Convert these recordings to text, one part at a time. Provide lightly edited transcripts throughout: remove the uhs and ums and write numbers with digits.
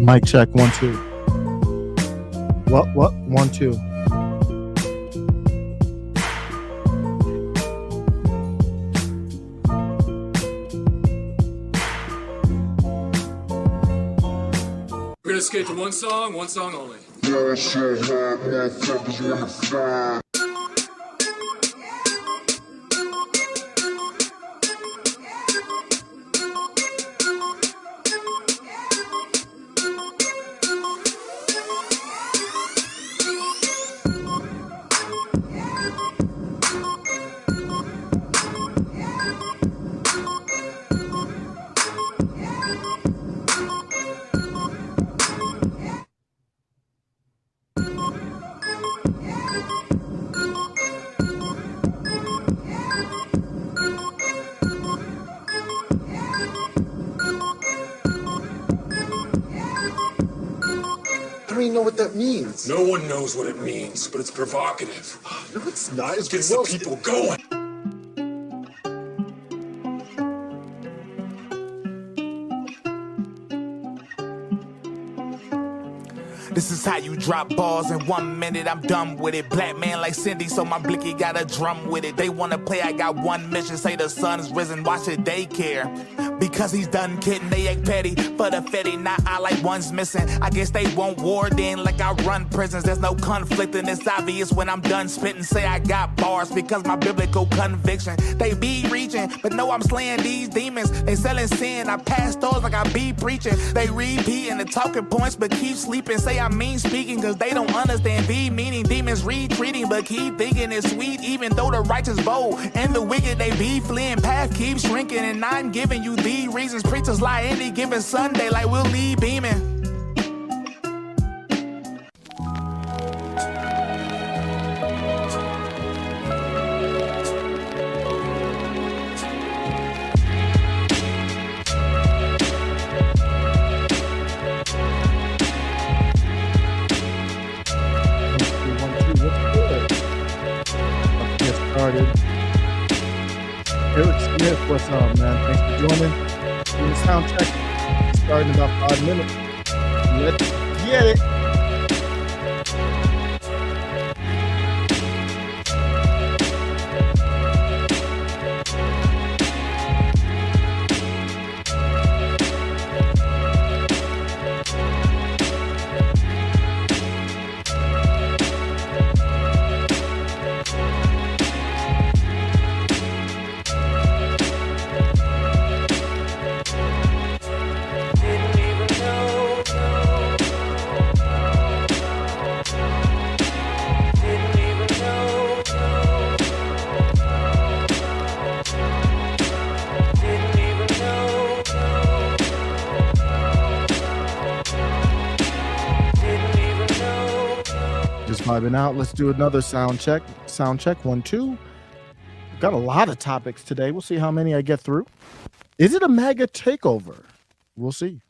Mic check, 1 2. What? 1 2. We're gonna skate to one song only. I don't even know what that means. No one knows what it means, but it's provocative. No, it's not. It gets the people going. This is how you drop balls in 1 minute, I'm done with it. Black man like Cindy, so my blicky got a drum with it. They wanna play, I got one mission, say the sun's risen, watch it daycare. Because he's done kidding, they act petty for the fetty, not I like one's missing. I guess they want war then, like I run prisons. There's no conflict and it's obvious when I'm done spitting. Say I got bars because my biblical conviction. They be reaching, but no, I'm slaying these demons. They selling sin, I pass those like I be preaching. They repeating the talking points, but keep sleeping. Say I mean speaking, cause they don't understand the meaning. Demons retreating, but keep thinking it's sweet, even though the righteous bold and the wicked they be fleeing. Path keeps shrinking, and I'm giving you the reasons. Preachers lie any given Sunday like we'll leave beaming. Eric Smith, what's up, man? Thanks for joining. Doing the sound check. Starting in about 5 minutes. Let's get it. Vibing out. Let's do another sound check. Sound check, 1 2. Got a lot of topics today. We'll see how many I get through. Is it a MAGA takeover? We'll see.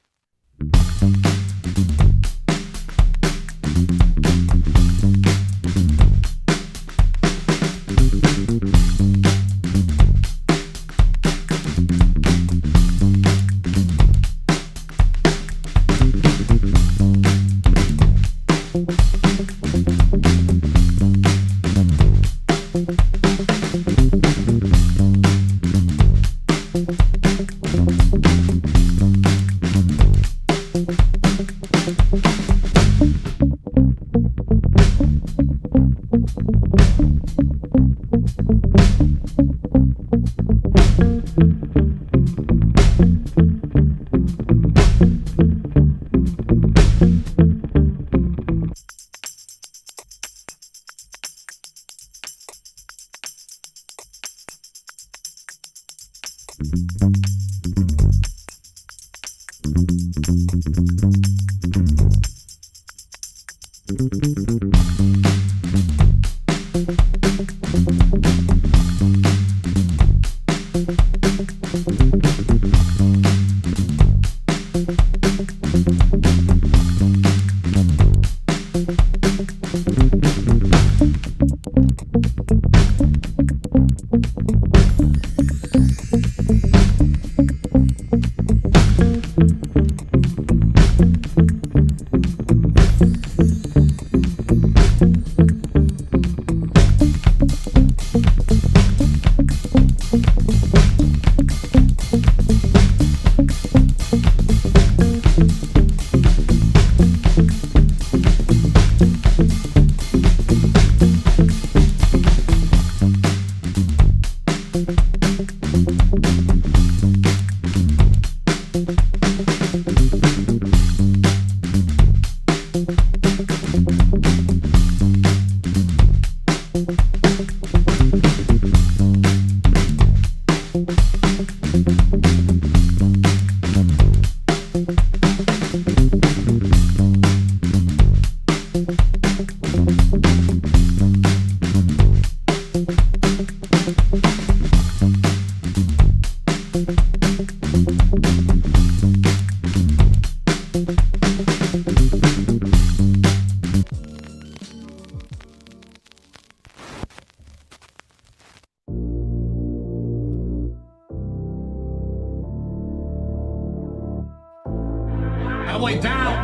I'm way down.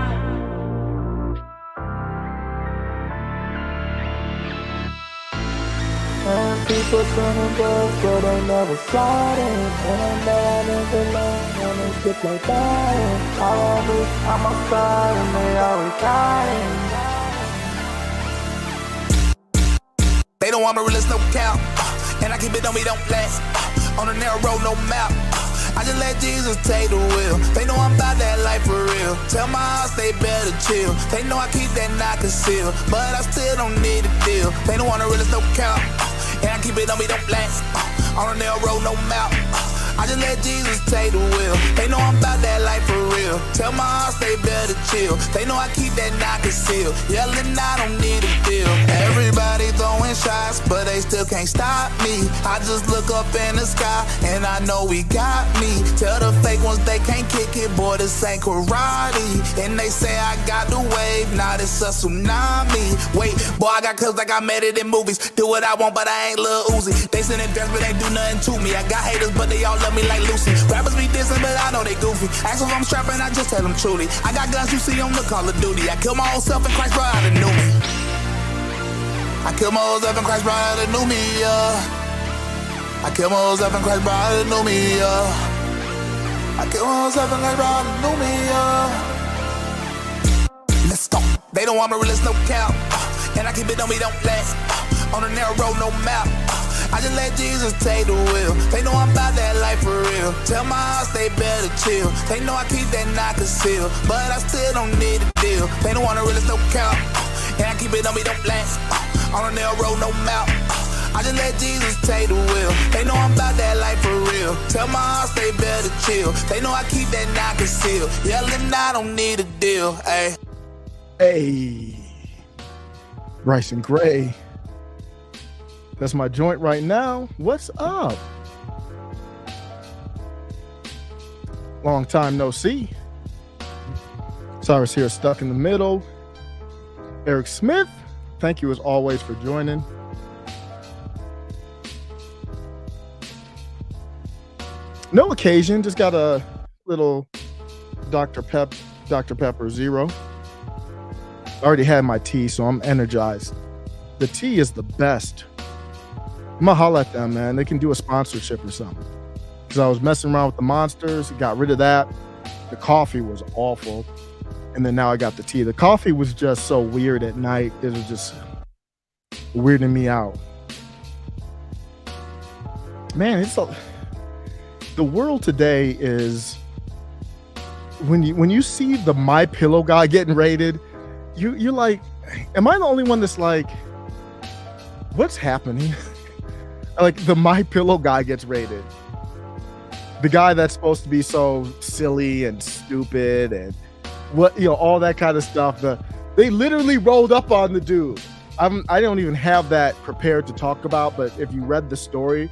And people turning girls, so they never sliding. And I know I never learn, and they skip like that. I always, I'm outside, and they always dying. They don't want me realist, no count. And I keep it on me, don't last. On the narrow road, no map. I just let Jesus take the wheel. They know I'm about that life for real. Tell my house they better chill. They know I keep that not concealed, but I still don't need a deal. They don't want to realist, no count. And I keep it on me, don't last. On the narrow road, no map. I just let Jesus take the wheel. They know I'm about that life for real. Tell my house they better chill. They know I keep that not concealed. Yelling, I don't need a deal. Everybody throwing shots, but they still can't stop me. I just look up in the sky, and I know we got me. Tell the fake ones they can't kick it, boy, this ain't karate. And they say I got the wave, now this a tsunami. Wait, boy, I got cuz like I made it in movies. Do what I want, but I ain't Lil Uzi. They send it dress, but they do nothing to me. I got haters, but they all love me like Lucy. Rappers be dissing, but I know they goofy. Ask if I'm strapping, I just tell them truly. I got guns you see on the Call of Duty. I killed my old self in Christ, bro, I knew me. I killed my old self in Christ, bro, I knew me, yeah. I killed my old self in Christ, bro, I knew me, yeah. I killed my old self in Christ, bro, I knew me, yeah. Let's go. They don't want me realist, no count. And I keep it on me, don't last. On the narrow road, no map. I just let Jesus take the wheel. They know I'm about that life for real. Tell my house they better chill. They know I keep that not concealed, but I still don't need a deal. They don't want to realist, no count. And I keep it on me, don't last. On the narrow road, no map. I just let Jesus take the wheel. They know I'm about that life for real. Tell my house they better chill. They know I keep that not concealed. Yelling, I don't need a deal. Ay. Hey, Bryson Gray. That's my joint right now. What's up? Long time no see. Cyrus here, stuck in the middle. Eric Smith, thank you as always for joining. No occasion, just got a little Dr. Pepper Zero. I already had my tea, so I'm energized. The tea is the best. I'm gonna holler at them, man. They can do a sponsorship or something. Because I was messing around with the monsters, got rid of that. The coffee was awful. And then now I got the tea. The coffee was just so weird at night. It was just weirding me out. Man, the world today is, when you see the My Pillow guy getting raided, you're like, am I the only one that's like, what's happening? Like, the My Pillow guy gets raided. The guy that's supposed to be so silly and stupid and all that kind of stuff. They literally rolled up on the dude. I don't even have that prepared to talk about, but if you read the story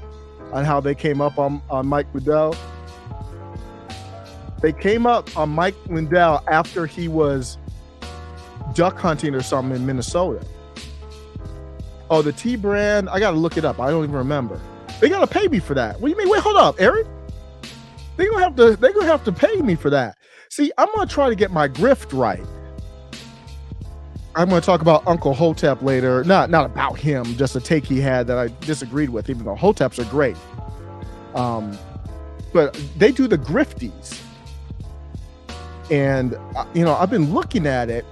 on how they came up on Mike Lindell, they came up on Mike Lindell after he was duck hunting or something in Minnesota. Oh, the tea brand, I gotta look it up. I don't even remember. They gotta pay me for that. What do you mean? Wait, hold up, Eric. They're gonna have to pay me for that. See, I'm gonna try to get my grift right. I'm gonna talk about Uncle Hotep later. Not about him, just a take he had that I disagreed with, even though Hoteps are great. But they do the Grifties. And I've been looking at it.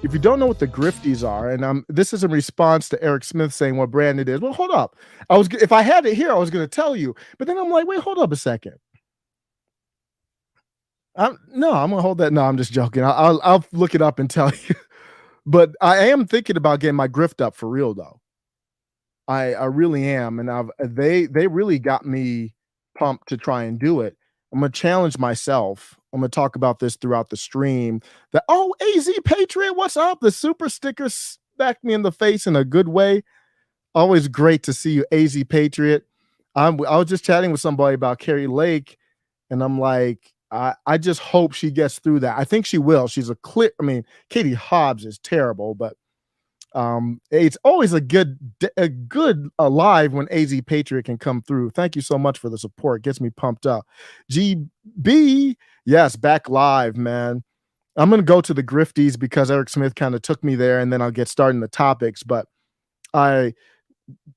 If you don't know what the Grifties are, and this is in response to Eric Smith saying what brand it is. Well, hold up. If I had it here, I was going to tell you. But then I'm like, wait, hold up a second. I'm going to hold that. No, I'm just joking. I'll look it up and tell you. But I am thinking about getting my grift up for real, though. I really am, and they really got me pumped to try and do it. I'm going to challenge myself. I'm going to talk about this throughout the stream. AZ Patriot, what's up? The super sticker smacked me in the face in a good way. Always great to see you, AZ Patriot. I was just chatting with somebody about Carrie Lake And I'm like, I just hope she gets through that. I think she will. She's a clear. I mean, Katie Hobbs is terrible, but it's always a good live when AZ Patriot can come through. Thank you so much for the support. Gets me pumped up. GB, yes, back live, man. I'm gonna go to the Grifties because Eric Smith kind of took me there, and then I'll get started in the topics. But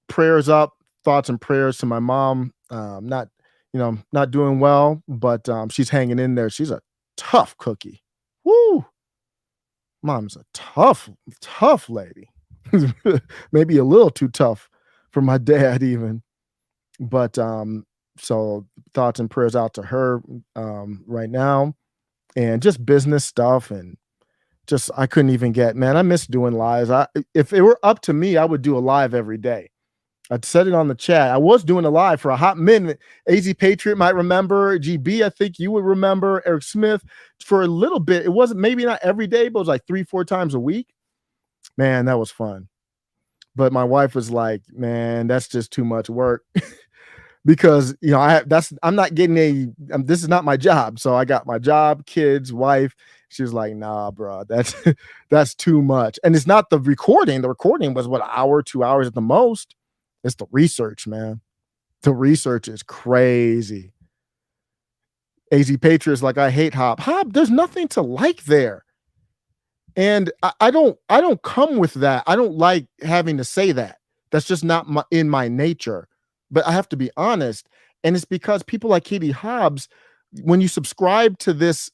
prayers up, thoughts and prayers to my mom. Not doing well, but she's hanging in there. She's a tough cookie. Woo! Mom's a tough lady. Maybe a little too tough for my dad even. But so thoughts and prayers out to her right now. And just business stuff, and just I couldn't even get, man, I miss doing lives. If it were up to me, I would do a live every day. I'd said it on the chat. I was doing a live for a hot minute. AZ Patriot might remember. GB, I think you would remember. Eric Smith for a little bit. It wasn't, maybe not every day, but it was like 3-4 times a week. Man, that was fun. But my wife was like, man, that's just too much work. Because I'm not getting this is not my job. So I got my job, kids, wife. She was like, nah, bro, that's too much. And it's not the recording. The recording was what, an hour, 2 hours at the most. It's the research, man. The research is crazy. AZ Patriots like, I hate Hop. There's nothing to like there. And I don't come with that. I don't like having to say that. That's just not in my nature. But I have to be honest. And it's because people like Katie Hobbs, when you subscribe to this,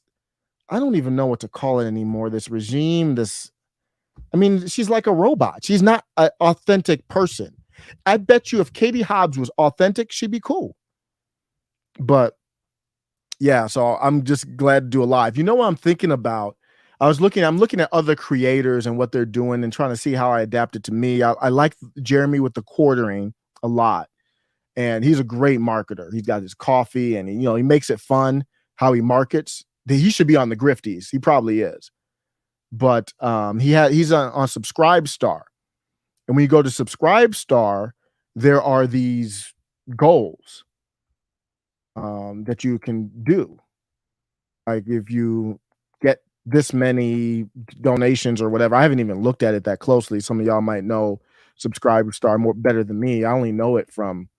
I don't even know what to call it anymore. This regime, she's like a robot. She's not an authentic person. I bet you if Katie Hobbs was authentic, she'd be cool. But yeah, so I'm just glad to do a live. You know what I'm thinking about? I'm looking at other creators and what they're doing and trying to see how I adapt it to me. I like Jeremy with the quartering a lot. And he's a great marketer. He's got his coffee and he makes it fun how he markets. He should be on the Grifties. He probably is. But he's on Subscribe Star. And when you go to Subscribe Star, there are these goals that you can do. Like if you get this many donations or whatever. I haven't even looked at it that closely. Some of y'all might know Subscribe Star more better than me. I only know it from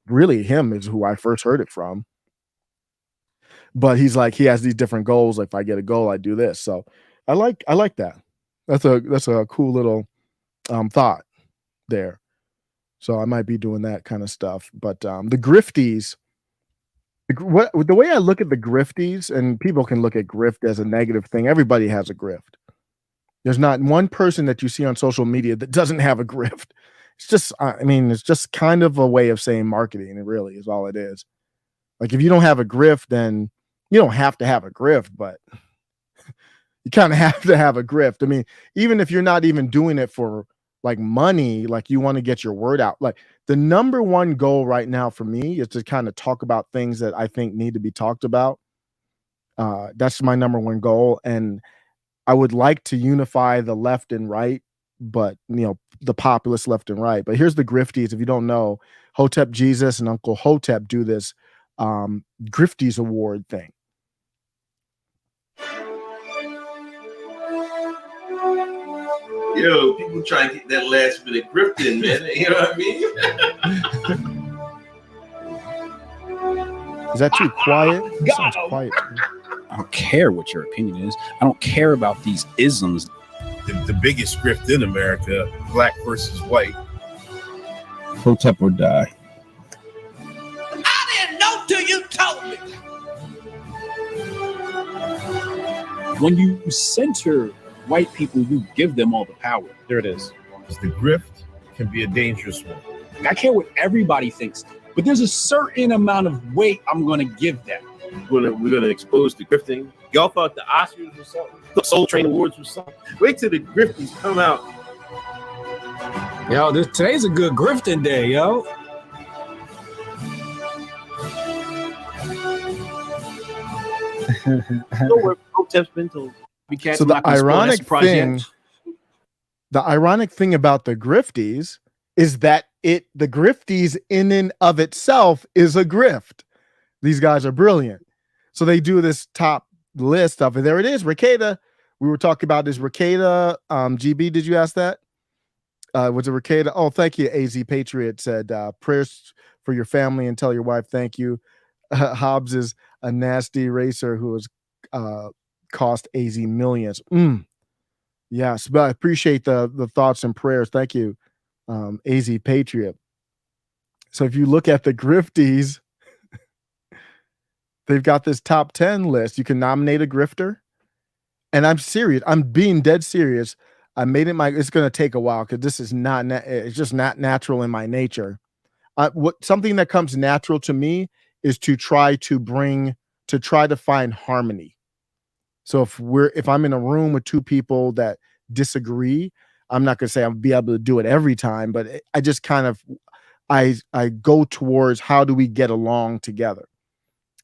really him is who I first heard it from. But he's like, he has these different goals. Like if I get a goal, I do this. So I like that. That's a cool little thought there. So I might be doing that kind of stuff. But the Grifties, the way I look at the Grifties, and people can look at grift as a negative thing. Everybody has a grift. There's not one person that you see on social media that doesn't have a grift. It's just, it's just kind of a way of saying marketing. It really is all it is. Like if you don't have a grift, then you don't have to have a grift, but you kind of have to have a grift. I mean, even if you're not even doing it for like money, like you want to get your word out. Like the number one goal right now for me is to kind of talk about things that I think need to be talked about. That's my number one goal. And I would like to unify the left and right, but the populist left and right. But here's the Grifties. If you don't know, Hotep Jesus and Uncle Hotep do this Grifties award thing. Yo, people try to get that last bit of grifting, man. You know what I mean? Is that too quiet? Sounds quiet. I don't care what your opinion is. I don't care about these isms. The biggest grift in America, black versus white. Hotep or die. I didn't know till you told me. When you center white people, you give them all the power. There it is. The grift can be a dangerous one. I care what everybody thinks, but there's a certain amount of weight I'm going to give that. We're gonna expose the grifting. Y'all thought the Oscars or something? The Soul Train Awards or something? Wait till the Grifties come out. Yo, today's a good grifting day, yo. Where Hotep's been told. So the ironic thing about the Grifties is that the Grifties in and of itself is a grift. These guys are brilliant. So they do this top list of it. There it is, Ricada. We were talking about this Ricada. GB, did you ask that? Was it Ricada? Oh, thank you. AZ Patriot said, prayers for your family and tell your wife thank you. Hobbs is a nasty racer who has cost AZ millions. Yes, but I appreciate the thoughts and prayers. Thank you, AZ Patriot. So if you look at the Grifties, they've got this top 10 list. You can nominate a grifter. And I'm serious. I'm being dead serious. I made it it's going to take a while because this is not, it's just not natural in my nature. Something that comes natural to me is to try to find harmony. So if I'm in a room with two people that disagree, I'm not going to say I'll be able to do it every time, but I just kind of, I go towards how do we get along together.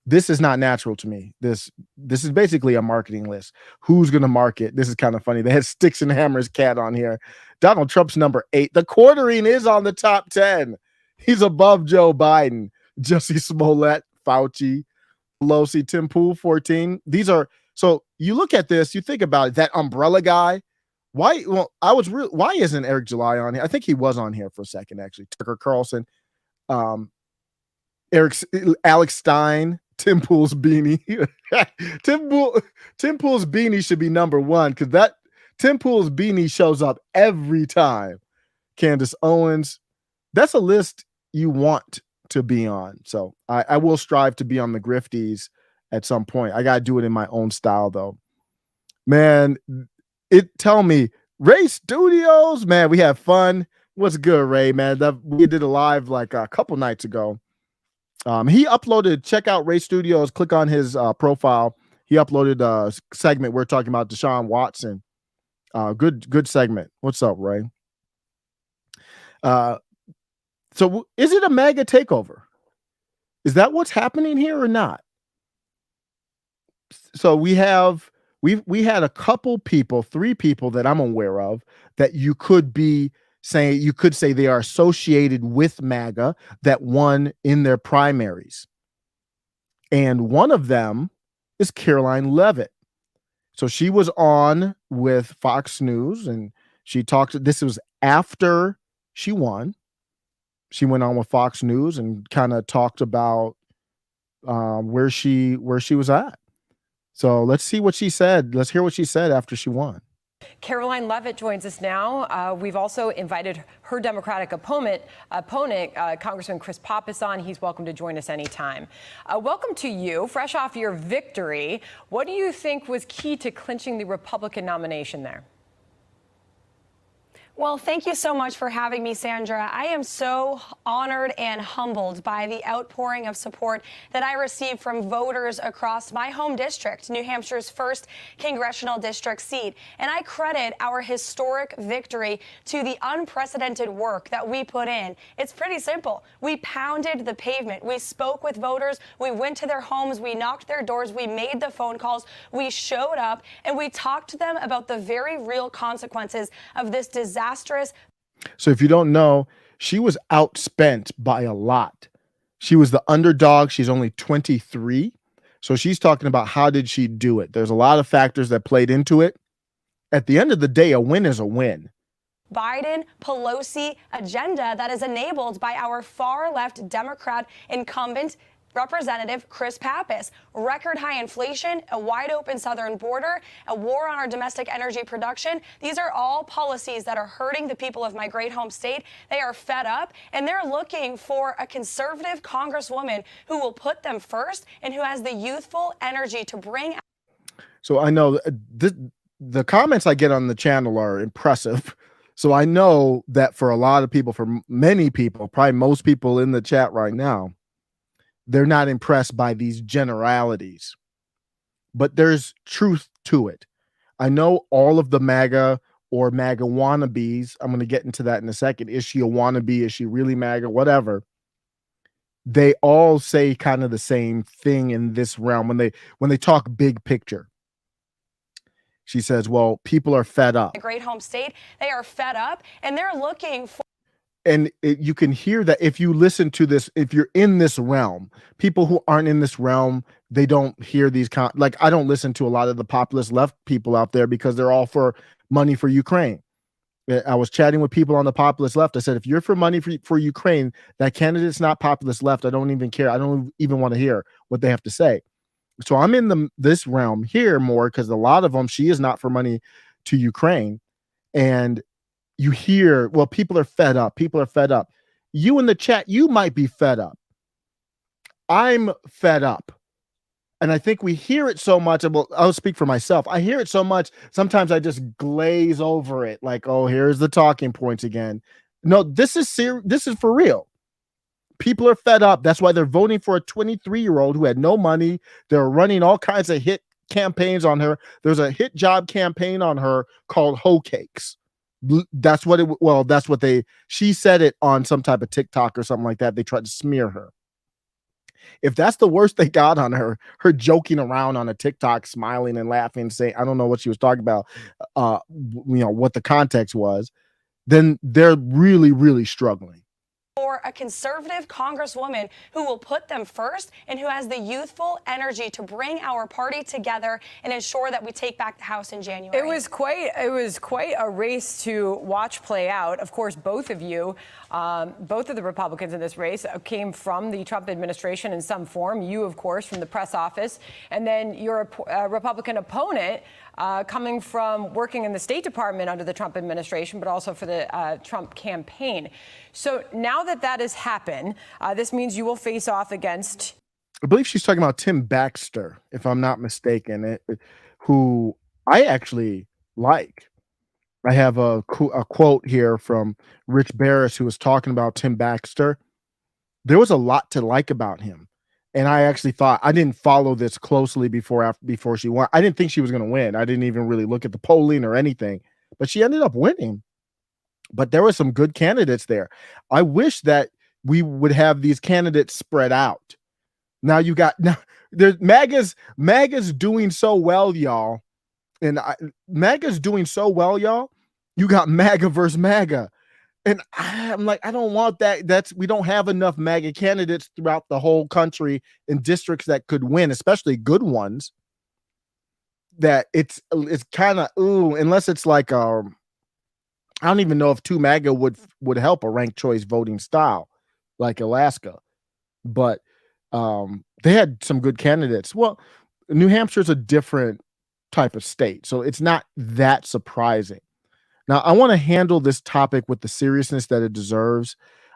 This is not natural to me. This is basically a marketing list. Who's going to market? This is kind of funny. They had Sticks and Hammers Cat on here. Donald Trump's number 8. The quartering is on the top 10. He's above Joe Biden. Jussie Smollett, Fauci, Pelosi, Tim Pool, 14. These are, so you look at this, you think about it, that umbrella guy. Why? Well, why isn't Eric July on here? I think he was on here for a second, actually. Tucker Carlson, Alex Stein, Tim Pool's beanie. Tim Pool's beanie should be number 1 because that Tim Pool's beanie shows up every time. Candace Owens. That's a list you want to be on. So I will strive to be on the Grifties at some point. I got to do it in my own style, though. Man, tell me, Ray Studios, man, we have fun. What's good, Ray, man? We did a live like a couple nights ago. He uploaded, check out Ray Studios, click on his profile. He uploaded a segment. We're talking about Deshaun Watson. Good segment. What's up, Ray? So is it a MAGA takeover? Is that what's happening here or not? So we had a couple people, 3 people that I'm aware of that you could say they are associated with MAGA that won in their primaries. And one of them is Karoline Leavitt. So she was on with Fox News and she talked, this was after she won. She went on with Fox News and kind of talked about where she was at. So let's see what she said. Let's hear what she said after she won. Karoline Leavitt joins us now. We've also invited her Democratic opponent, Congressman Chris Pappas, on. He's welcome to join us anytime. Welcome to you. Fresh off your victory, what do you think was key to clinching the Republican nomination there? Well, thank you so much for having me, Sandra. I am so honored and humbled by the outpouring of support that I received from voters across my home district, New Hampshire's 1st Congressional District seat. And I credit our historic victory to the unprecedented work that we put in. It's pretty simple. We pounded the pavement. We spoke with voters. We went to their homes. We knocked their doors. We made the phone calls. We showed up and we talked to them about the very real consequences of this disastrous. So if you don't know, she was outspent by a lot. She was the underdog. She's only 23. So she's talking about how did she do it? There's a lot of factors that played into it. At the end of the day, a win is a win. Biden Pelosi agenda that is enabled by our far left Democrat incumbent Representative Chris Pappas. Record high inflation, a wide open southern border, a war on our domestic energy production. These are all policies that are hurting the people of my great home state. They are fed up and they're looking for a conservative congresswoman who will put them first and who has the youthful energy to bring. So I know the comments I get on the channel are impressive. So I know that for a lot of people, for many people, probably most people in the chat right now, they're not impressed by these generalities, but there's truth to it. I know all of the MAGA or MAGA wannabes, I'm going to get into that in a second. Is she a wannabe? Is she really MAGA? Whatever. They all say kind of the same thing in this realm when they talk big picture. She says, well, people are fed up. A great home state. They are fed up and they're looking for. and you can hear that if you listen to this, if you're in this realm. People who aren't in this realm, they don't hear these like I don't listen to a lot of the populist left people out there because they're all for money for Ukraine. I was chatting with people on the populist left. I said, if you're for money for Ukraine, that candidate's not populist left. I don't even care. I don't even want to hear what they have to say. So I'm in this realm here more because a lot of them, she is not for money to Ukraine. And you hear, well, people are fed up. People are fed up. You in the chat, you might be fed up. I'm fed up. And I think we hear it so much. I'll speak for myself. I hear it so much. Sometimes I just glaze over it. Like, oh, here's the talking points again. No, this is serious. This is for real. People are fed up. That's why they're voting for a 23-year-old who had no money. They're running all kinds of hit campaigns on her. There's a hit job campaign on her called Hoe Cakes. That's what it, well, that's what she said it on some type of TikTok or something like that. They tried to smear her. If that's the worst they got on her joking around on a TikTok, smiling and laughing, saying, I don't know what she was talking about, what the context was, then they're really, really struggling. For a conservative congresswoman who will put them first and who has the youthful energy to bring our party together and ensure that we take back the House in January. It was quite a race to watch play out. Of course, both of you, both of the Republicans in this race came from the Trump administration in some form. You, of course, from the press office, and then your Republican opponent coming from working in the State Department under the Trump administration, but also for the Trump campaign. So now that has happened, this means you will face off against... I believe she's talking about Tim Baxter, if I'm not mistaken, who I actually like. I have a quote here from Rich Barris, who was talking about Tim Baxter. There was a lot to like about him. And I actually thought, I didn't follow this closely before she won. I didn't think she was going to win. I didn't even really look at the polling or anything, but she ended up winning. But there were some good candidates there. I wish that we would have these candidates spread out. Now there's MAGA's doing so well, y'all. And MAGA's doing so well, y'all. You got MAGA versus MAGA. And I'm like, I don't want that. We don't have enough MAGA candidates throughout the whole country in districts that could win, especially good ones. That it's kind of unless it's like I don't even know if 2 MAGA would help a ranked choice voting style like Alaska, but they had some good candidates. Well, New Hampshire's a different type of state, so it's not that surprising. Now, I want to handle this topic with the seriousness that it deserves.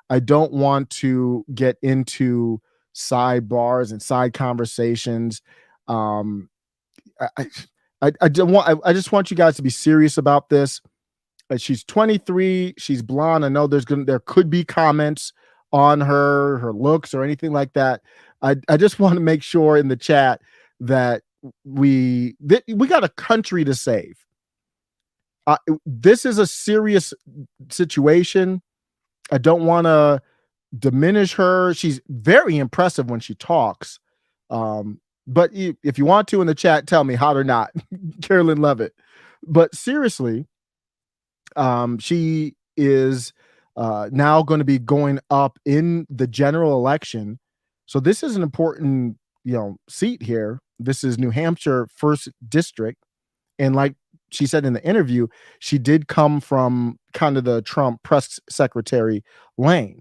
I don't want to get into sidebars and side conversations. I just want you guys to be serious about this. She's 23. She's blonde. I know there could be comments on her looks or anything like that. I just want to make sure in the chat that we got a country to save. This is a serious situation. I don't want to diminish her. She's very impressive when she talks. But if you want to in the chat, tell me hot or not, Karoline Leavitt. But seriously, she is now going to be going up in the general election. So this is an important, seat here. This is New Hampshire 1st District. And like she said in the interview, she did come from kind of the Trump press secretary lane.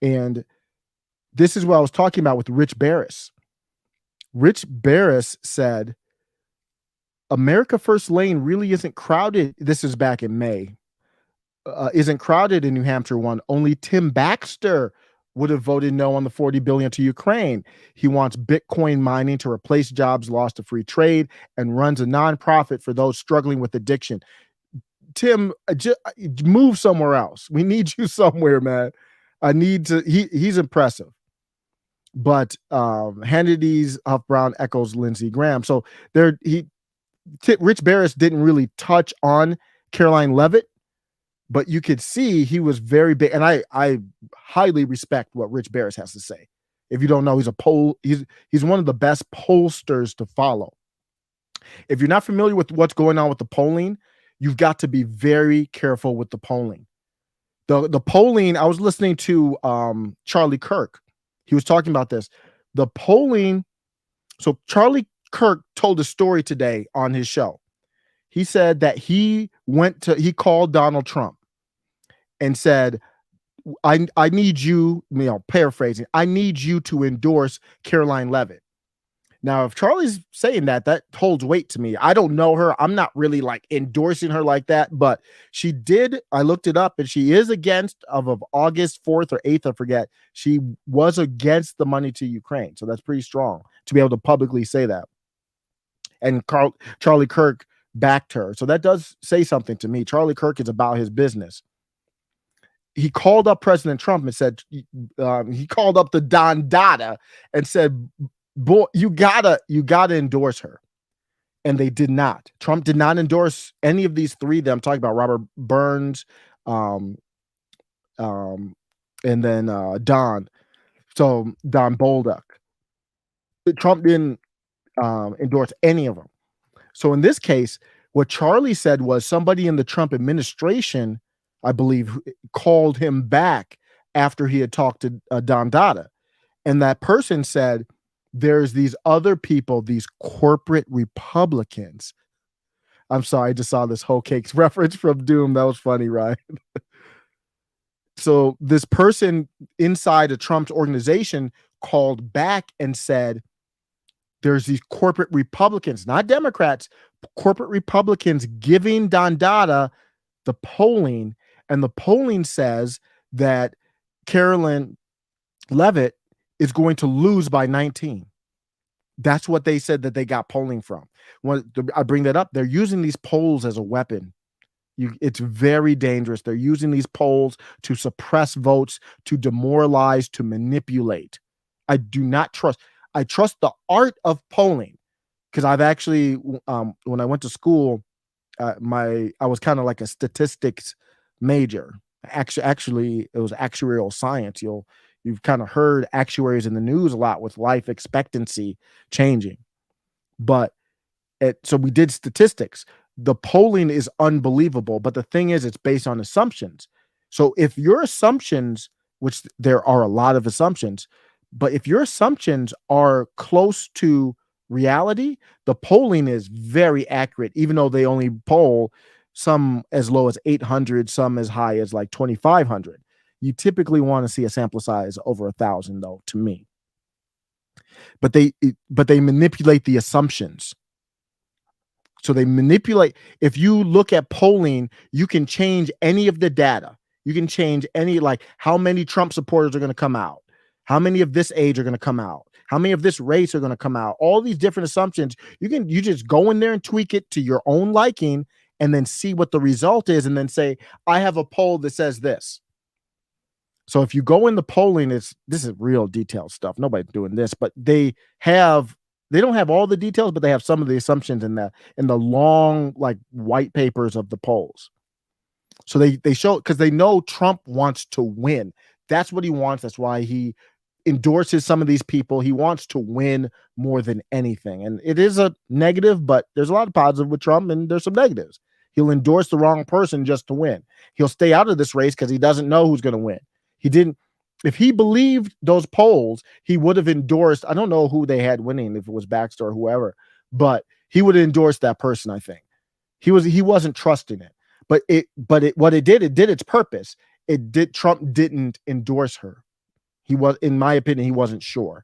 And this is what I was talking about with Rich Barris. Rich Barris said, America First lane really isn't crowded. This is back in May. Isn't crowded in New Hampshire 1. Only Tim Baxter would have voted no on the $40 billion to Ukraine. He wants Bitcoin mining to replace jobs lost to free trade and runs a nonprofit for those struggling with addiction. Tim, move somewhere else. We need you somewhere, man. He's impressive. But Hannity's Huff Brown echoes Lindsey Graham. So Rich Barris didn't really touch on Karoline Leavitt, but you could see he was very big. And I highly respect what Rich Barris has to say. If you don't know, he's one of the best pollsters to follow. If you're not familiar with what's going on with the polling, you've got to be very careful with the polling. The polling, I was listening to Charlie Kirk. He was talking about this. The polling, so Charlie Kirk told a story today on his show. He said that he called Donald Trump and said, I need you, paraphrasing, I need you to endorse Karoline Leavitt. Now, if Charlie's saying that holds weight to me. I don't know her. I'm not really like endorsing her like that, but she did. I looked it up, and she is against of August 4th or 8th, I forget. She was against the money to Ukraine. So that's pretty strong to be able to publicly say that. And Charlie Kirk backed her. So that does say something to me. Charlie Kirk is about his business. He called up President Trump and said, he called up the Don Dada and said, boy, you gotta endorse her. And they did not. Trump did not endorse any of these three that I'm talking about: Robert Burns, and then Don Bolduc. Trump didn't endorse any of them. So in this case, what Charlie said was somebody in the Trump administration, I believe, called him back after he had talked to Don Dada. And that person said, there's these other people, these corporate Republicans. I'm sorry, I just saw this whole cakes reference from Doom. That was funny, right? So this person inside of Trump's organization called back and said, there's these corporate Republicans, not Democrats, corporate Republicans giving Don Dada the polling. And the polling says that Karoline Leavitt is going to lose by 19. That's what they said that they got polling from. When I bring that up, they're using these polls as a weapon. It's very dangerous. They're using these polls to suppress votes, to demoralize, to manipulate. I do not trust. I trust the art of polling, because I've actually, when I went to school, I was kind of like a statistics major. Actually, it was actuarial science. You've kind of heard actuaries in the news a lot with life expectancy changing. So we did statistics. The polling is unbelievable, but the thing is, it's based on assumptions. So if your assumptions, which there are a lot of assumptions, but if your assumptions are close to reality, the polling is very accurate, even though they only poll some as low as 800, some as high as like 2,500. You typically want to see a sample size over 1,000, though, to me. But they manipulate the assumptions. So they manipulate. If you look at polling, you can change any of the data. You can change any, like how many Trump supporters are going to come out, how many of this age are going to come out, how many of this race are going to come out. All these different assumptions. You just go in there and tweak it to your own liking, and then see what the result is, and then say, I have a poll that says this. So if you go in the polling, this is real detailed stuff. Nobody's doing this, but they don't have all the details, but they have some of the assumptions in the long, like, white papers of the polls. So they show, because they know Trump wants to win. That's what he wants. That's why he endorses some of these people. He wants to win more than anything. And it is a negative, but there's a lot of positive with Trump, and there's some negatives. He'll endorse the wrong person just to win. He'll stay out of this race because he doesn't know who's going to win. He didn't. If he believed those polls, he would have endorsed. I don't know who they had winning, if it was Baxter or whoever, but he would have endorsed that person. I think he wasn't trusting it. But it did its purpose. Trump didn't endorse her. He was, in my opinion, he wasn't sure.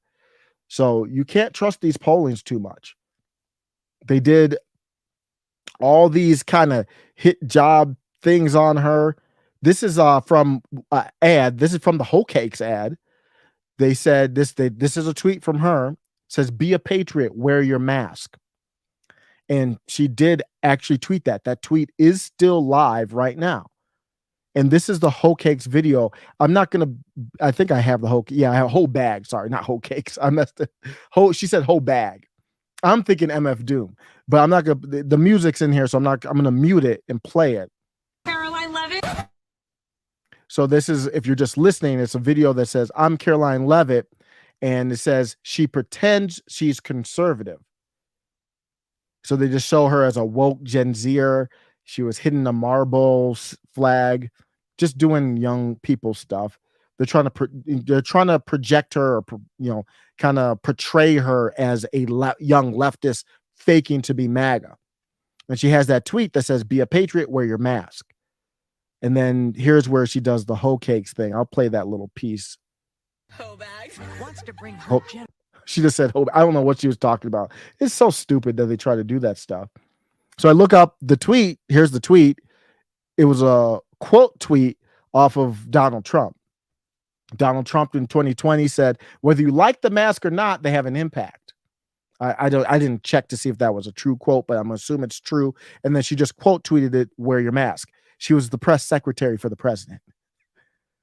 So you can't trust these pollings too much. They did all these kind of hit job things on her. This is from ad. This is from the Whole Cakes ad. They said this is a tweet from her. It says, "Be a patriot, wear your mask." And she did actually tweet that. That tweet is still live right now. And this is the Whole Cakes video. I think I have the whole. Yeah, I have whole bag. Sorry, not Whole Cakes. I messed it. She said whole bag. I'm thinking MF Doom, but I'm not gonna. The music's in here, so I'm gonna mute it and play it. Karoline Leavitt. So this is, if you're just listening, it's a video that says, "I'm Karoline Leavitt," and it says she pretends she's conservative. So they just show her as a woke Gen Zer. She was hitting a marble flag. just doing young people stuff. They're trying to project her, or kind of portray her as a young leftist faking to be MAGA. And she has that tweet that says, "Be a patriot, wear your mask." And then here's where she does the hoe cakes thing. I'll play that little piece. She just said, "Oh, I don't know what she was talking about." It's so stupid that they try to do that stuff. So I look up the tweet. Here's the tweet. It was a quote tweet off of Donald Trump. Donald Trump in 2020 said, "Whether you like the mask or not, they have an impact." I didn't check to see if that was a true quote, but I'm assuming it's true. And then she just quote tweeted it, "Wear your mask." She was the press secretary for the president.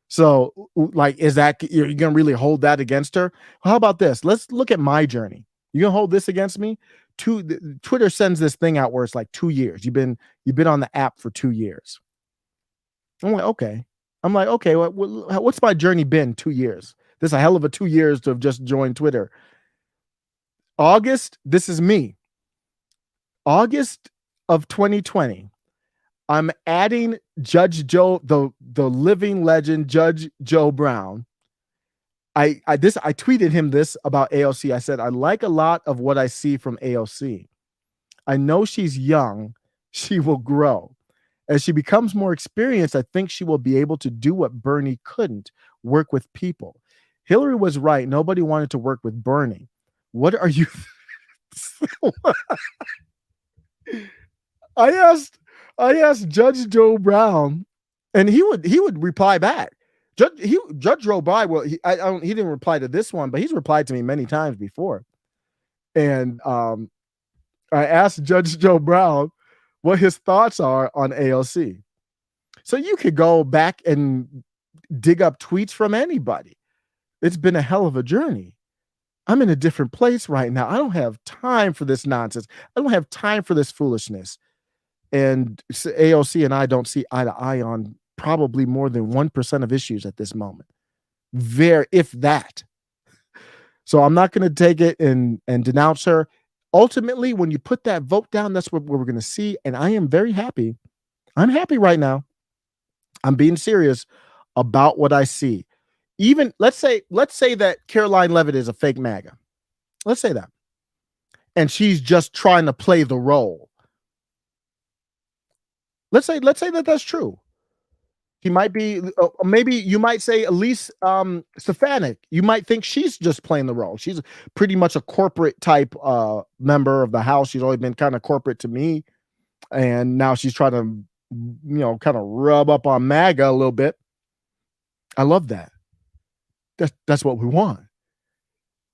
So, like, is that, you're gonna really hold that against her? How about this? Let's look at my journey. You gonna hold this against me? Twitter sends this thing out where it's like 2 years. You've been on the app for 2 years. I'm like, okay. What's my journey been 2 years? This is a hell of a 2 years to have just joined Twitter. August, this is me. August of 2020. I'm adding Judge Joe, the living legend, Judge Joe Brown. I tweeted him this about AOC. I said, "I like a lot of what I see from AOC. I know she's young. She will grow. As she becomes more experienced, I think she will be able to do what Bernie couldn't, work with people. Hillary was right. Nobody wanted to work with Bernie. What are you?" I asked Judge Joe Brown, and he would reply back. Judge Joe by, well, he didn't reply to this one, but he's replied to me many times before. And I asked Judge Joe Brown what his thoughts are on AOC. So you could go back and dig up tweets from anybody. It's been a hell of a journey. I'm in a different place right now. I don't have time for this nonsense. I don't have time for this foolishness. And AOC and I don't see eye to eye on probably more than 1% of issues at this moment. If that. So I'm not going to take it and denounce her. Ultimately, when you put that vote down, that's what we're going to see. And I am very happy. I'm happy right now. I'm being serious about what I see. Even let's say that Karoline Leavitt is a fake MAGA. Let's say that. And she's just trying to play the role. Let's say that that's true. He might be, maybe you might say Elise Stefanik. You might think she's just playing the role. She's pretty much a corporate type member of the House. She's always been kind of corporate to me. And now she's trying to, kind of rub up on MAGA a little bit. I love that. That's what we want.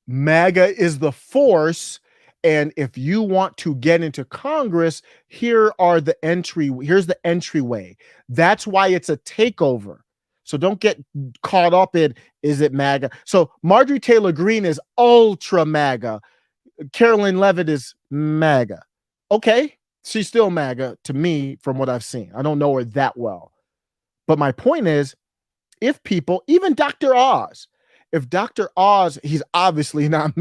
MAGA is the force. And if you want to get into Congress, here's the entryway. That's why it's a takeover. So don't get caught up in, is it MAGA? So Marjorie Taylor Greene is ultra MAGA. Karoline Leavitt is MAGA. Okay, she's still MAGA to me from what I've seen. I don't know her that well. But my point is, if people, even Dr. Oz, if Dr. Oz, he's obviously not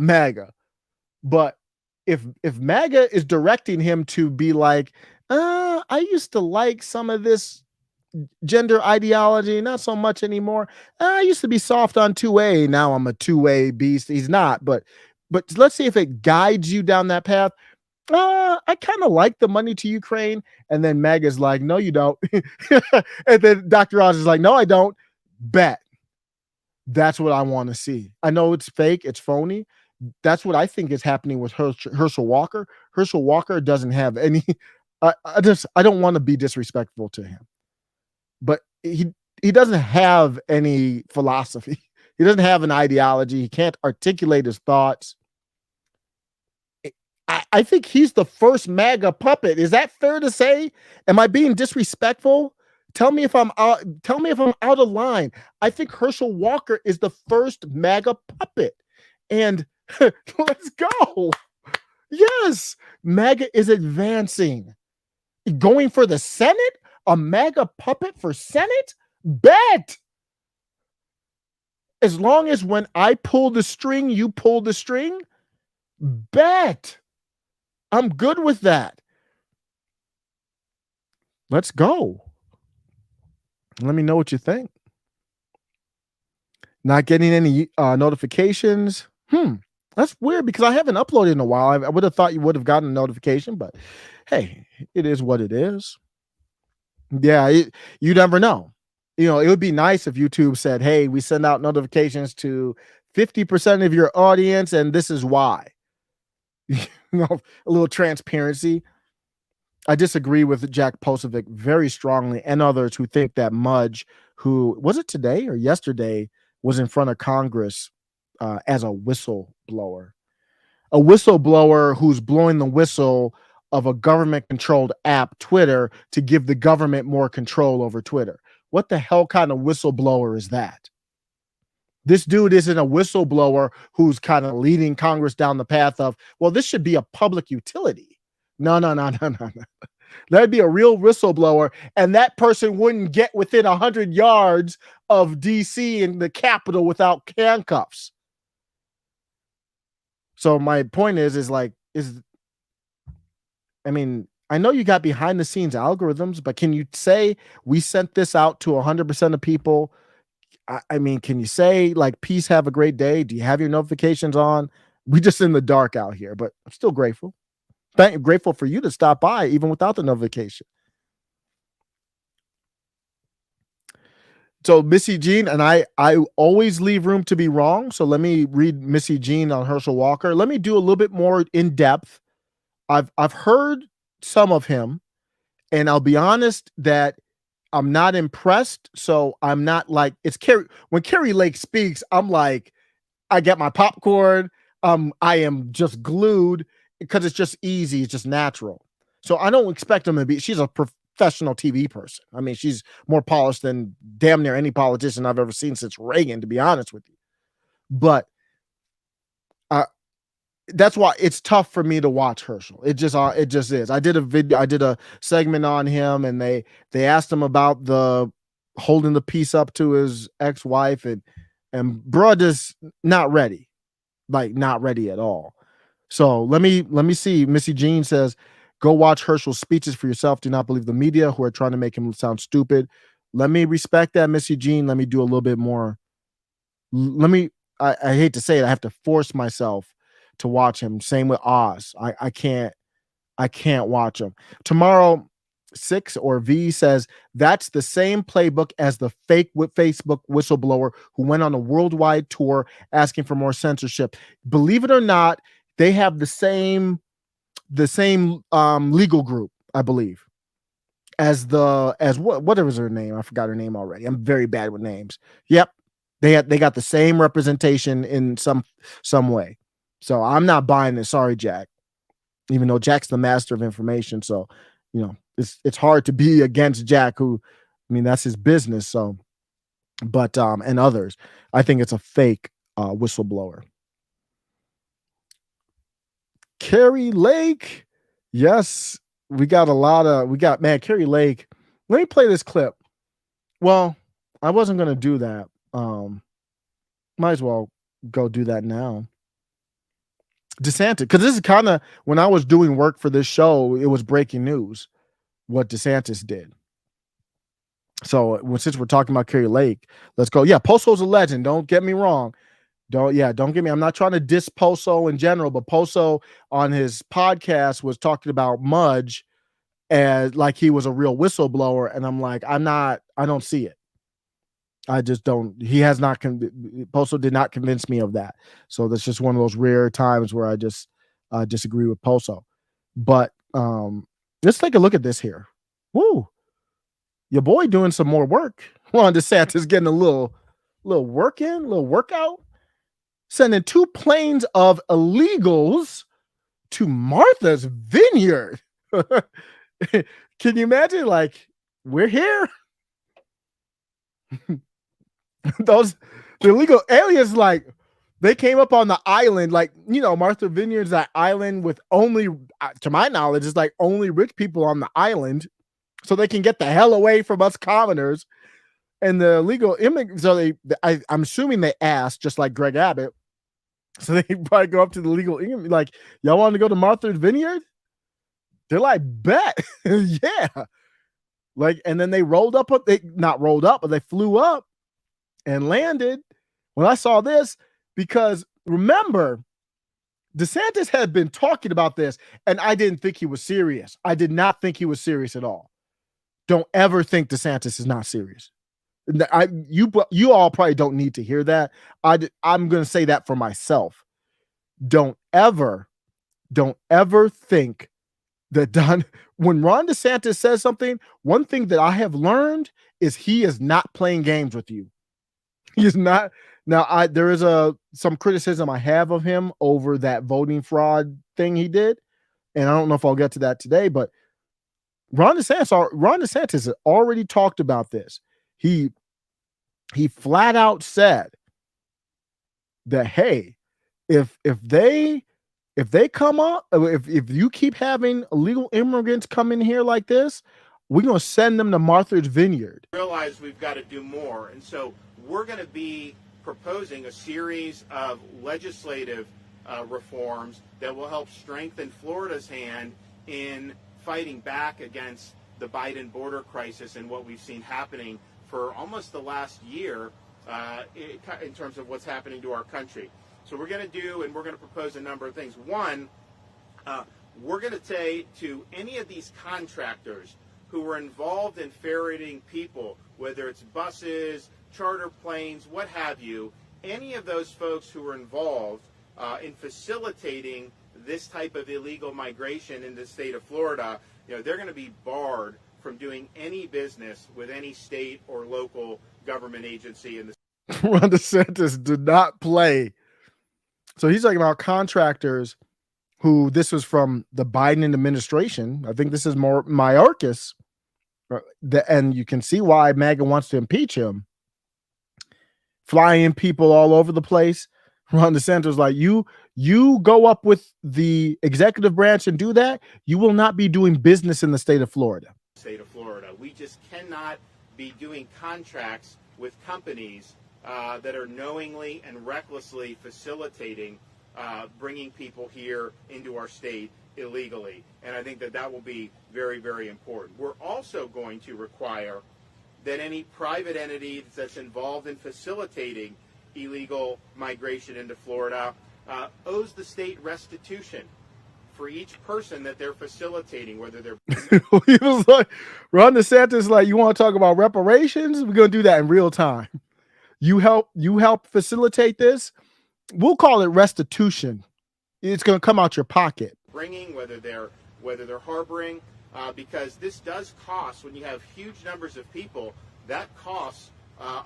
MAGA. But if MAGA is directing him to be like, I used to like some of this gender ideology, not so much anymore. I used to be soft on 2A. Now I'm a 2A beast. He's not, but let's see if it guides you down that path. I kind of like the money to Ukraine. And then MAGA's like, no, you don't. And then Dr. Oz is like, no, I don't. Bet. That's what I want to see. I know it's fake. It's phony. That's what I think is happening with Herschel Walker. Herschel Walker doesn't have any, I don't want to be disrespectful to him, but he doesn't have any philosophy. He doesn't have an ideology. He can't articulate his thoughts. I think he's the first MAGA puppet. Is that fair to say? Am I being disrespectful? Tell me if I'm out of line. I think Herschel Walker is the first MAGA puppet. And let's go. Yes, MAGA is advancing. Going for the Senate? A MAGA puppet for Senate? Bet. As long as when I pull the string, you pull the string, bet. I'm good with that. Let's go. Let me know what you think. Not getting any notifications. That's weird because I haven't uploaded in a while. I would have thought you would have gotten a notification, but hey, it is what it is. Yeah, you never know. It would be nice if YouTube said, hey, we send out notifications to 50% of your audience, and this is why. A little transparency. I disagree with Jack Posovic very strongly and others who think that Mudge, who was it today or yesterday, was in front of Congress as a whistleblower. A whistleblower who's blowing the whistle of a government-controlled app, Twitter, to give the government more control over Twitter. What the hell kind of whistleblower is that? This dude isn't a whistleblower who's kind of leading Congress down the path of, well, this should be a public utility. No. That'd be a real whistleblower, and that person wouldn't get within 100 yards of DC and the Capitol without handcuffs. So my point is I know you got behind the scenes algorithms, but can you say we sent this out to 100% of people? I mean, can you say like, peace, have a great day? Do you have your notifications on? We just in the dark out here, but I'm still grateful. Grateful for you to stop by even without the notification. So Missy Jean, and I always leave room to be wrong. So let me read Missy Jean on Herschel Walker. Let me do a little bit more in depth. I've heard some of him, and I'll be honest that I'm not impressed. So I'm not like, when Carrie Lake speaks, I'm like, I get my popcorn. I am just glued because it's just easy. It's just natural. So I don't expect him to be, she's a professional TV person. I mean, she's more polished than damn near any politician I've ever seen since Reagan, to be honest with you. But that's why it's tough for me to watch Herschel. It just is. I did a segment on him, and they asked him about the holding the piece up to his ex-wife, and bro, just not ready, like not ready at all. So let me see. Missy Jean says, go watch Herschel's speeches for yourself. Do not believe the media who are trying to make him sound stupid. Let me respect that, Missy Jean. Let me do a little bit more. I hate to say it. I have to force myself to watch him. Same with Oz. I can't watch him. Tomorrow, 6 or V says that's the same playbook as the fake Facebook whistleblower who went on a worldwide tour asking for more censorship. Believe it or not, they have the same legal group, I believe, as whatever is her name. I forgot her name already. I'm very bad with names. Yep, they got the same representation in some way. So I'm not buying this. Sorry, Jack. Even though Jack's the master of information, so it's hard to be against Jack, who, I mean, that's his business. So, but and others, I think it's a fake whistleblower. Carrie Lake, yes, we got Carrie Lake. Let me play this clip. Well, I wasn't gonna do that. Might as well go do that now. DeSantis, because this is kind of when I was doing work for this show, it was breaking news what DeSantis did. So since we're talking about Carrie Lake, let's go. Yeah, Poso's a legend. Don't get me wrong. Don't get me. I'm not trying to diss Poso in general, but Poso on his podcast was talking about Mudge as like he was a real whistleblower, and I'm like, I don't see it. I just don't. He has not. Poso did not convince me of that. So that's just one of those rare times where I just disagree with Poso. But let's take a look at this here. Woo, your boy doing some more work. Ron DeSantis getting a little workout. Sending 2 planes of illegals to Martha's Vineyard. Can you imagine? Like, we're here. The illegal aliens, like, they came up on the island, like, Martha Vineyard's that island with only, to my knowledge, is like only rich people on the island, so they can get the hell away from us commoners. And the illegal immigrants, so I'm assuming they asked, just like Greg Abbott, so they probably go up to the legal immigrants, like, y'all want to go to Martha's Vineyard? They're like, bet. Yeah. Like, and then they rolled up, they not rolled up, but they flew up and landed when I saw this, because remember, DeSantis had been talking about this, and I didn't think he was serious. I did not think he was serious at all. Don't ever think DeSantis is not serious. You all probably don't need to hear that. I'm going to say that for myself. Don't ever think that when Ron DeSantis says something, one thing that I have learned is he is not playing games with you. He is not. Now, there is some criticism I have of him over that voting fraud thing he did, and I don't know if I'll get to that today, but Ron DeSantis has already talked about this. He flat out said that, hey, if they come up, if you keep having illegal immigrants come in here like this, we're going to send them to Martha's Vineyard. Realize we've got to do more, and so we're going to be proposing a series of legislative reforms that will help strengthen Florida's hand in fighting back against the Biden border crisis and what we've seen happening for almost the last year in terms of what's happening to our country. So we're going to propose a number of things. One, we're going to say to any of these contractors who are involved in ferreting people, whether it's buses, charter planes, what have you, any of those folks who are involved in facilitating this type of illegal migration in the state of Florida, they're going to be barred from doing any business with any state or local government agency in the state. Ron DeSantis did not play. So he's talking about contractors who, this was from the Biden administration. I think this is more Mayorkas. And you can see why Maga wants to impeach him. Flying people all over the place. Ron DeSantis was like, you go up with the executive branch and do that, you will not be doing business in the state of Florida. We just cannot be doing contracts with companies that are knowingly and recklessly facilitating bringing people here into our state illegally. And I think that will be very, very important. We're also going to require that any private entity that's involved in facilitating illegal migration into Florida owes the state restitution for each person that they're facilitating, whether they're... He was like, Ron DeSantis, like, you want to talk about reparations? We're going to do that in real time. You help facilitate this? We'll call it restitution. It's going to come out your pocket. Bringing, whether they're harboring, because this does cost, when you have huge numbers of people, that costs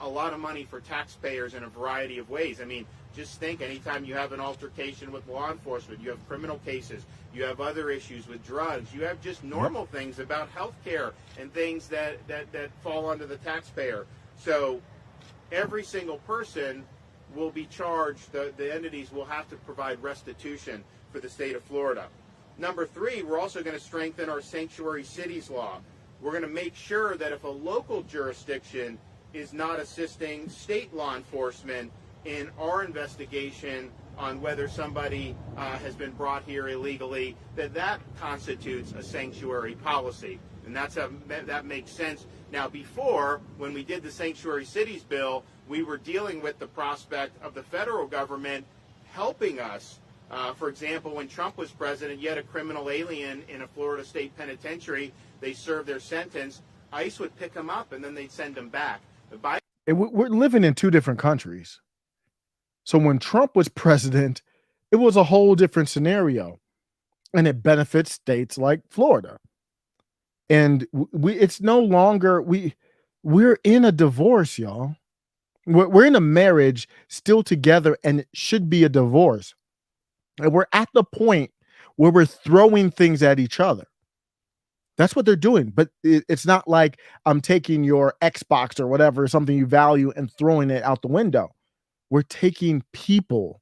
a lot of money for taxpayers in a variety of ways. I mean, just think, anytime you have an altercation with law enforcement, you have criminal cases, you have other issues with drugs, you have just normal things about health care and things that fall under the taxpayer. So every single person will be charged, the entities will have to provide restitution for the state of Florida. Number three, we're also going to strengthen our sanctuary cities law. We're going to make sure that if a local jurisdiction is not assisting state law enforcement in our investigation on whether somebody has been brought here illegally, that constitutes a sanctuary policy. And that makes sense. Now, before, when we did the Sanctuary Cities bill, we were dealing with the prospect of the federal government helping us. For example, when Trump was president, you had a criminal alien in a Florida state penitentiary. They served their sentence. ICE would pick them up, and then they'd send them back. We're living in two different countries. So when Trump was president, it was a whole different scenario, and it benefits states like Florida. And it's no longer, we're in a divorce, y'all. We're in a marriage still together, and it should be a divorce. And we're at the point where we're throwing things at each other. That's what they're doing. But it's not like I'm taking your Xbox or whatever, something you value, and throwing it out the window. We're taking people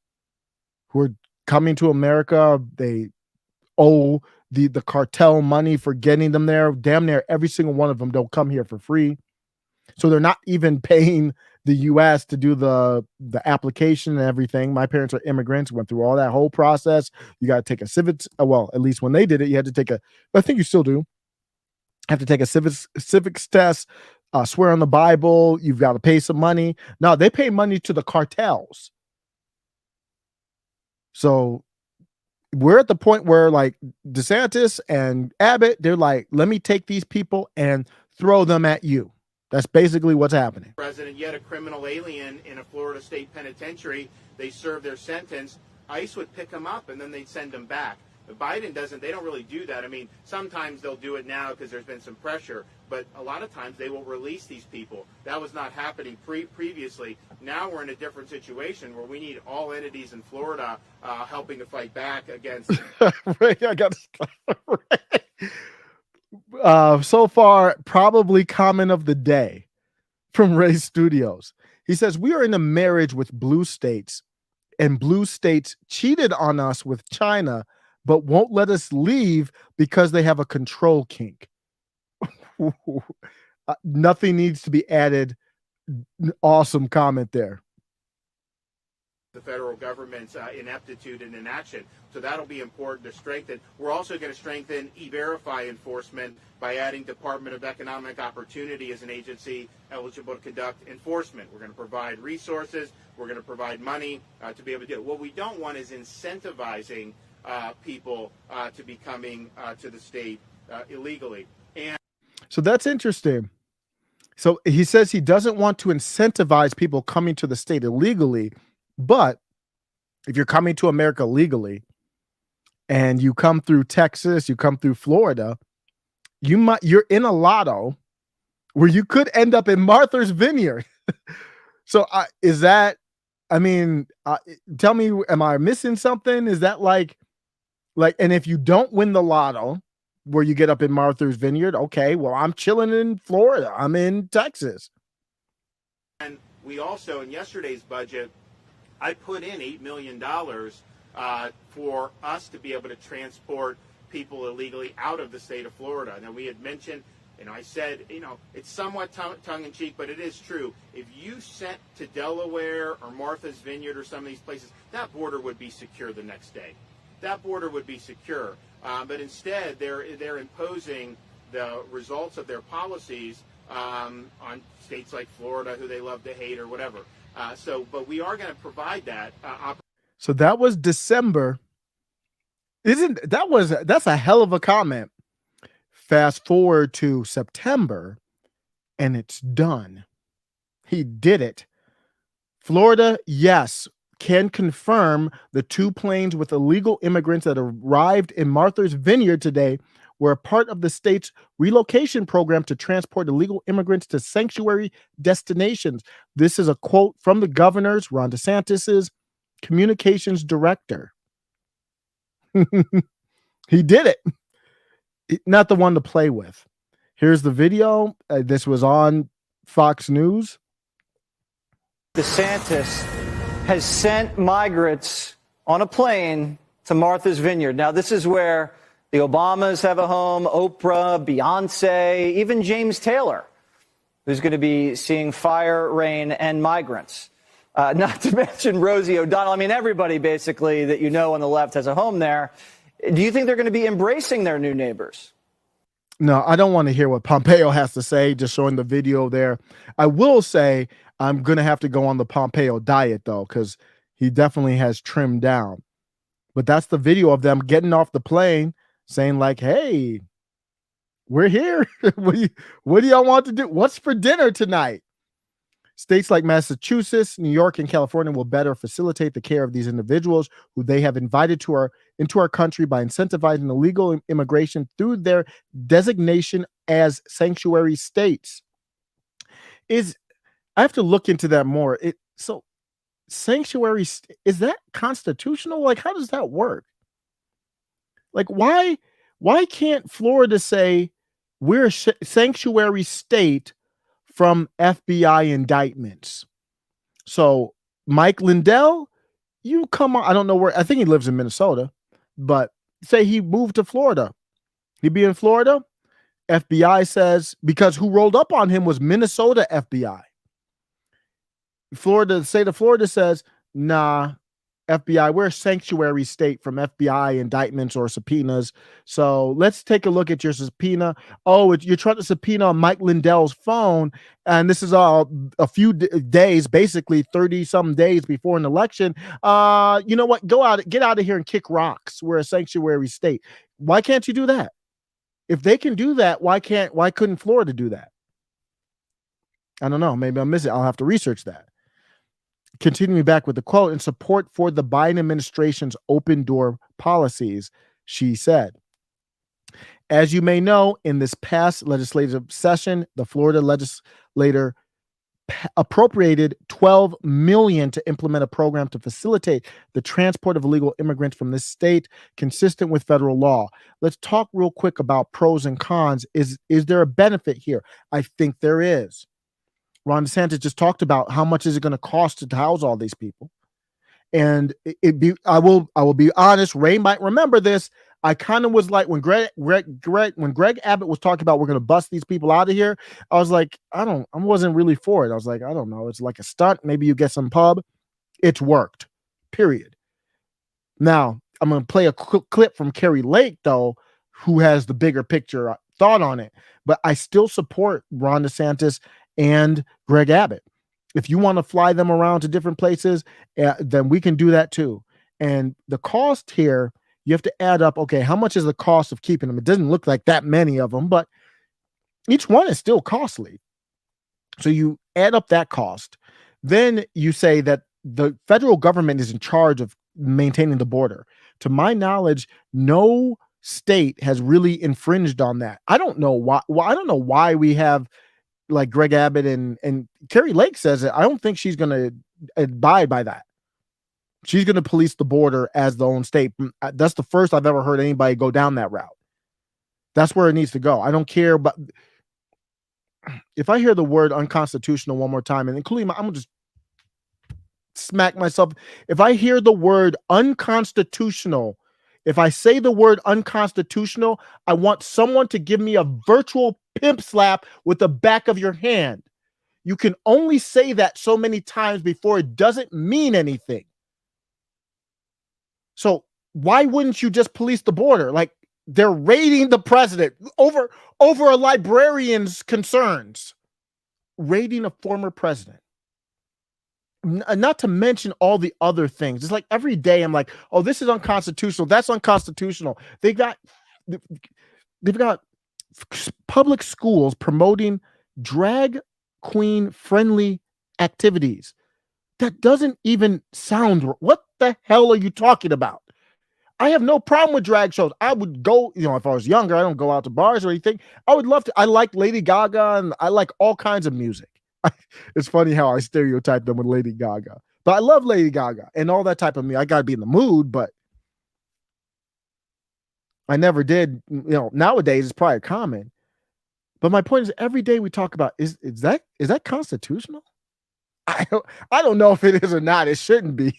who are coming to America. They owe the cartel money for getting them there. Damn near every single one of them don't come here for free. So they're not even paying the U.S. to do the application and everything. My parents are immigrants, went through all that whole process. You got to take a civics. Well, at least when they did it, you had to take I think you still do. have to take a civics test, swear on the Bible. You've got to pay some money. No, they pay money to the cartels. So we're at the point where like DeSantis and Abbott, they're like, let me take these people and throw them at you. That's basically what's happening. President, yet a criminal alien in a Florida state penitentiary, they serve their sentence. ICE would pick them up and then they'd send them back. But Biden doesn't, they don't really do that. I mean, sometimes they'll do it now because there's been some pressure, but a lot of times they will release these people. That was not happening previously. Now we're in a different situation where we need all entities in Florida helping to fight back against. Right, I got so far, probably comment of the day from Ray Studios. He says, we are in a marriage with blue states, and blue states cheated on us with China, but won't let us leave because they have a control kink. Nothing needs to be added. Awesome comment there. The federal government's ineptitude and inaction. So that'll be important to strengthen. We're also going to strengthen E-Verify enforcement by adding Department of Economic Opportunity as an agency eligible to conduct enforcement. We're going to provide resources. We're going to provide money to be able to do it. What we don't want is incentivizing people to be coming to the state illegally. And so that's interesting. So he says he doesn't want to incentivize people coming to the state illegally, but if you're coming to America legally and you come through Texas, you come through Florida, you're in a lotto where you could end up in Martha's Vineyard. So is that, I mean, tell me, am I missing something? Is that like, and if you don't win the lotto where you get up in Martha's Vineyard, okay, well, I'm chilling in Florida. I'm in Texas. And we also, in yesterday's budget, I put in $8 million for us to be able to transport people illegally out of the state of Florida. Now, we had mentioned, I said, it's somewhat tongue-in-cheek, but it is true. If you sent to Delaware or Martha's Vineyard or some of these places, that border would be secure the next day. That border would be secure. But instead, they're imposing the results of their policies on states like Florida, who they love to hate or whatever. But we are going to provide that. So that was December. That's a hell of a comment. Fast forward to September, and it's done. He did it. Florida, yes, can confirm the 2 planes with illegal immigrants that arrived in Martha's Vineyard today were a part of the state's relocation program to transport illegal immigrants to sanctuary destinations. This is a quote from the governor's, Ron DeSantis's, communications director. He did it. Not the one to play with. Here's the video. This was on Fox News. DeSantis has sent migrants on a plane to Martha's Vineyard. Now, this is where the Obamas have a home, Oprah, Beyonce, even James Taylor, who's going to be seeing fire, rain, and migrants. Not to mention Rosie O'Donnell. I mean, everybody basically that you know on the left has a home there. Do you think they're going to be embracing their new neighbors? No, I don't want to hear what Pompeo has to say, just showing the video there. I will say I'm going to have to go on the Pompeo diet, though, because he definitely has trimmed down. But that's the video of them getting off the plane saying like, hey, we're here. What do y'all want to do? What's for dinner tonight? States like Massachusetts, New York, and California will better facilitate the care of these individuals who they have invited into our country by incentivizing illegal immigration through their designation as sanctuary states. I have to look into that more. So sanctuary, is that constitutional? Like, how does that work? Like, why can't Florida say we're a sanctuary state from FBI indictments? So Mike Lindell, you come on. I don't know where. I think he lives in Minnesota, but say he moved to Florida. He'd be in Florida. FBI says, because who rolled up on him was Minnesota FBI. The state of Florida says, nah, FBI, we're a sanctuary state from FBI indictments or subpoenas. So let's take a look at your subpoena. Oh, you're trying to subpoena Mike Lindell's phone. And this is a few days, basically 30 some days before an election. You know what? Get out of here and kick rocks. We're a sanctuary state. Why can't you do that? If they can do that, why couldn't Florida do that? I don't know. Maybe I'm missing. I'll have to research that. Continuing back with the quote, in support for the Biden administration's open door policies, she said, as you may know, in this past legislative session, the Florida legislature appropriated $12 million to implement a program to facilitate the transport of illegal immigrants from this state consistent with federal law. Let's talk real quick about pros and cons. Is there a benefit here? I think there is. Ron DeSantis just talked about how much is it going to cost to house all these people. And I will be honest, Ray might remember this. I kind of was like when Greg Abbott was talking about we're going to bust these people out of here. I was like, I wasn't really for it. I was like, I don't know. It's like a stunt. Maybe you get some pub. It's worked. Period. Now I'm going to play a clip from Carrie Lake though, who has the bigger picture thought on it. But I still support Ron DeSantis and Greg Abbott. If you want to fly them around to different places, then we can do that too. And the cost here, you have to add up, okay, how much is the cost of keeping them? It doesn't look like that many of them, but each one is still costly. So you add up that cost. Then you say that the federal government is in charge of maintaining the border. To my knowledge, no state has really infringed on that. I don't know why. I don't know why we have like Greg Abbott and Carrie Lake says it. I don't think she's going to abide by that. She's going to police the border as the own state. That's the first I've ever heard anybody go down that route. That's where it needs to go. I don't care. But if I hear the word unconstitutional one more time, and including I'm going to just smack myself. If I hear the word unconstitutional, if I say the word unconstitutional, I want someone to give me a virtual pimp slap with the back of your hand. You can only say that so many times before it doesn't mean anything. So why wouldn't you just police the border? Like they're raiding the president over a librarian's concerns, raiding a former president. Not to mention all the other things. It's like every day I'm like, oh, this is unconstitutional. That's unconstitutional. They've got public schools promoting drag queen friendly activities. That doesn't even sound. What the hell are you talking about? I have no problem with drag shows. I would go, if I was younger, I don't go out to bars or anything. I would love to. I like Lady Gaga and I like all kinds of music. It's funny how I stereotype them with Lady Gaga, but I love Lady Gaga and all that type of music. I got to be in the mood, but I never did. Nowadays it's probably common. But my point is, every day we talk about is that constitutional? I don't know if it is or not. It shouldn't be.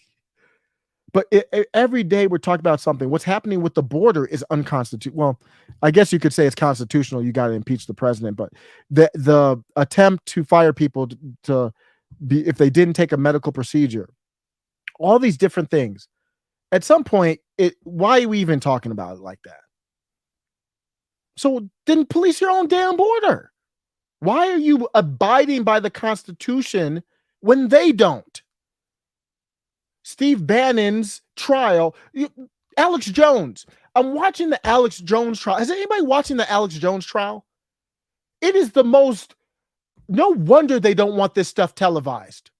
But every day we're talking about something. What's happening with the border is unconstitutional. Well, I guess you could say it's constitutional. You got to impeach the president. But the attempt to fire people to be if they didn't take a medical procedure, all these different things. At some point, why are we even talking about it like that? So then police your own damn border. Why are you abiding by the Constitution when they don't? Steve Bannon's trial, Alex Jones. I'm watching the Alex Jones trial. Is anybody watching the Alex Jones trial? It is the most, no wonder they don't want this stuff televised.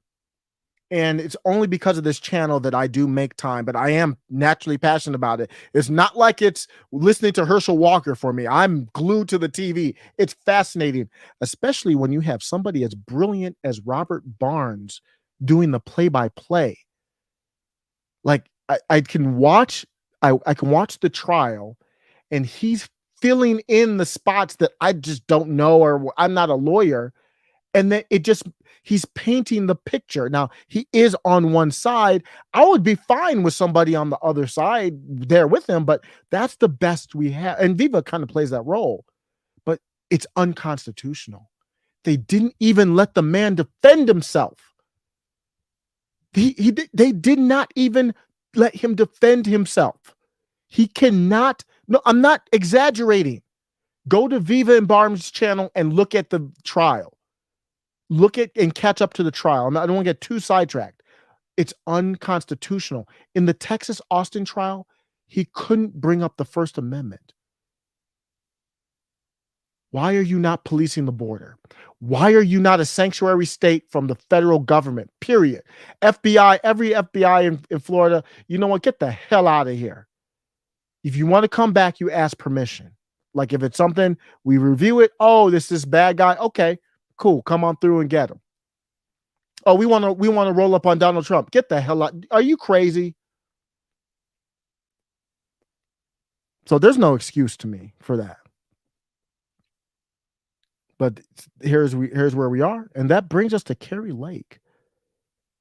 And it's only because of this channel that I do make time, but I am naturally passionate about it. It's not like it's listening to Herschel Walker for me. I'm glued to the TV. It's fascinating, especially when you have somebody as brilliant as Robert Barnes doing the play-by-play. Like I can watch the trial and he's filling in the spots that I just don't know, or I'm not a lawyer. And then he's painting the picture. Now he is on one side. I would be fine with somebody on the other side there with him, but that's the best we have. And Viva kind of plays that role, but it's unconstitutional. They didn't even let the man defend himself. They did not even let him defend himself. He cannot. No, I'm not exaggerating. Go to Viva and Barnes' channel and look at the trial. Look at and catch up to the trial. I don't want to get too sidetracked. It's unconstitutional. In the Texas Austin trial, he couldn't bring up the First Amendment. Why are you not policing the border? Why are you not a sanctuary state from the federal government? Period. FBI, every FBI in Florida, you know what? Get the hell out of here. If you want to come back, you ask permission. Like if it's something, we review it. Oh, this bad guy. Okay, cool. Come on through and get him. Oh, we want to roll up on Donald Trump. Get the hell out. Are you crazy? So there's no excuse to me for that. But here's where we are. And that brings us to Kari Lake.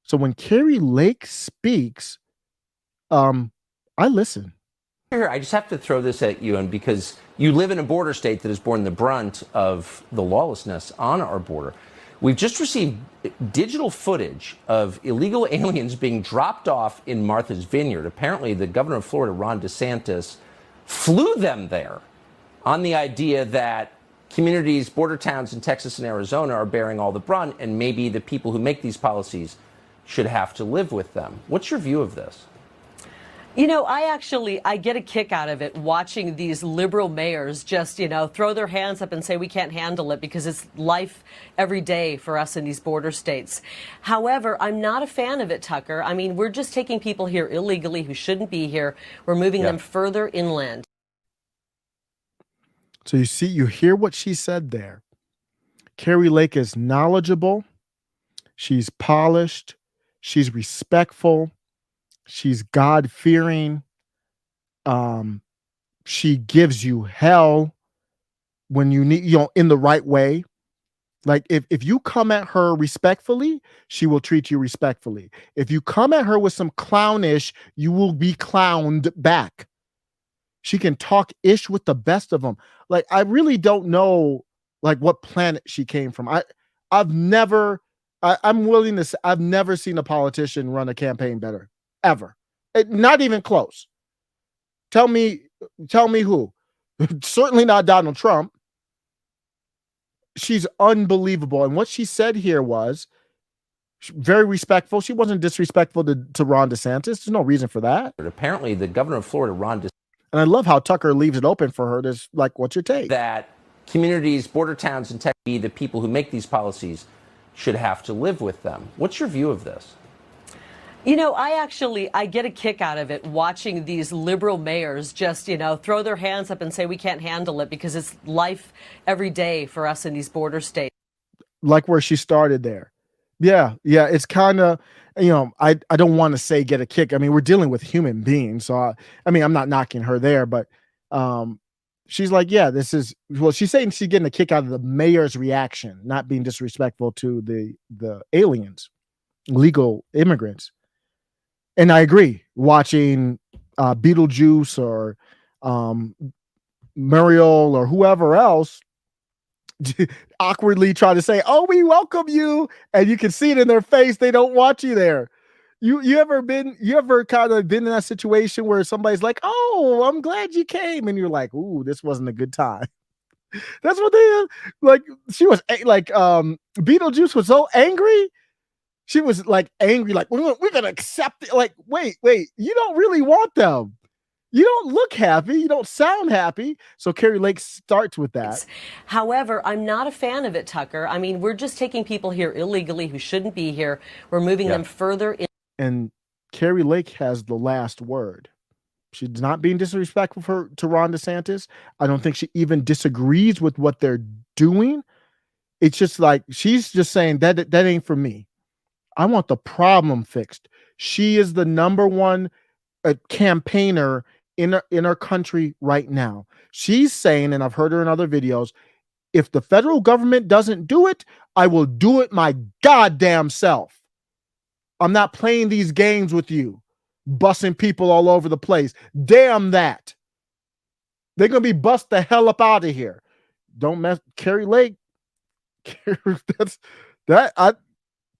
So when Kari Lake speaks, I listen. I just have to throw this at you, and because you live in a border state that has borne the brunt of the lawlessness on our border. We've just received digital footage of illegal aliens being dropped off in Martha's Vineyard. Apparently, the governor of Florida, Ron DeSantis, flew them there on the idea that communities, border towns in Texas and Arizona are bearing all the brunt, and maybe the people who make these policies should have to live with them. What's your view of this? You know, I get a kick out of it watching these liberal mayors just, throw their hands up and say we can't handle it because it's life every day for us in these border states. However, I'm not a fan of it, Tucker. I mean, we're just taking people here illegally who shouldn't be here. We're moving them further inland. So you hear what she said there. Kari Lake is knowledgeable. She's polished. She's respectful. She's God-fearing. She gives you hell when you need, in the right way. Like if you come at her respectfully, she will treat you respectfully. If you come at her with some clownish, you will be clowned back. She can talk ish with the best of them. Like, I really don't know what planet she came from. I'm willing to say I've never seen a politician run a campaign better. Ever. Not even close. Tell me who. Certainly not Donald Trump. She's unbelievable. And what she said here was very respectful. She wasn't disrespectful to Ron DeSantis. There's no reason for that. But apparently, the governor of Florida, Ron DeSantis. And I love how Tucker leaves it open for her to, what's your take? That communities, border towns, and the people who make these policies should have to live with them. What's your view of this? You know, I get a kick out of it watching these liberal mayors just, throw their hands up and say we can't handle it because it's life every day for us in these border states. Like where she started there. Yeah. It's kind of, I don't want to say get a kick. I mean, we're dealing with human beings. So, I'm not knocking her there, but she's like, yeah, she's saying she's getting a kick out of the mayor's reaction, not being disrespectful to the aliens, legal immigrants. And I agree, watching Beetlejuice or Muriel or whoever else awkwardly try to say, oh, we welcome you. And you can see it in their face. They don't want you there. You ever kind of been in that situation where somebody's like, oh, I'm glad you came. And you're like, ooh, this wasn't a good time. That's what they like. She was like, Beetlejuice was so angry. She was like angry, like, we're going to accept it. Like, wait, you don't really want them. You don't look happy. You don't sound happy. So Kari Lake starts with that. However, I'm not a fan of it, Tucker. I mean, we're just taking people here illegally who shouldn't be here. We're moving them further in. And Kari Lake has the last word. She's not being disrespectful to Ron DeSantis. I don't think she even disagrees with what they're doing. It's just like, she's just saying that ain't for me. I want the problem fixed. She is the number one campaigner in our country right now. She's saying, and I've heard her in other videos, if the federal government doesn't do it, I will do it my goddamn self. I'm not playing these games with you, bussing people all over the place. Damn that. They're going to be bust the hell up out of here. Don't mess. Kari Lake.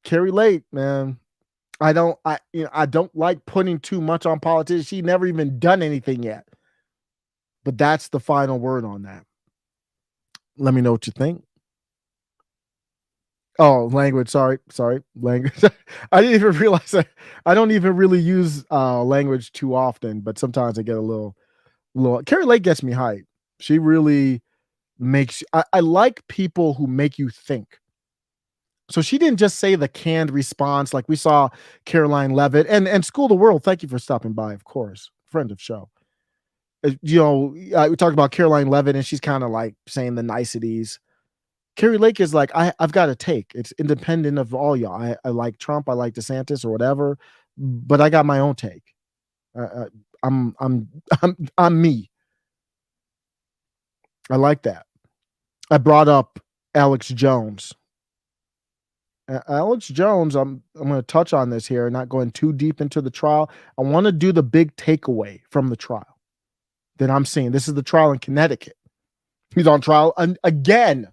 Kari Lake, man. I don't like putting too much on politicians. She never even done anything yet. But that's the final word on that. Let me know what you think. Oh, language. Sorry. Language. I didn't even realize that. I don't even really use language too often, but sometimes I get a little. Carrie Lake gets me hyped. She really makes. I like people who make you think. So she didn't just say the canned response like we saw Karoline Leavitt and School of the World. Thank you for stopping by, of course, friend of show. We talked about Karoline Leavitt, and she's kind of like saying the niceties. Carrie Lake is like, I've got a take. It's independent of all y'all. I like Trump, I like DeSantis or whatever, but I got my own take. I'm me. I like that. I brought up Alex Jones. Alex Jones, I'm going to touch on this here, not going too deep into the trial. I want to do the big takeaway from the trial that I'm seeing. This is the trial in Connecticut. He's on trial again.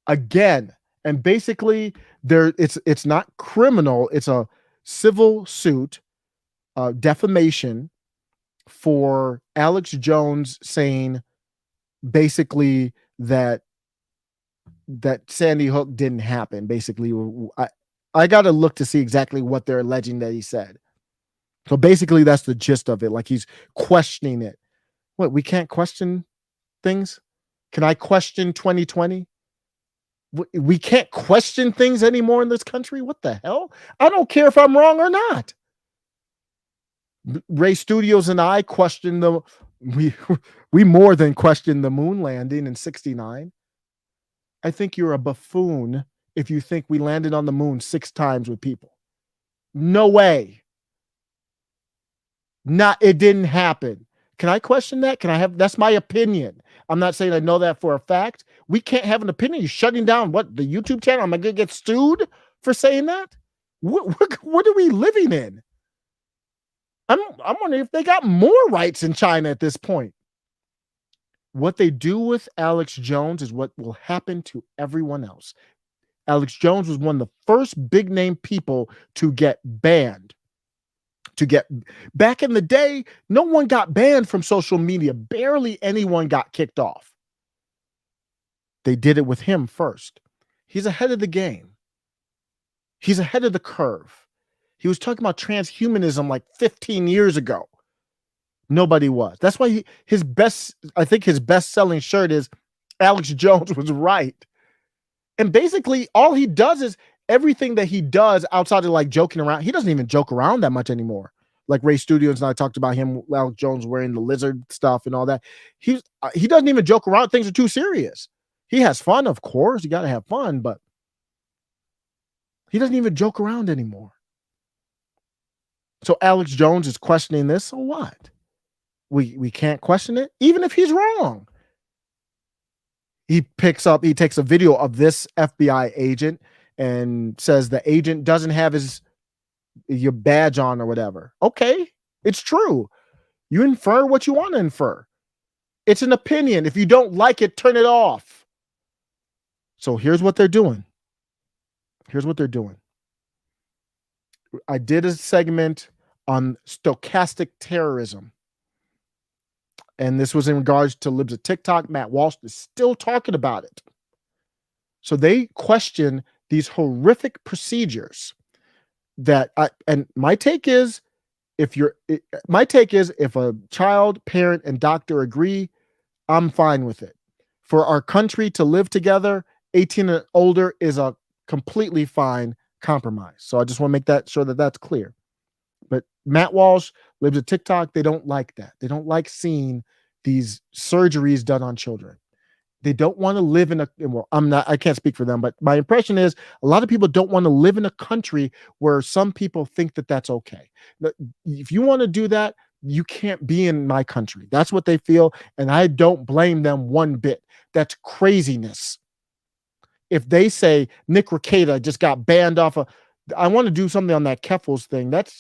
And basically it's not criminal. It's a civil suit, defamation for Alex Jones saying basically that Sandy Hook didn't happen. Basically, I got to look to see exactly what they're alleging that he said. So basically that's the gist of it. Like he's questioning it. What, we can't question things? Can I question 2020? We can't question things anymore in this country. What the hell? I don't care if I'm wrong or not. Ray Studios and I questioned we more than questioned the moon landing in 1969. I think you're a buffoon if you think we landed on the moon 6 times with people. No way. It didn't happen. Can I question that? That's my opinion. I'm not saying I know that for a fact. We can't have an opinion. You're shutting down the YouTube channel? Am I going to get sued for saying that? What are we living in? I'm wondering if they got more rights in China at this point. What they do with Alex Jones is what will happen to everyone else. Alex Jones was one of the first big name people to get banned. Back in the day, no one got banned from social media. Barely anyone got kicked off. They did it with him first. He's ahead of the game. He's ahead of the curve. He was talking about transhumanism like 15 years ago. Nobody was. That's why his best-selling shirt is Alex Jones was right. And basically all he does is everything that he does outside of like joking around. He doesn't even joke around that much anymore. Like Ray Studios and I talked about him, Alex Jones wearing the lizard stuff and all that. He doesn't even joke around. Things are too serious. He has fun, of course. You got to have fun, but he doesn't even joke around anymore. So Alex Jones is questioning this. So what? We can't question it, even if he's wrong. He takes a video of this FBI agent and says the agent doesn't have your badge on or whatever. Okay, it's true. You infer what you want to infer. It's an opinion. If you don't like it, turn it off. So here's what they're doing. I did a segment on stochastic terrorism. And this was in regards to libs of TikTok. Matt Walsh is still talking about it. So they question these horrific procedures and my take is if a child, parent, and doctor agree, I'm fine with it. For our country to live together, 18 and older is a completely fine compromise. So I just want to make sure that that's clear. But Matt Walsh, libs of TikTok, they don't like that. They don't like seeing these surgeries done on children. They don't want to live I can't speak for them, but my impression is a lot of people don't want to live in a country where some people think that that's okay. If you want to do that, you can't be in my country. That's what they feel. And I don't blame them one bit. That's craziness. If they say Nick Rekieta just got banned off I want to do something on that Keffels thing. That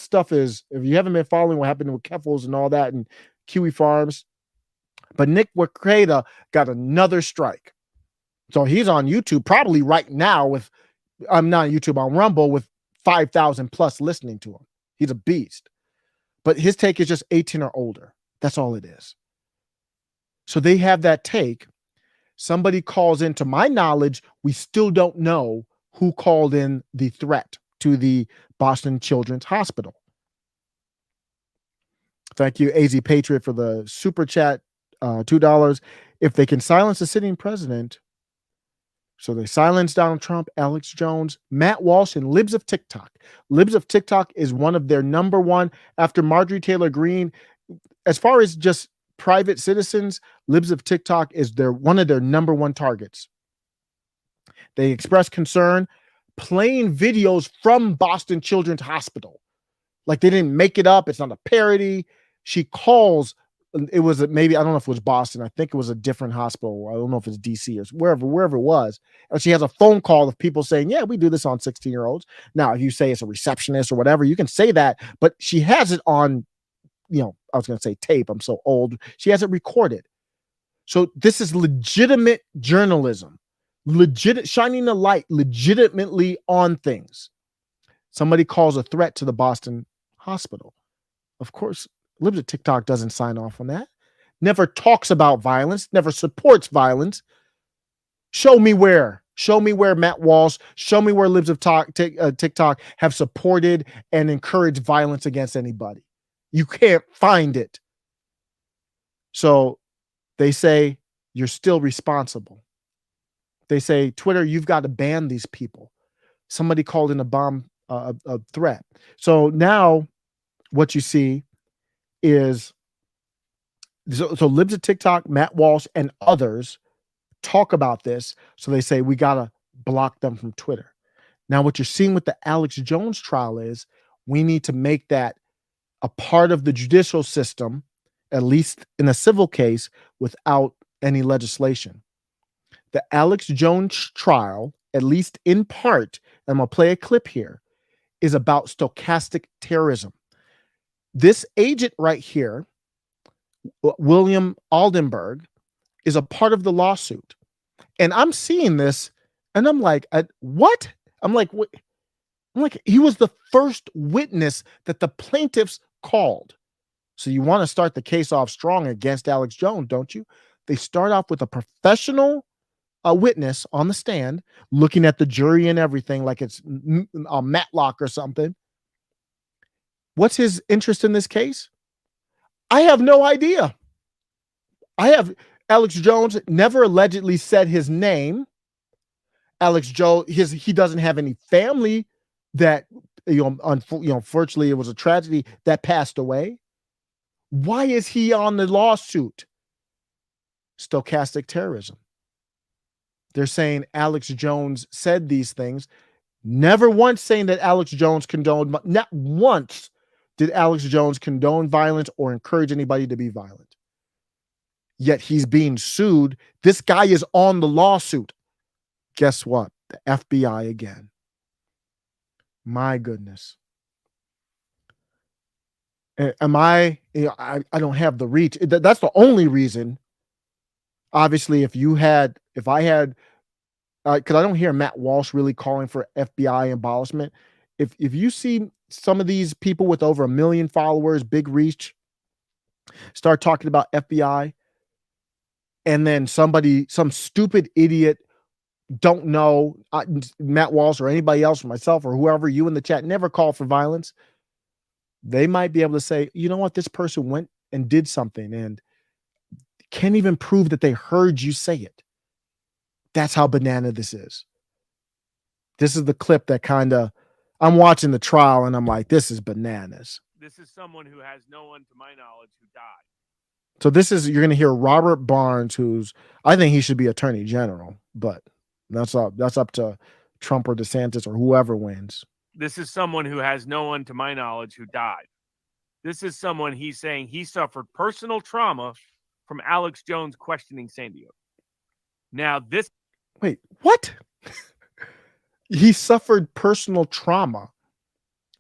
stuff is, if you haven't been following what happened with Keffels and all that and Kiwi Farms, but Nick Rekieta got another strike. So he's on YouTube probably right now with I'm not on YouTube, on Rumble with 5,000 plus listening to him. He's a beast. But his take is just 18 or older. That's all it is. So they have that take. Somebody calls in. To my knowledge, we still don't know who called in the threat to the Boston Children's Hospital. Thank you, AZ Patriot, for the super chat, $2. If they can silence the sitting president, so they silenced Donald Trump, Alex Jones, Matt Walsh, and Libs of TikTok. Libs of TikTok is one of their number one after Marjorie Taylor Greene. As far as just private citizens, Libs of TikTok is one of their number one targets. They express concern playing videos from Boston Children's Hospital. Like they didn't make it up. It's not a parody. She calls, it was maybe, I don't know if it was Boston. I think it was a different hospital. I don't know if it's DC or wherever it was. And she has a phone call of people saying, yeah, we do this on 16-year-olds. Now, if you say it's a receptionist or whatever, you can say that, but she has it on, I was going to say tape. I'm so old. She has it recorded. So this is legitimate journalism, shining a light legitimately on things. Somebody calls a threat to the Boston hospital. Of course, Libs of TikTok doesn't sign off on that. Never talks about violence, never supports violence. Show me where Matt Walsh, show me where Libs of TikTok have supported and encouraged violence against anybody. You can't find it. So they say you're still responsible. They say, Twitter, you've got to ban these people. Somebody called in a threat. So now what you see is, so Libs of TikTok, Matt Walsh, and others talk about this. So they say, we got to block them from Twitter. Now, what you're seeing with the Alex Jones trial is we need to make that a part of the judicial system, at least in a civil case, without any legislation. The Alex Jones trial, at least in part, and I'm going to play a clip here, is about stochastic terrorism. This agent right here, William Aldenberg, is a part of the lawsuit. And I'm seeing this and I'm like, what? I'm like, what? I'm like, he was the first witness that the plaintiffs called. So you want to start the case off strong against Alex Jones, don't you? They start off with a professional witness on the stand, looking at the jury and everything like it's a Matlock or something. What's his interest in this case? I have no idea. Alex Jones never allegedly said his name. Alex Jones, he doesn't have any family that, unfortunately, it was a tragedy that passed away. Why is he on the lawsuit? Stochastic terrorism. They're saying Alex Jones said these things. Never once saying that Alex Jones condoned, not once did Alex Jones condone violence or encourage anybody to be violent. Yet he's being sued. This guy is on the lawsuit. Guess what? The FBI again. My goodness. I don't have the reach. That's the only reason. Obviously, if I had, because I don't hear Matt Walsh really calling for FBI abolishment. If you see some of these people with over 1 million followers, big reach, start talking about FBI, and then some stupid idiot, don't know, Matt Walsh or anybody else, or myself or whoever, you in the chat, never call for violence, they might be able to say, you know what, this person went and did something and can't even prove that they heard you say it. That's how banana this is. This is the clip that I'm watching the trial and I'm like, this is bananas. This is someone who has no one, to my knowledge, who died. So you're going to hear Robert Barnes, I think he should be Attorney General, but that's up to Trump or DeSantis or whoever wins. This is someone who has no one, to my knowledge, who died. This is someone he's saying he suffered personal trauma from Alex Jones questioning Sandy Hook. Now this... Wait, what? He suffered personal trauma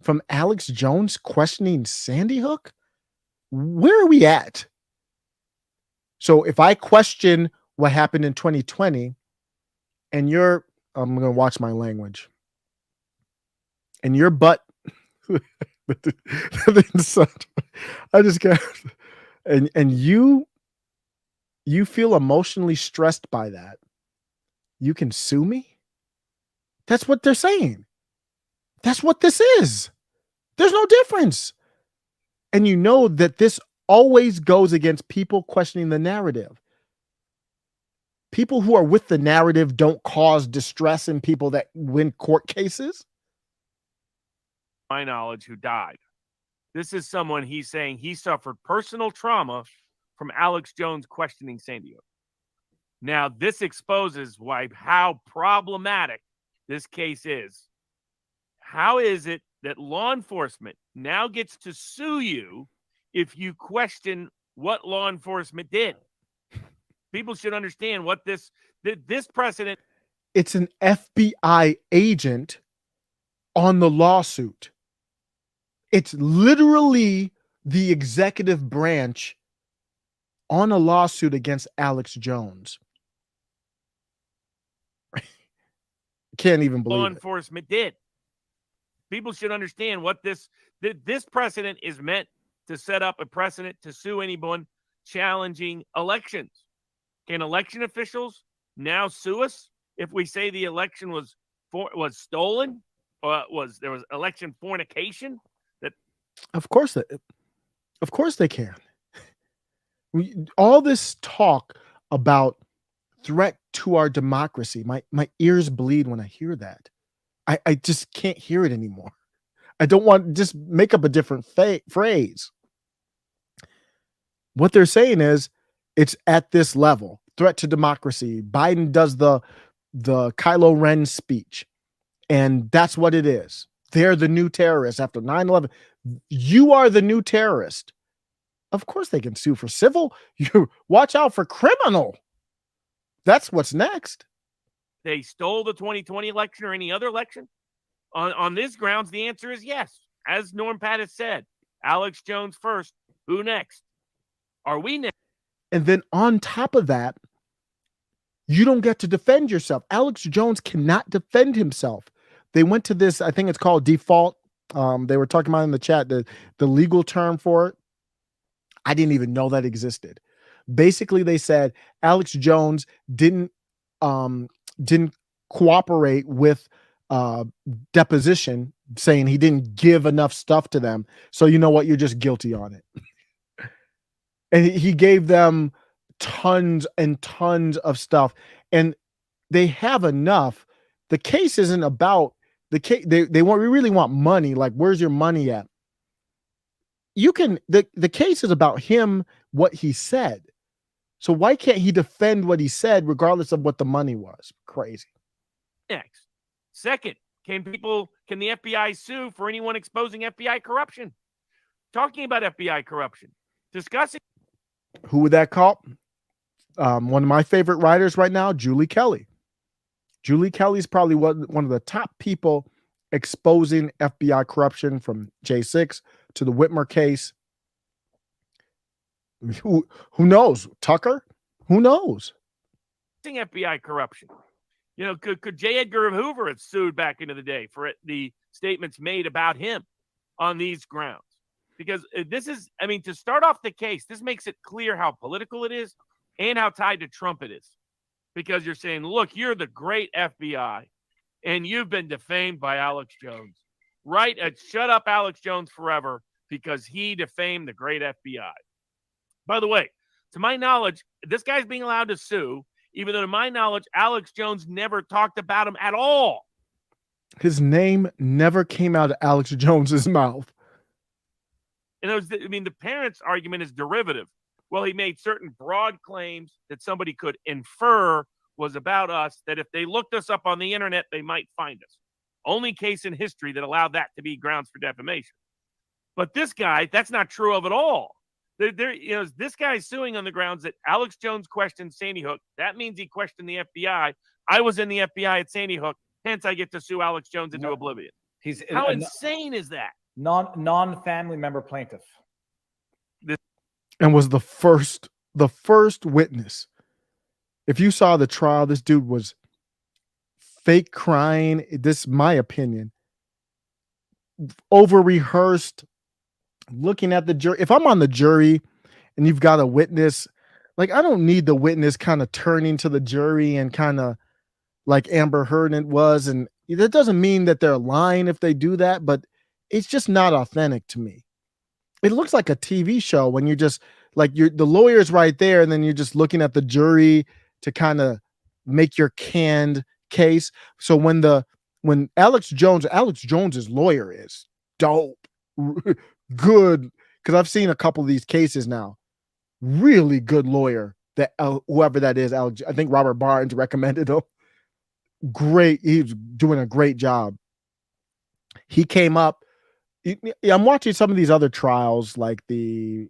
from Alex Jones questioning Sandy Hook? Where are we at? So if I question what happened in 2020 and I'm going to watch my language. and your butt. I just got, and you feel emotionally stressed by that. You can sue me. That's what they're saying. That's what this is. There's no difference. And you know that this always goes against people questioning the narrative. People who are with the narrative don't cause distress in people that win court cases. My knowledge, who died. This is someone he's saying he suffered personal trauma from Alex Jones questioning Sandy Hook. Now, this exposes how problematic this case is. How is it that law enforcement now gets to sue you if you question what law enforcement did? People should understand what this precedent. It's an FBI agent on the lawsuit. It's literally the executive branch on a lawsuit against Alex Jones. Can't even believe law it. Enforcement did. People should understand what this precedent is meant to set up a precedent to sue anyone challenging elections. Can election officials now sue us if we say the election was stolen or there was election fornication? Of course they can. All this talk about threat to our democracy, my ears bleed when I hear that. I just can't hear it anymore. I don't want, just make up a different phrase. What they're saying is it's at this level, threat to democracy. Biden does the Kylo Ren speech, and that's what it is. They're the new terrorists after 9/11. You are the new terrorist. Of course they can sue for civil. You watch out for criminal. That's what's next. They stole the 2020 election or any other election? On this grounds, the answer is yes. As Norm Pattis said, Alex Jones first. Who next? Are we next? And then on top of that, you don't get to defend yourself. Alex Jones cannot defend himself. They went to this, I think it's called default. They were talking about in the chat, the legal term for it. I didn't even know that existed. Basically, they said Alex Jones didn't cooperate with deposition, saying he didn't give enough stuff to them. So you know what? You're just guilty on it. And he gave them tons and tons of stuff, and they have enough. The case isn't about the case. We really want money. Like, where's your money at? You can, the case is about him, what he said. So why can't he defend what he said regardless of what the money was? Crazy. Next. Second, can the FBI sue for anyone exposing FBI corruption? Talking about FBI corruption. Discussing. Who would that call? One of my favorite writers right now, Julie Kelly. Julie Kelly's probably one of the top people exposing FBI corruption, from J6 to the Whitmer case. Who knows? Tucker? Who knows? FBI corruption. You know, could J. Edgar Hoover have sued back into the day for the statements made about him on these grounds? Because this is, I mean, to start off the case, this makes it clear how political it is and how tied to Trump it is. Because you're saying, look, you're the great FBI, and you've been defamed by Alex Jones. Right? Shut up, Alex Jones, forever, because he defamed the great FBI. By the way, to my knowledge, this guy's being allowed to sue, even though to my knowledge, Alex Jones never talked about him at all. His name never came out of Alex Jones's mouth. And the parents' argument is derivative. Well, he made certain broad claims that somebody could infer was about us, that if they looked us up on the internet, they might find us. Only case in history that allowed that to be grounds for defamation. But this guy, that's not true of at all. This guy's suing on the grounds that Alex Jones questioned Sandy Hook. That means he questioned the FBI. I was in the FBI at Sandy Hook. Hence, I get to sue Alex Jones into oblivion. How insane is that? Non-family member plaintiff. And was the first witness. If you saw the trial, this dude was fake crying. This, my opinion, over rehearsed, looking at the jury. If I'm on the jury and you've got a witness, like I don't need the witness kind of turning to the jury and kind of like Amber Heard was. And that doesn't mean that they're lying if they do that, but it's just not authentic to me. It looks like a TV show when you're just like the lawyer's right there, and then you're just looking at the jury to kind of make your canned case. So when Alex Jones's lawyer is dope, good, because I've seen a couple of these cases now. Really good lawyer, that whoever that is. I think Robert Barnes recommended him. Great, he's doing a great job. He came up. I'm watching some of these other trials, like the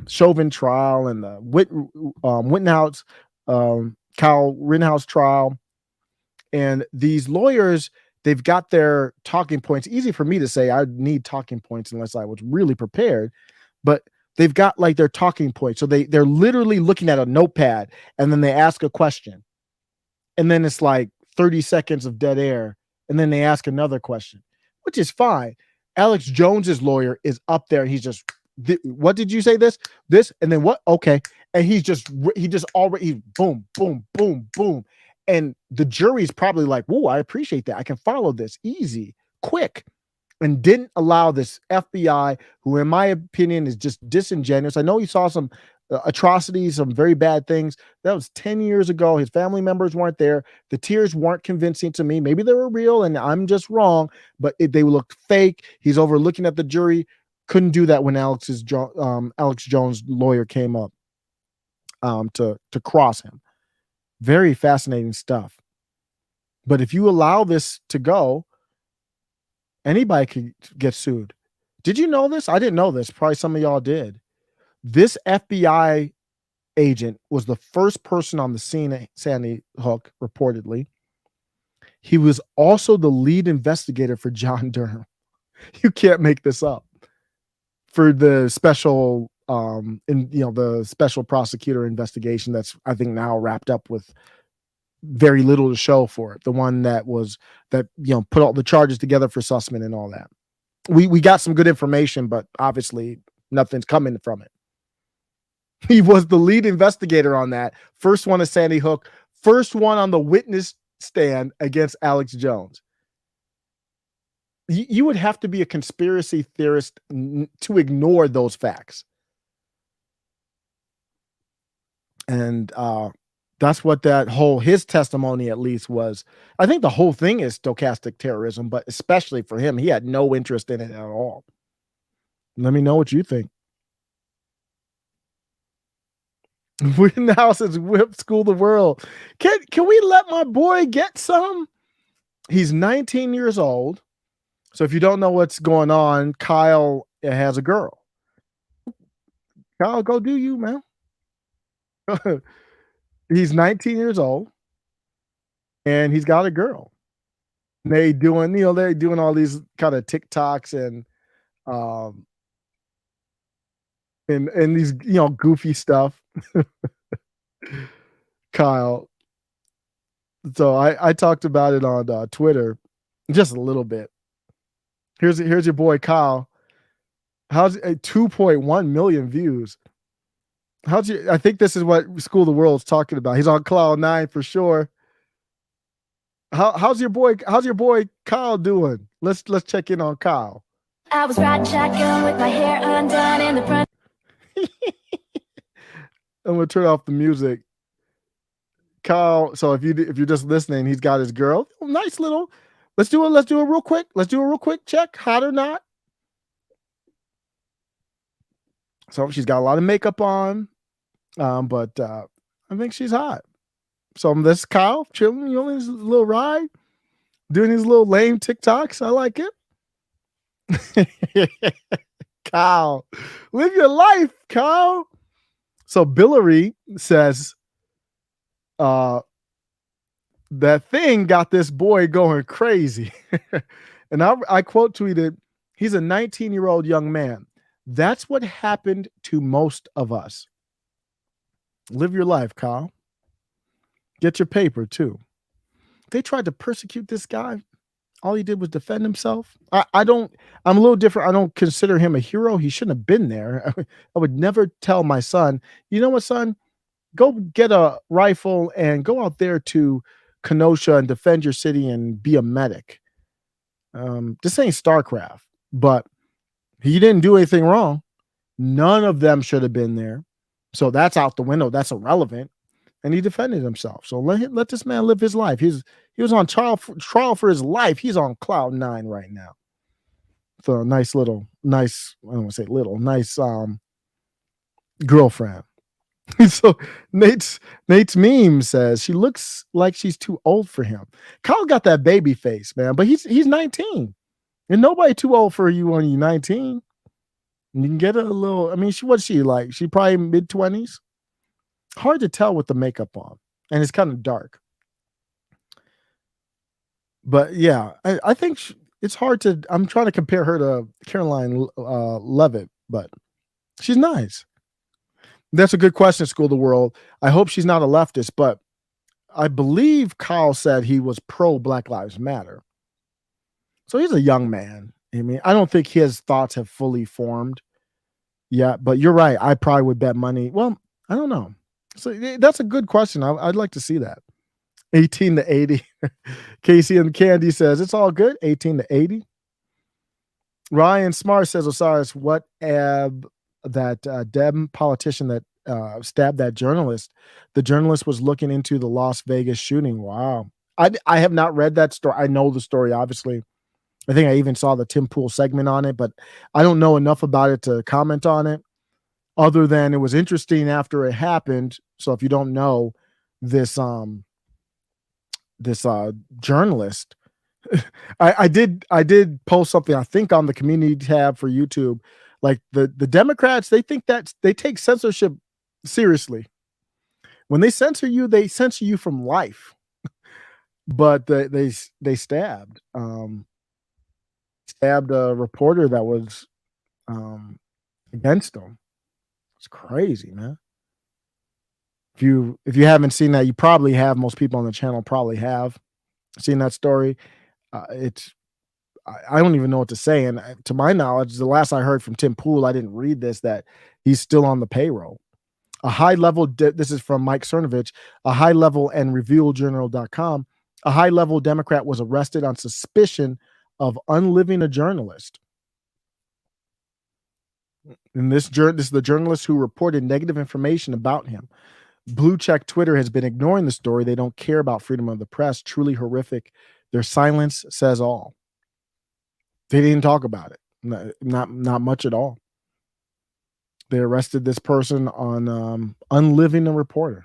Chauvin trial and the Wittenhouse, Kyle Rittenhouse trial, and these lawyers, they've got their talking points. Easy for me to say I need talking points unless I was really prepared, but they've got like their talking points. So they're literally looking at a notepad, and then they ask a question, and then it's like 30 seconds of dead air, and then they ask another question, which is fine. Alex Jones's lawyer is up there, and he's just, what did you say? This, and then what? Okay. And he just already boom, boom, boom, boom. And the jury's probably like, whoa, I appreciate that. I can follow this easy, quick. And didn't allow this FBI, who in my opinion is just disingenuous. I know he saw some atrocities, some very bad things. That was 10 years ago. His family members weren't there. The tears weren't convincing to me. Maybe they were real and I'm just wrong, but they looked fake. He's over looking at the jury. Couldn't do that when Alex Jones' lawyer came up to cross him. Very fascinating stuff. But if you allow this to go, anybody could get sued. Did you know this? I didn't know this. Probably some of y'all did. This FBI agent was the first person on the scene at Sandy Hook, reportedly. He was also the lead investigator for John Durham. You can't make this up. For the special, the special prosecutor investigation that's, I think, now wrapped up with very little to show for it. The one that put all the charges together for Sussman and all that. We got some good information, but obviously nothing's coming from it. He was the lead investigator on that. First one at Sandy Hook. First one on the witness stand against Alex Jones. You would have to be a conspiracy theorist to ignore those facts. And that's what his testimony at least was. I think the whole thing is stochastic terrorism, but especially for him, he had no interest in it at all. Let me know what you think. Rittenhouse has whipped School the World. Can we let my boy get some? He's 19 years old. So if you don't know what's going on, Kyle has a girl. Kyle, go do you, man. He's 19 years old, and he's got a girl. And they're doing all these kind of TikToks and these goofy stuff. Kyle. So I talked about it on Twitter just a little bit. Here's your boy Kyle. How's 2.1 million views? I think this is what School of the World's talking about. He's on cloud 9 for sure. How's your boy Kyle doing? Let's check in on Kyle. I was riding shotgun with my hair undone in the front. I'm gonna turn off the music. Kyle, so if you're just listening, he's got his girl. Oh, nice little. Let's do it real quick. Let's do a real quick check. Hot or not? So she's got a lot of makeup on, but I think she's hot. So this Kyle chilling, his little ride, doing his little lame TikToks. I like it. Kyle, live your life, Kyle. So Billary says, that thing got this boy going crazy. And I quote tweeted, he's a 19-year-old young man. That's what happened to most of us. Live your life, Kyle. Get your paper too. They tried to persecute this guy. all he did was defend himself. I'm a little different. I don't consider him a hero. He shouldn't have been there. I would never tell my son, you know what, son, go get a rifle and go out there to Kenosha and defend your city and be a medic. This ain't StarCraft, but he didn't do anything wrong. None of them should have been there. So that's out the window. That's irrelevant. And he defended himself. So let this man live his life. He was on trial for his life. He's on cloud 9 right now. So a nice, I don't want to say little, nice girlfriend. So Nate's meme says she looks like she's too old for him. Kyle got that baby face, man, but he's 19. And nobody too old for you when you're 19. You can get a little, I mean, what's she like? She probably mid-20s. Hard to tell with the makeup on, and it's kind of dark. But yeah, I think it's hard to. I'm trying to compare her to Karoline Leavitt, but she's nice. That's a good question, School of the World. I hope she's not a leftist, but I believe Kyle said he was pro Black Lives Matter. So he's a young man. I mean, I don't think his thoughts have fully formed yet, but you're right. I probably would bet money. Well, I don't know. So that's a good question. I'd like to see that. 18 to 80. Casey and Candy says, it's all good. 18 to 80. Ryan Smart says, Osiris, what that Dem politician that stabbed that journalist. The journalist was looking into the Las Vegas shooting. Wow. I have not read that story. I know the story, obviously. I think I even saw the Tim Pool segment on it, but I don't know enough about it to comment on it. Other than it was interesting after it happened. So if you don't know this journalist, I did post something, I think, on the community tab for YouTube. Like the Democrats, they think that they take censorship seriously. When they censor you from life. But they stabbed a reporter that was against them. It's crazy, man. If you haven't seen that, you probably have. Most people on the channel probably have seen that story. I don't even know what to say. And to my knowledge, the last I heard from Tim Pool, I didn't read this, that he's still on the payroll. A high level, this is from Mike Cernovich, a high level and revealjournal.com. A high level Democrat was arrested on suspicion of unliving a journalist. And this is the journalist who reported negative information about him. Blue Check Twitter has been ignoring the story. They don't care about freedom of the press. Truly horrific. Their silence says all. They didn't talk about it. Not much at all. They arrested this person on unliving a reporter.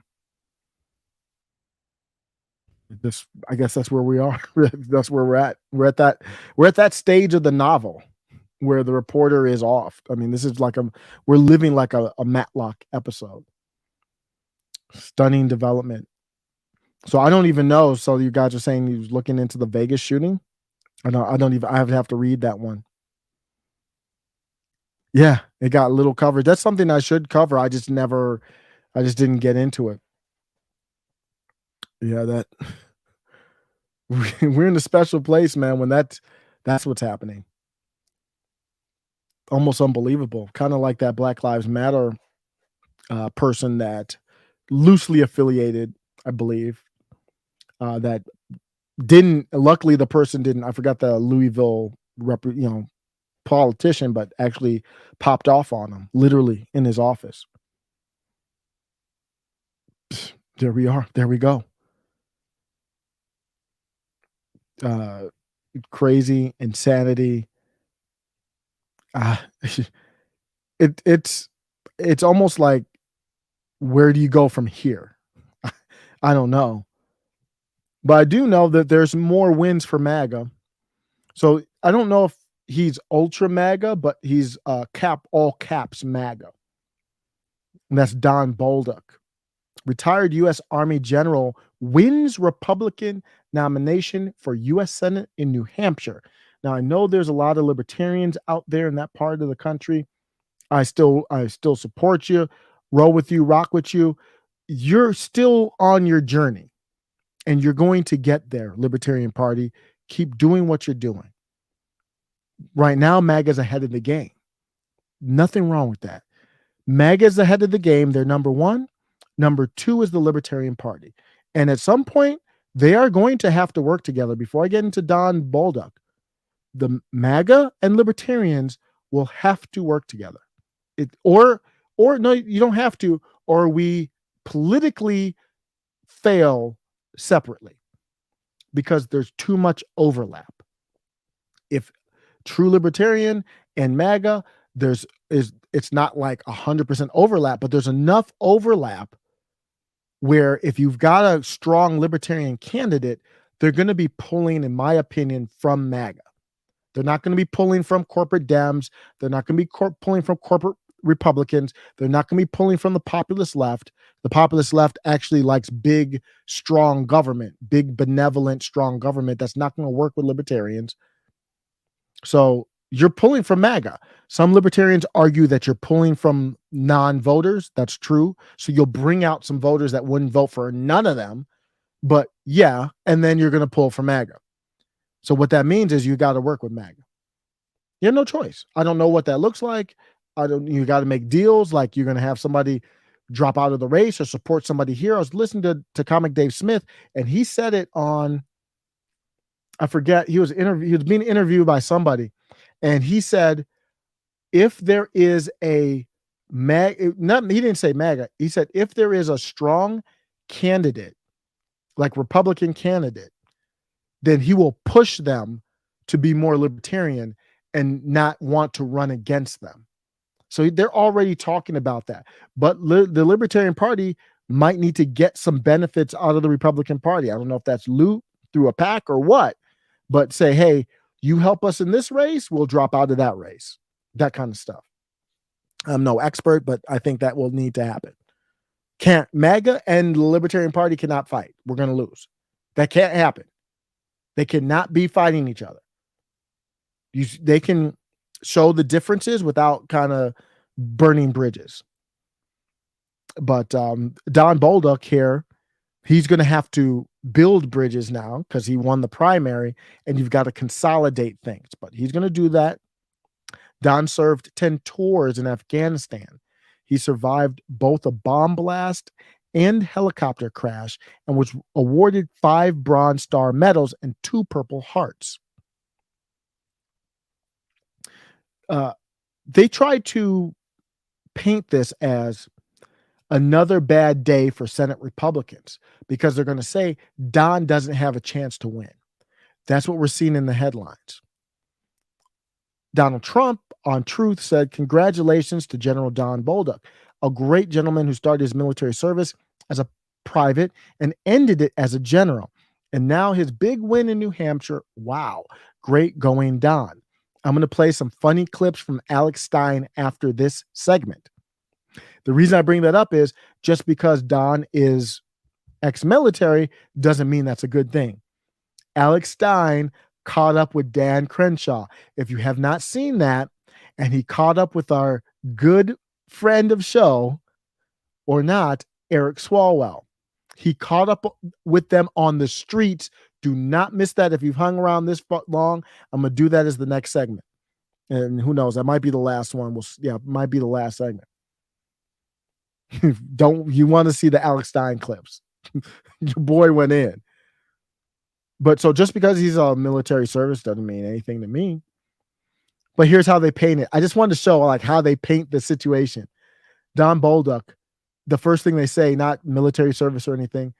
I guess that's where we are. That's where we're at. We're at that stage of the novel where the reporter is off. I mean, this is like we're living like a Matlock episode. Stunning development. So I don't even know. So you guys are saying he was looking into the Vegas shooting? I have to read that one. Yeah, it got little coverage. That's something I should cover. I just didn't get into it. Yeah, we're in a special place, man, when that's what's happening. Almost unbelievable. Kind of like that Black Lives Matter person that loosely affiliated, I believe, that didn't, luckily the person didn't, I forgot the Louisville politician, but actually popped off on him, literally in his office. There we are. There we go. Crazy insanity. It's almost like, where do you go from here? I don't know. But I do know that there's more wins for Maga. So I don't know if he's ultra MAGA, but he's all caps MAGA. And that's Don Bolduc. Retired U.S. Army general wins Republican nomination for U.S. Senate in New Hampshire. Now, I know there's a lot of libertarians out there in that part of the country. I still support you, roll with you, rock with you. You're still on your journey, and you're going to get there, Libertarian Party. Keep doing what you're doing. Right now, MAGA's ahead of the game. Nothing wrong with that. MAGA's ahead of the game. They're number one. Number two is the Libertarian Party. And at some point, they are going to have to work together. Before I get into Don Bolduc, the MAGA and Libertarians will have to work together. Or no, you don't have to, or we politically fail separately because there's too much overlap. If true Libertarian and MAGA, it's not like 100% overlap, but there's enough overlap where if you've got a strong Libertarian candidate, they're going to be pulling, in my opinion, from MAGA. They're not going to be pulling from corporate Dems. They're not going to be pulling from corporate Republicans. They're not going to be pulling from the populist left. The populist left actually likes big, strong government, big, benevolent, strong government. That's not going to work with libertarians. So you're pulling from MAGA. Some libertarians argue that you're pulling from non-voters. That's true. So you'll bring out some voters that wouldn't vote for none of them. But yeah, and then you're going to pull from MAGA. So what that means is you got to work with MAGA. You have no choice. I don't know what that looks like. You got to make deals, like you're going to have somebody drop out of the race or support somebody here. I was listening to Comic Dave Smith, and he said it on, I forget, he was being interviewed by somebody, and he said, if there is a he didn't say MAGA, he said, if there is a strong candidate, like Republican candidate, then he will push them to be more libertarian and not want to run against them. So they're already talking about that. But the Libertarian Party might need to get some benefits out of the Republican Party. I don't know if that's loot through a PAC or what, but say, hey, you help us in this race, we'll drop out of that race. That kind of stuff. I'm no expert, but I think that will need to happen. MAGA and the Libertarian Party cannot fight. We're going to lose. That can't happen. They cannot be fighting each other. They can show the differences without kind of burning bridges. But Don Bolduc here, he's going to have to build bridges now because he won the primary, and you've got to consolidate things. But he's going to do that. Don served 10 tours in Afghanistan. He survived both a bomb blast and helicopter crash and was awarded 5 Bronze Star medals and 2 Purple Hearts. They tried to paint this as another bad day for Senate Republicans because they're going to say Don doesn't have a chance to win. That's what we're seeing in the headlines. Donald Trump on Truth said, congratulations to General Don Bolduc, a great gentleman who started his military service as a private and ended it as a general. And now his big win in New Hampshire. Wow. Great going, Don. I'm going to play some funny clips from Alex Stein after this segment. The reason I bring that up is just because Don is ex-military doesn't mean that's a good thing. Alex Stein caught up with Dan Crenshaw. If you have not seen that, and he caught up with our good friend of show, or not, Eric Swalwell. He caught up with them on the streets. Do not miss that. If you've hung around this long, I'm going to do that as the next segment. And who knows, that might be the last one. It might be the last segment. You want to see the Alex Stein clips. Your boy went in. But so just because he's a military service doesn't mean anything to me. But here's how they paint it. I just wanted to show like how they paint the situation. Don Bolduc, the first thing they say, not military service or anything,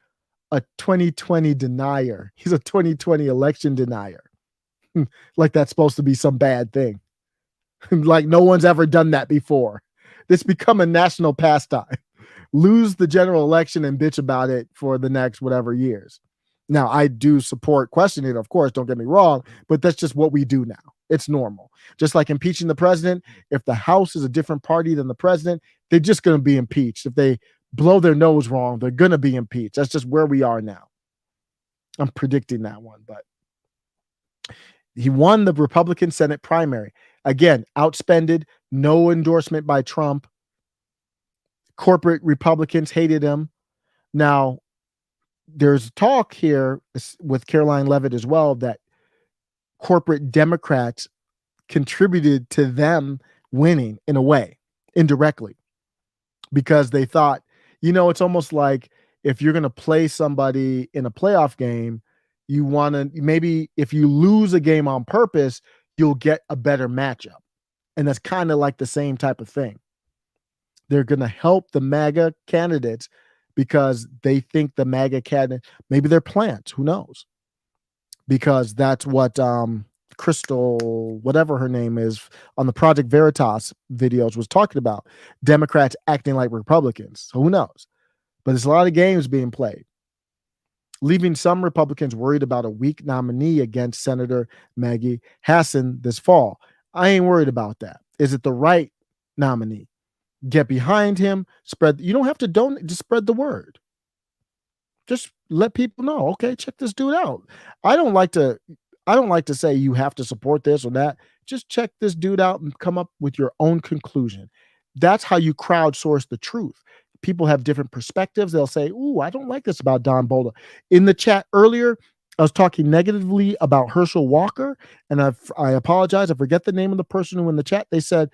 a 2020 denier. He's a 2020 election denier. Like that's supposed to be some bad thing. Like no one's ever done that before. It's become a national pastime. Lose the general election and bitch about it for the next whatever years. Now, I do support questioning it, of course, don't get me wrong, but that's just what we do now. It's normal. Just like impeaching the president, if the House is a different party than the president, they're just going to be impeached. If they blow their nose wrong, they're going to be impeached. That's just where we are now. I'm predicting that one, but he won the Republican Senate primary. Again, outspended, no endorsement by Trump. Corporate Republicans hated him. Now, there's talk here with Karoline Leavitt as well that corporate Democrats contributed to them winning in a way, indirectly, because they thought, it's almost like if you're going to play somebody in a playoff game, you want to, maybe if you lose a game on purpose, you'll get a better matchup. And that's kind of like the same type of thing. They're going to help the MAGA candidates because they think the MAGA candidate, maybe they're plants, who knows? Because that's what Crystal, whatever her name is, on the Project Veritas videos was talking about. Democrats acting like Republicans. So who knows? But there's a lot of games being played, leaving some Republicans worried about a weak nominee against Senator Maggie Hassan this fall. I ain't worried about that. Is it the right nominee? Get behind him. Spread. You don't have to just spread the word. Just let people know. Okay, check this dude out. I don't like to say you have to support this or that. Just check this dude out and come up with your own conclusion. That's how you crowdsource the truth. People have different perspectives. They'll say, "Ooh, I don't like this about Don Bolduc." In the chat earlier, I was talking negatively about Herschel Walker, and I apologize. I forget the name of the person who in the chat. They said,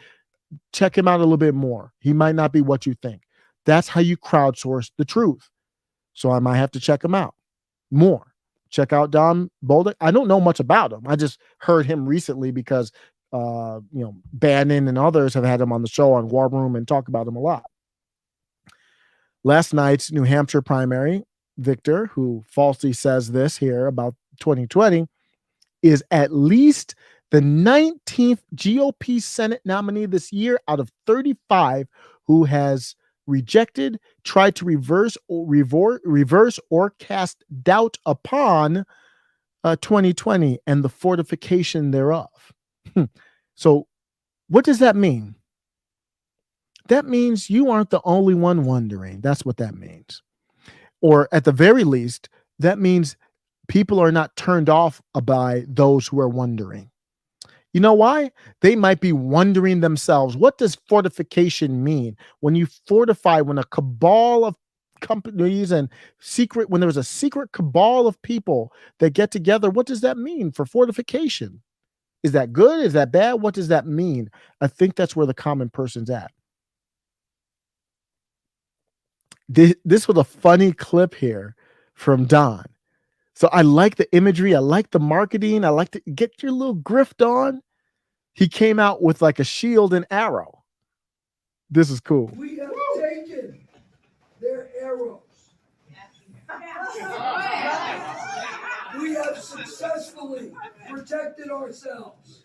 check him out a little bit more. He might not be what you think. That's how you crowdsource the truth. So I might have to check him out more. Check out Don Bolduc. I don't know much about him. I just heard him recently because, Bannon and others have had him on the show on War Room and talk about him a lot. Last night's New Hampshire primary, Victor, who falsely says this here about 2020, is at least the 19th GOP Senate nominee this year out of 35 who has rejected, tried to reverse or cast doubt upon 2020 and the fortification thereof. So what does that mean? That means you aren't the only one wondering. That's what that means. Or at the very least, that means people are not turned off by those who are wondering. You know why? They might be wondering themselves, what does fortification mean? When you fortify, when a cabal of companies and when there's a secret cabal of people that get together, what does that mean for fortification? Is that good? Is that bad? What does that mean? I think that's where the common person's at. This was a funny clip here from Don. So I like the imagery. I like the marketing. I like to get your little grift on. He came out with like a shield and arrow. This is cool. We have taken their arrows. We have successfully protected ourselves.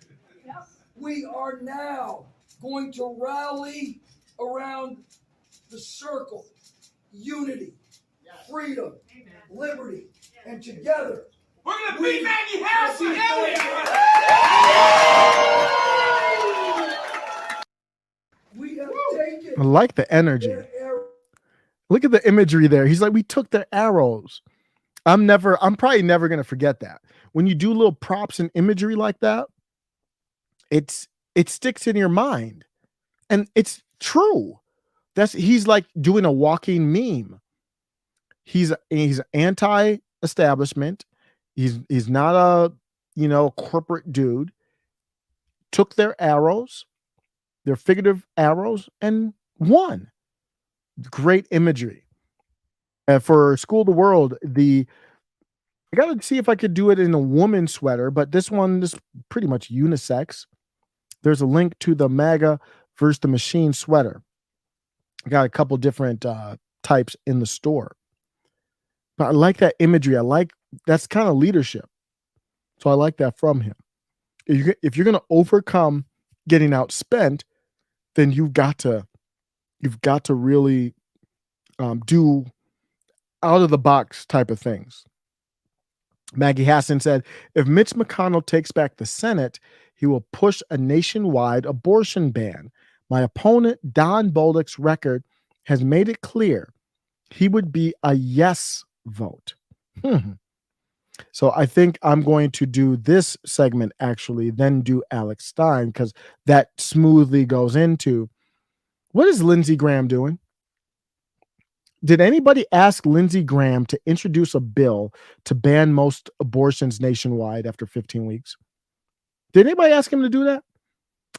We are now going to rally around the circle. Unity, freedom, liberty, and together we're going to beat Maggie Hassan. We have taken. I like the energy. Look at the imagery there. He's like, we took their arrows. I'm probably never going to forget that. When you do little props and imagery like that, it sticks in your mind, and it's true. He's like doing a walking meme. He's anti-establishment. He's not a corporate dude. Took their arrows, their figurative arrows, and won. Great imagery. For School the World, I got to see if I could do it in a woman's sweater, but this one is pretty much unisex. There's a link to the MAGA versus the Machine sweater. I got a couple different types in the store. But I like that imagery. That's kind of leadership. So I like that from him. If you're going to overcome getting outspent, then you've got to really do out of the box type of things. Maggie Hassan said, if Mitch McConnell takes back the Senate, he will push a nationwide abortion ban. My opponent, Don Bolduc's record has made it clear he would be a yes vote. So I think I'm going to do this segment actually, then do Alex Stein, because that smoothly goes into what is Lindsey Graham doing? Did anybody ask Lindsey Graham to introduce a bill to ban most abortions nationwide after 15 weeks? Did anybody ask him to do that?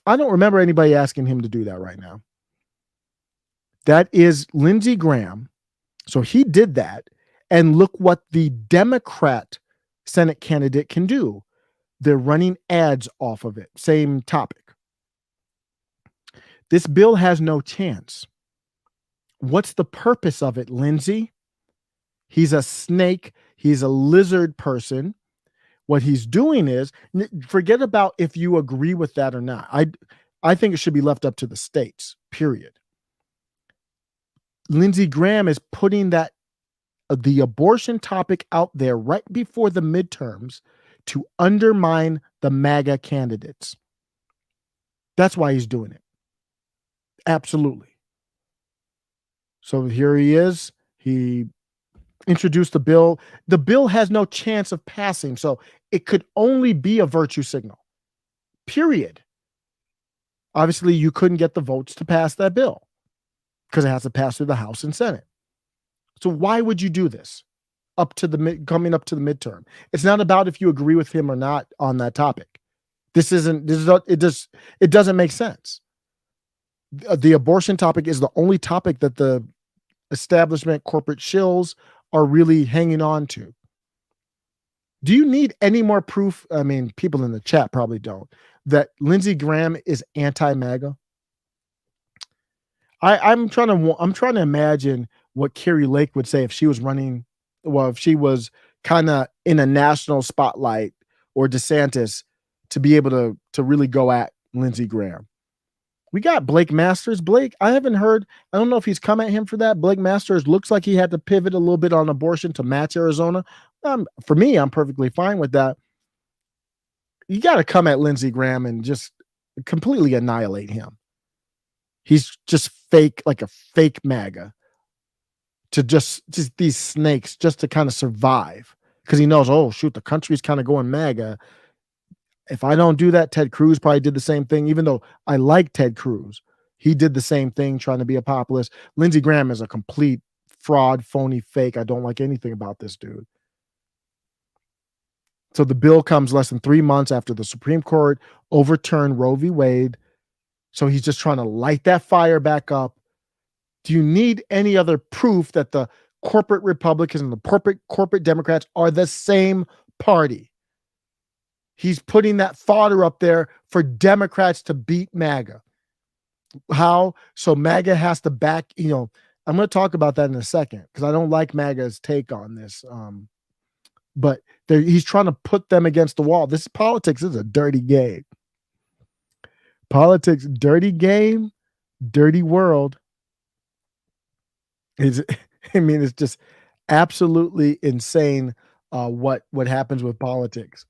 I don't remember anybody asking him to do that right now. That is Lindsey Graham. So he did that. And look what the Democrat Senate candidate can do. They're running ads off of it. Same topic. This bill has no chance. What's the purpose of it, Lindsey? He's a snake. He's a lizard person. What he's doing is, forget about if you agree with that or not. I think it should be left up to the states, period. Lindsey Graham is putting that the abortion topic out there right before the midterms to undermine the MAGA candidates. That's why he's doing it. Absolutely. So here he is. He introduced the bill. The bill has no chance of passing, so it could only be a virtue signal. Period. Obviously, you couldn't get the votes to pass that bill because it has to pass through the House and Senate. So why would you do this coming up to the midterm? It's not about if you agree with him or not on that topic. It doesn't make sense. The abortion topic is the only topic that the establishment corporate shills are really hanging on to. Do you need any more proof? I mean, people in the chat probably don't, that Lindsey Graham is anti-MAGA. I'm trying to imagine what Carrie Lake would say if she was running, well, if she was kind of in a national spotlight, or DeSantis, to be able to really go at Lindsey Graham. We got Blake Masters. Blake, I haven't heard, I don't know if he's come at him for that. Blake Masters looks like he had to pivot a little bit on abortion to match Arizona. For me, I'm perfectly fine with that. You got to come at Lindsey Graham and just completely annihilate him. He's just fake, like a fake MAGA, to just these snakes just to kind of survive, because he knows, oh shoot, the country's kind of going MAGA. If I don't do that, Ted Cruz probably did the same thing. Even though I like Ted Cruz, he did the same thing, trying to be a populist. Lindsey Graham is a complete fraud, phony, fake. I don't like anything about this dude. So the bill comes less than 3 months after the Supreme Court overturned Roe v. Wade. So he's just trying to light that fire back up. Do you need any other proof that the corporate Republicans and the corporate Democrats are the same party? He's putting that fodder up there for Democrats to beat MAGA. How? So MAGA has to back, I'm going to talk about that in a second, because I don't like MAGA's take on this. But he's trying to put them against the wall. This politics is a dirty game. Politics, dirty game, dirty world. It's just absolutely insane what happens with politics.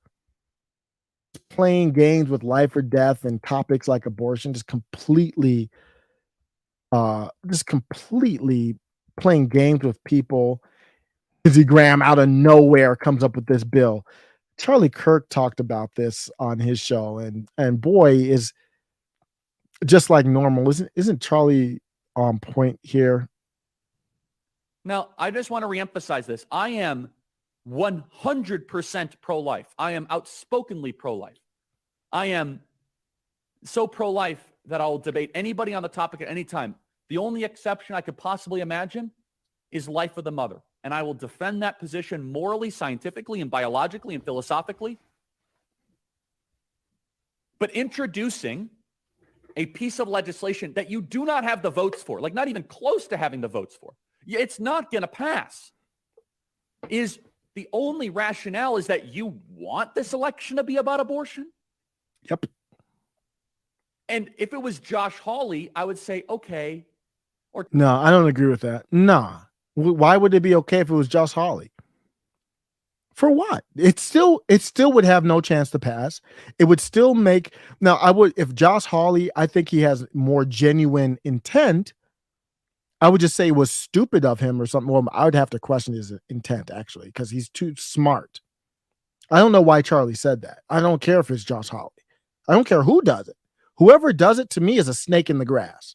Playing games with life or death and topics like abortion, just completely playing games with people. Lindsey Graham out of nowhere comes up with this bill. Charlie Kirk talked about this on his show, and boy, is just like normal. Isn't Charlie on point here? Now, I just want to reemphasize this. I am 100% pro-life. I am outspokenly pro-life. I am so pro-life that I'll debate anybody on the topic at any time. The only exception I could possibly imagine is life of the mother. And I will defend that position morally, scientifically, and biologically, and philosophically. But introducing a piece of legislation that you do not have the votes for, like not even close to having the votes for, it's not going to pass, is the only rationale is that you want this election to be about abortion? Yep. And if it was Josh Hawley, I would say, okay. Or no, I don't agree with that. Nah. Why would it be okay if it was Josh Hawley? For what? It still would have no chance to pass. It would still make, now if Josh Hawley, I think he has more genuine intent, I would just say it was stupid of him or something. Well, I would have to question his intent, actually, because he's too smart. I don't know why Charlie said that. I don't care if it's Josh Hawley. I don't care who does it. Whoever does it, to me, is a snake in the grass.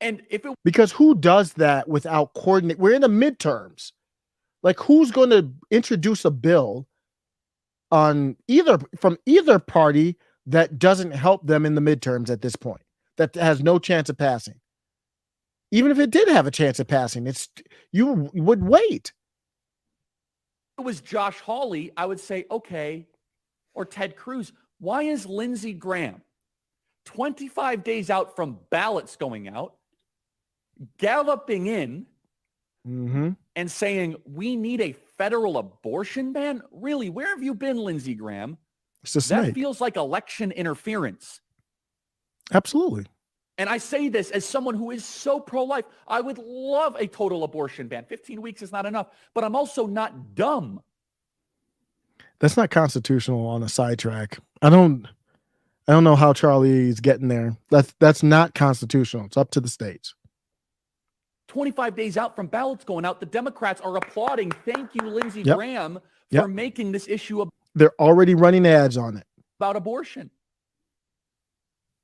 And because who does that without coordinate? We're in the midterms. Like, who's going to introduce a bill from either party that doesn't help them in the midterms at this point, that has no chance of passing. Even if it did have a chance of passing, you would wait. If it was Josh Hawley, I would say, okay, or Ted Cruz. Why is Lindsey Graham 25 days out from ballots going out, galloping in and saying, we need a federal abortion ban? Really, where have you been, Lindsey Graham? It's a snake. That feels like election interference. Absolutely. And I say this as someone who is so pro-life. I would love a total abortion ban. 15 weeks is not enough, but I'm also not dumb. That's not constitutional on a sidetrack. I don't know how Charlie's getting there. That's not constitutional. It's up to the states. 25 days out from ballots going out, the Democrats are applauding. Thank you, Lindsey Graham, for making this issue They're already running ads on it. About abortion.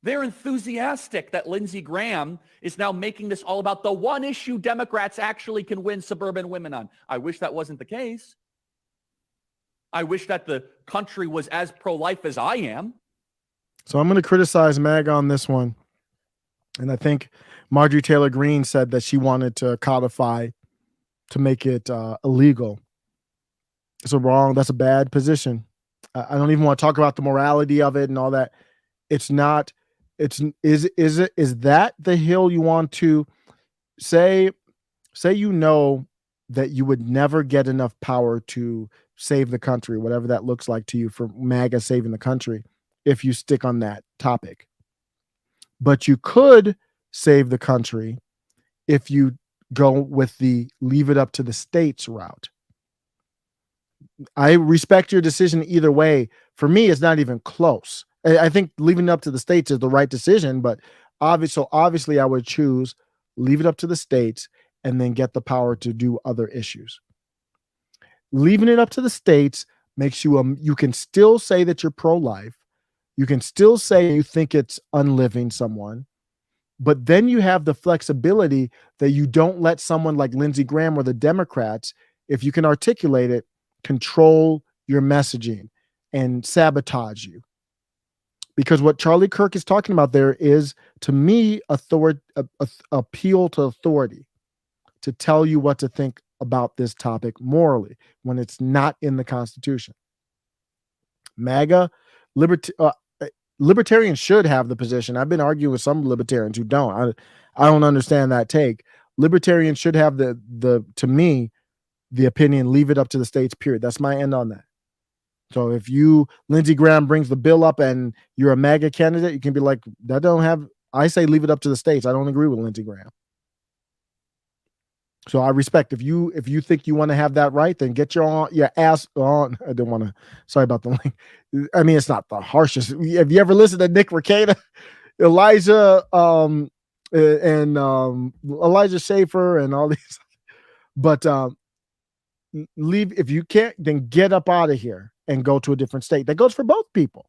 They're enthusiastic that Lindsey Graham is now making this all about the one issue Democrats actually can win suburban women on. I wish that wasn't the case. I wish that the country was as pro-life as I am. So I'm going to criticize Maga on this one. And I think Marjorie Taylor Greene said that she wanted to codify to make it illegal. That's a bad position. I don't even want to talk about the morality of it and all that. It's not. Is that the hill you want to say? You know that you would never get enough power to save the country, whatever that looks like to you, for MAGA saving the country, if you stick on that topic. But you could save the country if you go with the leave it up to the states route. I respect your decision either way. For me, it's not even close. I think leaving it up to the states is the right decision, but obviously I would choose leave it up to the states and then get the power to do other issues. Leaving it up to the states makes you you can still say that you're pro-life. You can still say you think it's unliving someone, but then you have the flexibility that you don't let someone like Lindsey Graham or the Democrats, if you can articulate it, control your messaging and sabotage you. Because what Charlie Kirk is talking about there is, to me, appeal to authority to tell you what to think about this topic morally when it's not in the Constitution. MAGA, libertarians should have the position. I've been arguing with some libertarians who don't. I don't understand that take. Libertarians should have to me, the opinion, leave it up to the states, period. That's my end on that. So if Lindsey Graham brings the bill up and you're a MAGA candidate, you can be like, I say leave it up to the states. I don't agree with Lindsey Graham. So I respect, if you think you want to have that right, then get your ass on. I didn't want to, sorry about the link. I mean, it's not the harshest. Have you ever listened to Nick Rekieta, Elijah, and Elijah Schaefer and all these, but leave, if you can't, then get up out of here and go to a different state. That goes for both people.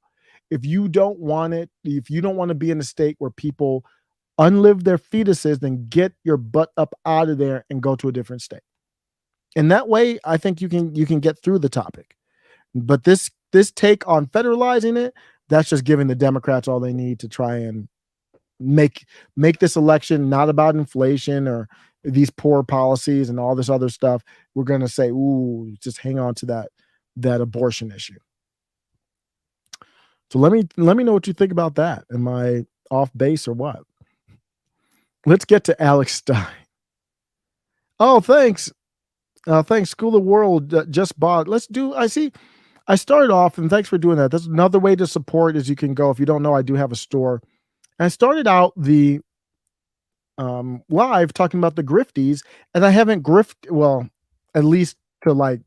If you don't want it, if you don't want to be in a state where people unlive their fetuses, then get your butt up out of there and go to a different state. And that way, I think you can get through the topic. But this take on federalizing it, that's just giving the Democrats all they need to try and make this election not about inflation or these poor policies and all this other stuff. We're going to say, ooh, just hang on to that abortion issue. So let me know what you think about that. Am I off base or what? Let's get to Alex Stein. Oh, thanks. Thanks. School of the World just bought. I started off, and thanks for doing that. That's another way to support is you can go. If you don't know, I do have a store. And I started out the live talking about the grifties, and I haven't well, at least to like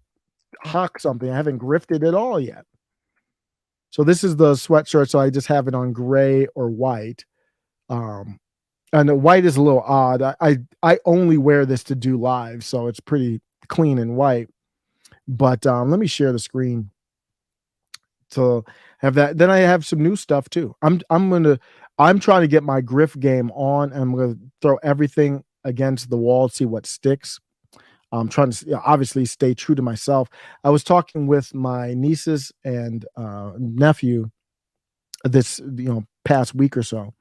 hawk something. I haven't grifted at all yet. So this is the sweatshirt. So I just have it on gray or white. And the white is a little odd. I only wear this to do live, so it's pretty clean and white. But let me share the screen to have that. Then I have some new stuff too. I'm trying to get my grift game on, and I'm gonna throw everything against the wall, see what sticks. I'm trying to obviously stay true to myself. I was talking with my nieces and nephew this past week or so,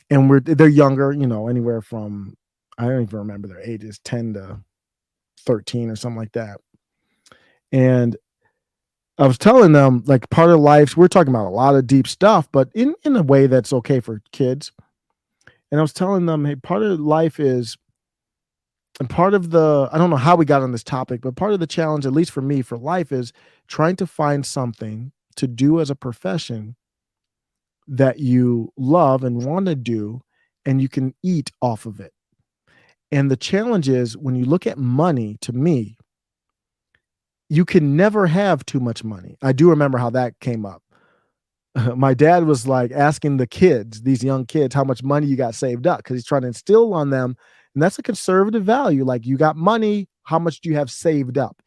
and they're younger, anywhere from, I don't even remember their ages, 10 to 13 or something like that. And I was telling them, like, part of life, we're talking about a lot of deep stuff, but in a way that's okay for kids. And I was telling them, hey, part of life is, and part of I don't know how we got on this topic, but part of the challenge, at least for me, for life, is trying to find something to do as a profession that you love and want to do, and you can eat off of it. And the challenge is, when you look at money, to me, you can never have too much money. I do remember how that came up. My dad was like asking the kids, these young kids, how much money you got saved up, because he's trying to instill on them. And that's a conservative value. Like, you got money, how much do you have saved up?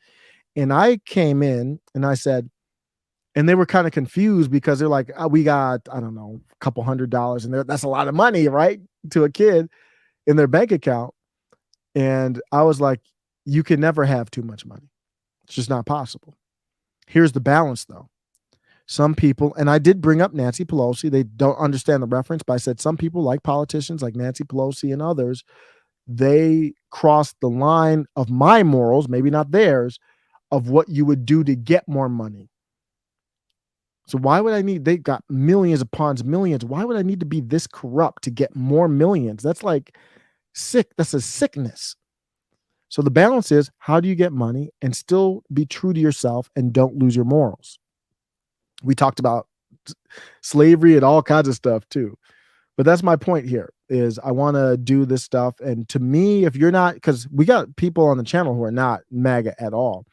And I came in and I said, and they were kind of confused, because they're like, we got, I don't know, a couple $100, and that's a lot of money, right, to a kid in their bank account. And I was like, you can never have too much money. It's just not possible. Here's the balance, though. Some people, and I did bring up Nancy Pelosi, they don't understand the reference, but I said some people, like politicians like Nancy Pelosi and others, they crossed the line of my morals, maybe not theirs, of what you would do to get more money. So why would I need, they got millions upon millions. Why would I need to be this corrupt to get more millions? That's like sick. That's a sickness. So the balance is, how do you get money and still be true to yourself and don't lose your morals? We talked about slavery and all kinds of stuff too. But that's my point here, is I want to do this stuff. And to me, if you're not, because we got people on the channel who are not MAGA at all.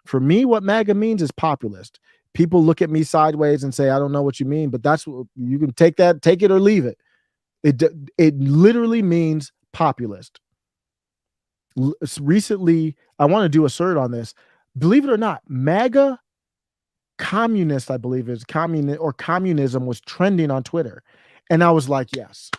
For me, what MAGA means is populist. People look at me sideways and say, I don't know what you mean, but that's what you can take it or leave it. It literally means populist. Recently, I want to do a cert on this. Believe it or not, MAGA communist, I believe is communist, or communism, was trending on Twitter. And I was like, yes.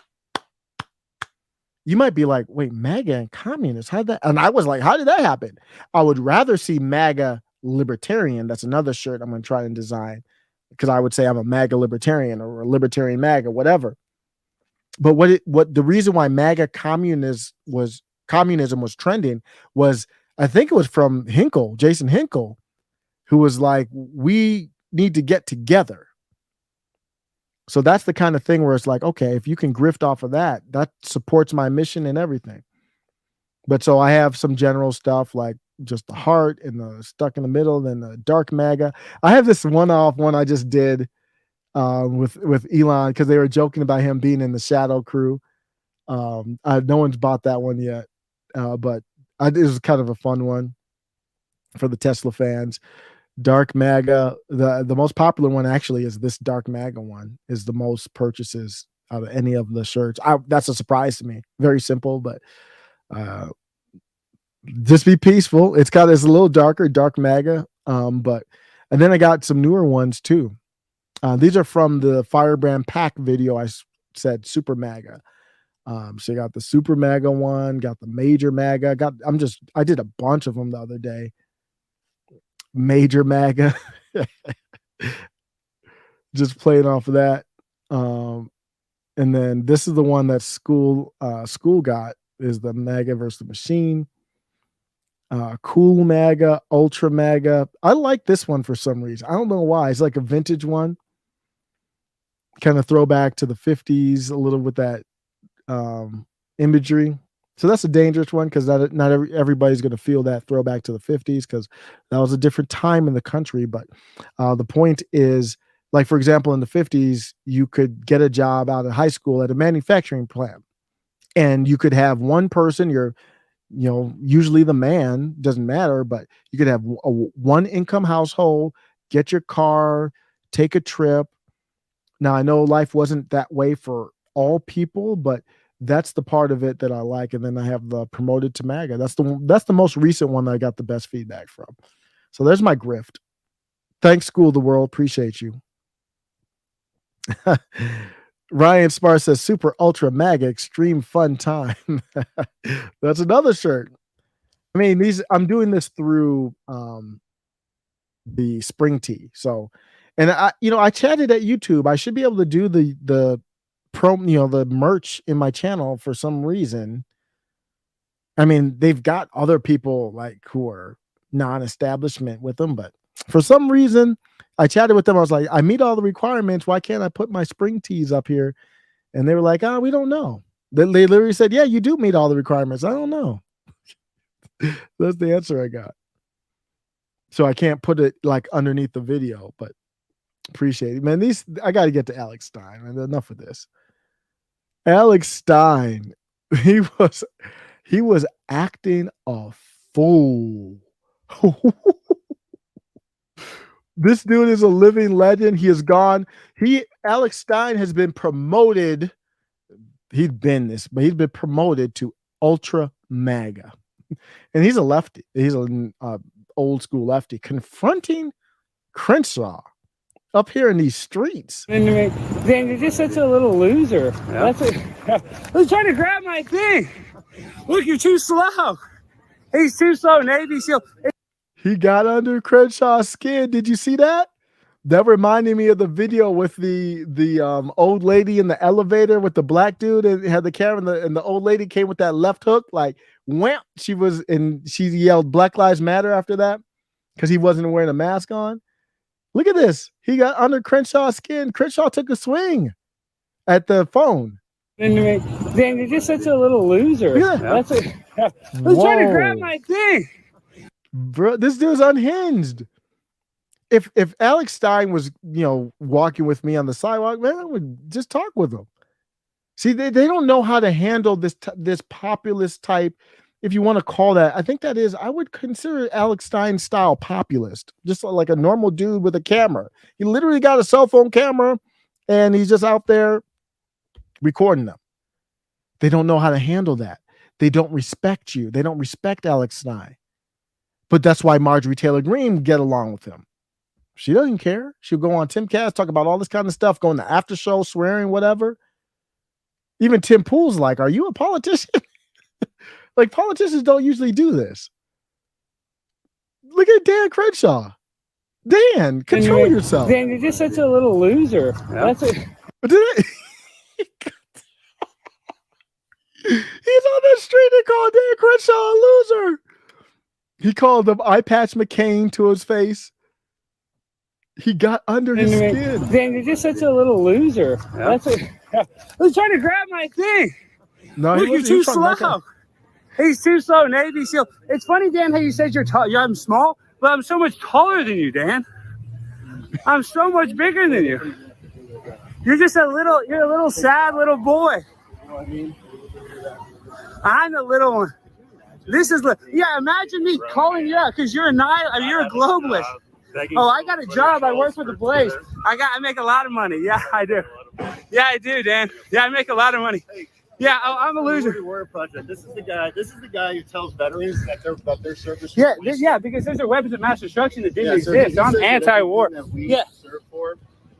You might be like, wait, MAGA and communist, how did that? And I was like, how did that happen? I would rather see MAGA libertarian. That's another shirt I'm going to try and design, because I would say I'm a MAGA libertarian or a libertarian MAGA, whatever. But what the reason why MAGA communism was trending was, I think it was from Hinkle, Jason Hinkle, who was like, we need to get together. So that's the kind of thing where it's like, okay, if you can grift off of that, that supports my mission and everything. But so I have some general stuff like just the heart and the stuck in the middle, and the dark MAGA. I have this one-off one I just did with Elon, because they were joking about him being in the Shadow Crew. No one's bought that one yet, but it was kind of a fun one for the Tesla fans. Dark MAGA, the most popular one actually is this dark MAGA one, is the most purchases out of any of the shirts. That's a surprise to me. Very simple, but just be peaceful. It's a little darker, dark MAGA. And then I got some newer ones too. These are from the Firebrand Pack video. I said Super MAGA. So you got the Super MAGA one, got the Major MAGA. I did a bunch of them the other day. Major MAGA. Just playing off of that. And then this is the one that school got, is the MAGA versus the machine. Cool MAGA, Ultra MAGA. I like this one for some reason. I don't know why. It's like a vintage one. Kind of throwback to the 50s, a little with that imagery. So that's a dangerous one, because not everybody's going to feel that throwback to the 50s, because that was a different time in the country. But the point is, like, for example, in the 50s, you could get a job out of high school at a manufacturing plant, and you could have one person, usually the man, doesn't matter, but you could have a one income household, get your car, take a trip. Now, I know life wasn't that way for all people, but that's the part of it that I like. And then I have the promoted to MAGA. That's the most recent one that I got the best feedback from. So there's my grift. Thanks, School of the World. Appreciate you. Ryan Spar says Super Ultra MAGA Extreme Fun Time. That's another shirt. I mean, I'm doing this through the Spring Tea. So, And I chatted at YouTube. I should be able to do the the merch in my channel for some reason. I mean, they've got other people like who are non-establishment with them, but for some reason, I chatted with them. I was like, I meet all the requirements. Why can't I put my spring tees up here? And they were like, we don't know. They literally said, yeah, you do meet all the requirements. I don't know. That's the answer I got. So I can't put it like underneath the video, but appreciate it, man. I got to get to Alex Stein. Man. Enough of this. Alex Stein, he was acting a fool. This dude is a living legend. He is gone. Alex Stein has been promoted. He's been promoted to ultra MAGA, and he's a lefty. He's an old school lefty confronting Crenshaw up here in these streets. Dan, you're just such a little loser. Yeah. I was trying to grab my thing. Look, you're too slow. He's too slow. Navy SEAL. He got under Crenshaw's skin. Did you see that? That reminded me of the video with the old lady in the elevator with the black dude and had the camera, and the old lady came with that left hook, like wham. She yelled Black Lives Matter after that because he wasn't wearing a mask on. Look at this. He got under Crenshaw's skin. Crenshaw took a swing at the phone. Dan, you're just such a little loser. Yeah. I was trying to grab my thing. Bro, this dude's unhinged. If Alex Stein was, walking with me on the sidewalk, man, I would just talk with him. See, they don't know how to handle this populist type, if you want to call that. I think that is, I would consider Alex Stein style populist, just like a normal dude with a camera. He literally got a cell phone camera and he's just out there recording them. They don't know how to handle that. They don't respect you. They don't respect Alex Stein. But that's why Marjorie Taylor Greene get along with him. She doesn't care. She'll go on Timcast, talk about all this kind of stuff, go in the after show, swearing, whatever. Even Tim Pool's like, are you a politician? Like, politicians don't usually do this. Look at Dan Crenshaw. Dan, control yourself. Dan, you're just such a little loser. Yeah. He's on the street and called Dan Crenshaw a loser. He called him Eye Patch McCain to his face. He got under his skin. Dan, you're just such a little loser. Yeah. I was trying to grab my thing. No, look, you're too slow. He's too slow. Navy SEAL. It's funny, Dan, how you said you're tall. I'm small, but I'm so much taller than you, Dan. I'm so much bigger than you. You're just a little sad little boy. I'm the little one. Imagine me calling you out because you're a globalist. Oh, I got a job. I work for the Blaze. I make a lot of money. Yeah, I do. Yeah, I do, Dan. Yeah, I make a lot of money. Yeah, I'm a loser. This is the guy who tells veterans about their service. Yeah, because those are weapons of mass destruction that didn't exist. So I'm anti-war. Yeah.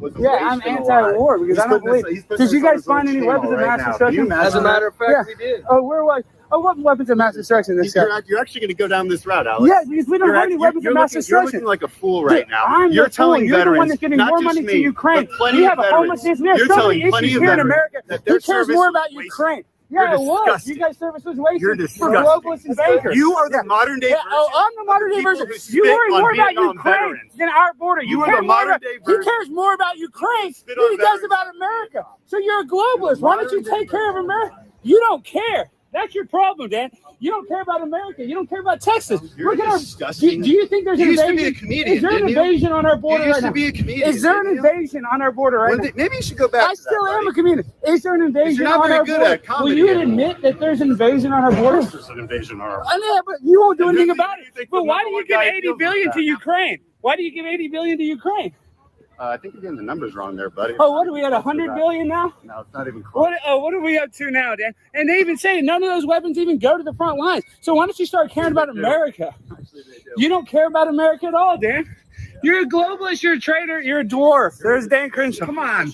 I'm anti-war because I don't believe. Did you guys find any weapons of mass destruction? As a matter of fact, we did. Oh, where was? Oh, what weapons of mass destruction? You're actually going to go down this route, Alex. Yeah, because we don't have any weapons of mass destruction. You're looking like a fool right now. You're telling veterans, you're the one that's getting more money to Ukraine. We have a homelessness. We have so many issues here in America. Who cares more about Ukraine? Yeah, it was. You guys' service was wasted for globalists and bankers. You are the modern day version. I'm the modern day version. You worry more about Ukraine than our border. You are the modern day version. He cares more about Ukraine than he does about America. So you're a globalist. Why don't you take care of America? You don't care. That's your problem, Dan. You don't care about America. You don't care about Texas. Look at our. Do you think there's an invasion? You used to be a comedian. Is there an invasion on our border right now? You used to be a comedian. Is there an invasion on our border right now? Maybe you should go back. I still am a comedian. Is there an invasion on our border? Will you admit that there's an invasion on our border? There's an invasion on our border. Yeah, but you won't do anything about it. But why do you give $80 billion to Ukraine? Why do you give $80 billion to Ukraine? I think you're getting the numbers wrong there, buddy. Oh, what are we at, $100 billion now? No, it's not even close. What are we up to now, Dan? And they even say none of those weapons even go to the front lines. So why don't you start caring about America? Actually, they do. You don't care about America at all, Dan. You're a globalist, you're a traitor, you're a dwarf. There's Dan Crenshaw. Come on.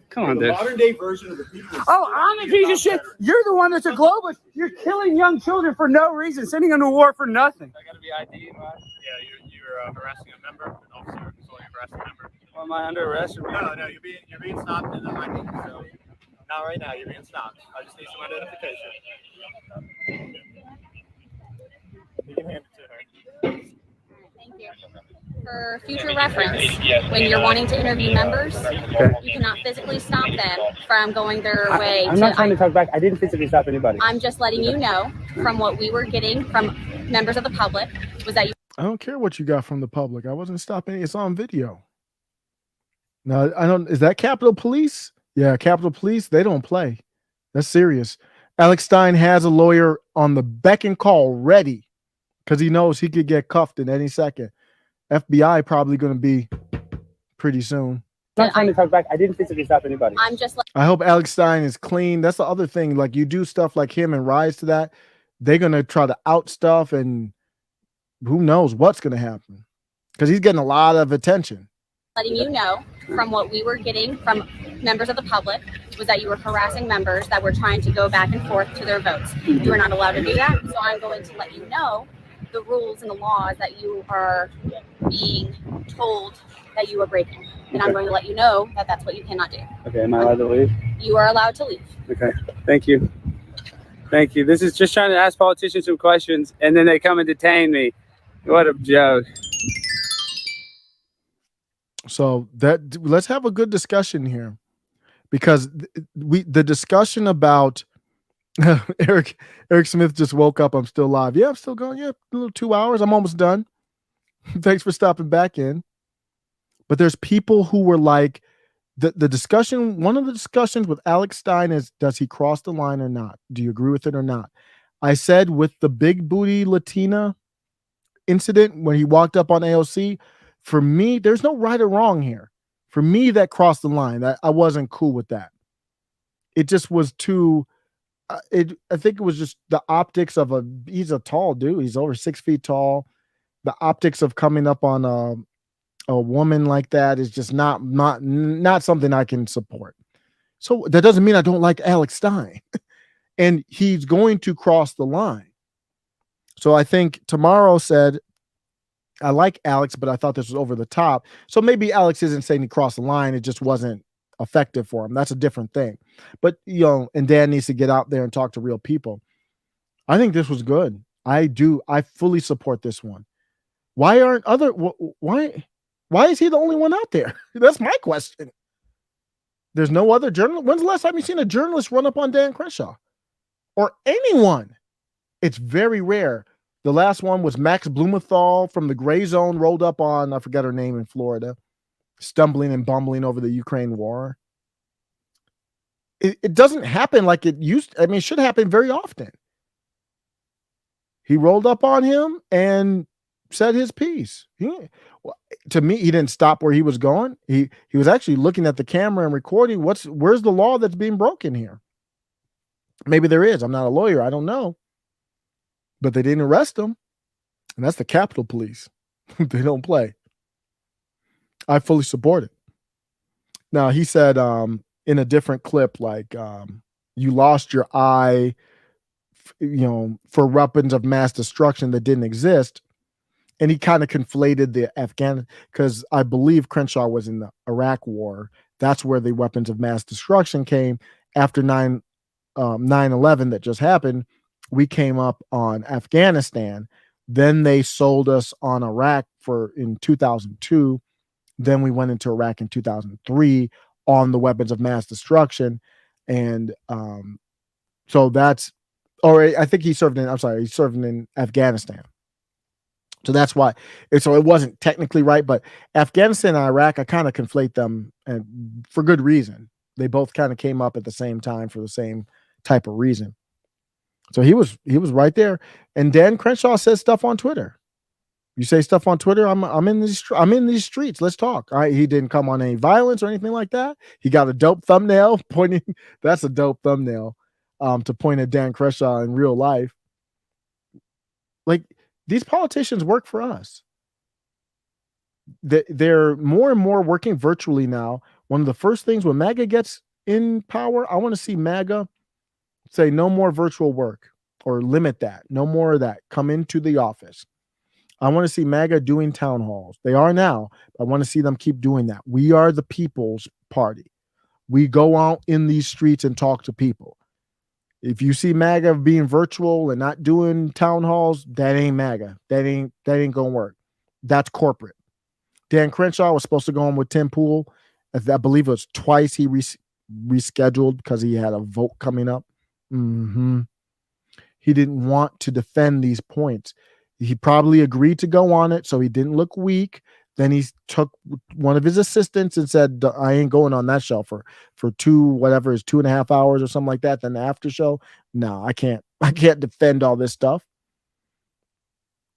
Come on, the dude. modern day version of the people. Oh, I'm a piece of shit. You're the one that's a globalist. You're killing young children for no reason, sending them to war for nothing. I got to be ID'd, right? Yeah, you're harassing a member, an officer, arrest, remember? Am I under arrest? No, you're being stopped in the highway. So not right now. You're being stopped. I just need some identification. You can hand it to her. Thank you. For future reference, when you're wanting to interview members, you cannot physically stop them from going their way. I'm not trying to talk back. I didn't physically stop anybody. I'm just letting you know from what we were getting from members of the public was that you. I don't care what you got from the public. I wasn't stopping. It's on video. No, I don't. Is that Capitol Police? Yeah, Capitol Police. They don't play. That's serious. Alex Stein has a lawyer on the beck and call ready because he knows he could get cuffed in any second. FBI probably going to be pretty soon. I'm not trying to talk back. I didn't physically stop anybody. I'm just. I hope Alex Stein is clean. That's the other thing. Like you do stuff like him and rise to that, they're going to try to out stuff, and who knows what's going to happen because he's getting a lot of attention. Letting you know from what we were getting from members of the public was that you were harassing members that were trying to go back and forth to their votes. You are not allowed to do that. So I'm going to let you know the rules and the laws that you are being told that you are breaking. And I'm going to let you know that that's what you cannot do. Okay, am I allowed to leave? You are allowed to leave. Okay, thank you. Thank you. This is just trying to ask politicians some questions, and then they come and detain me. What a joke. So let's have a good discussion here, because the discussion about Eric Smith just woke up. I'm still live. Yeah, I'm still going. Yeah, a little 2 hours. I'm almost done. Thanks for stopping back in. But there's people who were like, the discussion. One of the discussions with Alex Stein is, does he cross the line or not? Do you agree with it or not? I said with the big booty Latina incident when he walked up on AOC. For me, there's no right or wrong here. For me, that crossed the line. I wasn't cool with that. It just was too. I think it was just the optics of he's a tall dude. He's over 6 feet tall. The optics of coming up on a woman like that is just not something I can support. So that doesn't mean I don't like Alex Stein. And he's going to cross the line. So I think Tomorrow said, I like Alex, but I thought this was over the top. So maybe Alex isn't saying he crossed the line. It just wasn't effective for him. That's a different thing. But, and Dan needs to get out there and talk to real people. I think this was good. I do. I fully support this one. Why aren't why is he the only one out there? That's my question. There's no other journalist. When's the last time you've seen a journalist run up on Dan Crenshaw or anyone? It's very rare. The last one was Max Blumenthal from the Gray Zone, rolled up on, I forget her name, in Florida, stumbling and bumbling over the Ukraine war. It doesn't happen like it used. I mean, it should happen very often. He rolled up on him and said his piece. To me, he didn't stop where he was going. He was actually looking at the camera and recording. Where's the law that's being broken here? Maybe there is. I'm not a lawyer. I don't know. But they didn't arrest him. And that's the Capitol Police. They don't play. I fully support it. Now, he said in a different clip, like, you lost your eye, for weapons of mass destruction that didn't exist. And he kind of conflated the Afghan, because I believe Crenshaw was in the Iraq war. That's where the weapons of mass destruction came after 9/11 that just happened. We came up on Afghanistan. Then they sold us on Iraq in 2002. Then we went into Iraq in 2003 on the weapons of mass destruction. And so I think he served in Afghanistan. So that's why. So it wasn't technically right, but Afghanistan and Iraq, I kind of conflate them, and for good reason. They both kind of came up at the same time for the same type of reason. So he was right there. And Dan Crenshaw says stuff on Twitter. You say stuff on Twitter, I'm in these streets. Let's talk. He didn't come on any violence or anything like that. He got a dope thumbnail pointing. That's a dope thumbnail to point at Dan Crenshaw in real life. Like, these politicians work for us. They're more and more working virtually now. One of the first things when MAGA gets in power, I want to see MAGA say no more virtual work or limit that. No more of that. Come into the office. I want to see MAGA doing town halls. They are now. I want to see them keep doing that. We are the people's party. We go out in these streets and talk to people. If you see MAGA being virtual and not doing town halls, that ain't MAGA. That ain't gonna work. That's corporate. Dan Crenshaw was supposed to go on with Tim Pool. I believe it was twice he rescheduled because he had a vote coming up. He didn't want to defend these points. He probably agreed to go on it so he didn't look weak. Then he took one of his assistants and said, I ain't going on that show for 2.5 hours or something like that. Then the after show, no, I can't defend all this stuff.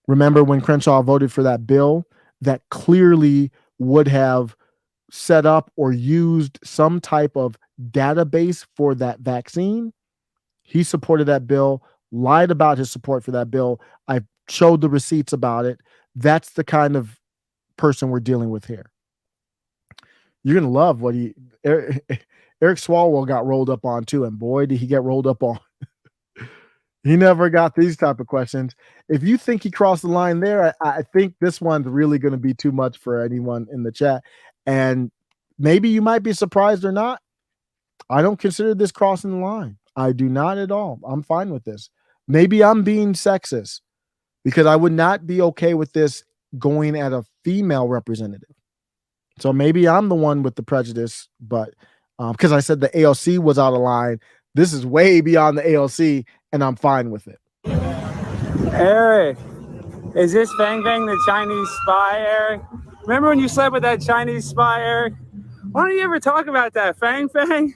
Remember when Crenshaw voted for that bill that clearly would have set up or used some type of database for that vaccine? He supported that bill, lied about his support for that bill. I showed the receipts about it. That's the kind of person we're dealing with here. You're gonna love what Eric Swalwell got rolled up on too, and boy did he get rolled up on. He never got these type of questions. If you think he crossed the line there, I think this one's really going to be too much for anyone in the chat, and maybe you might be surprised or not. I don't consider this crossing the line. I do not at all. I'm fine with this. Maybe I'm being sexist because I would not be okay with this going at a female representative. So maybe I'm the one with the prejudice, but because I said the AOC was out of line, this is way beyond the AOC, and I'm fine with it. Eric, is this Fang Fang the Chinese spy, Eric? Remember when you slept with that Chinese spy, Eric? Why don't you ever talk about that, Fang Fang?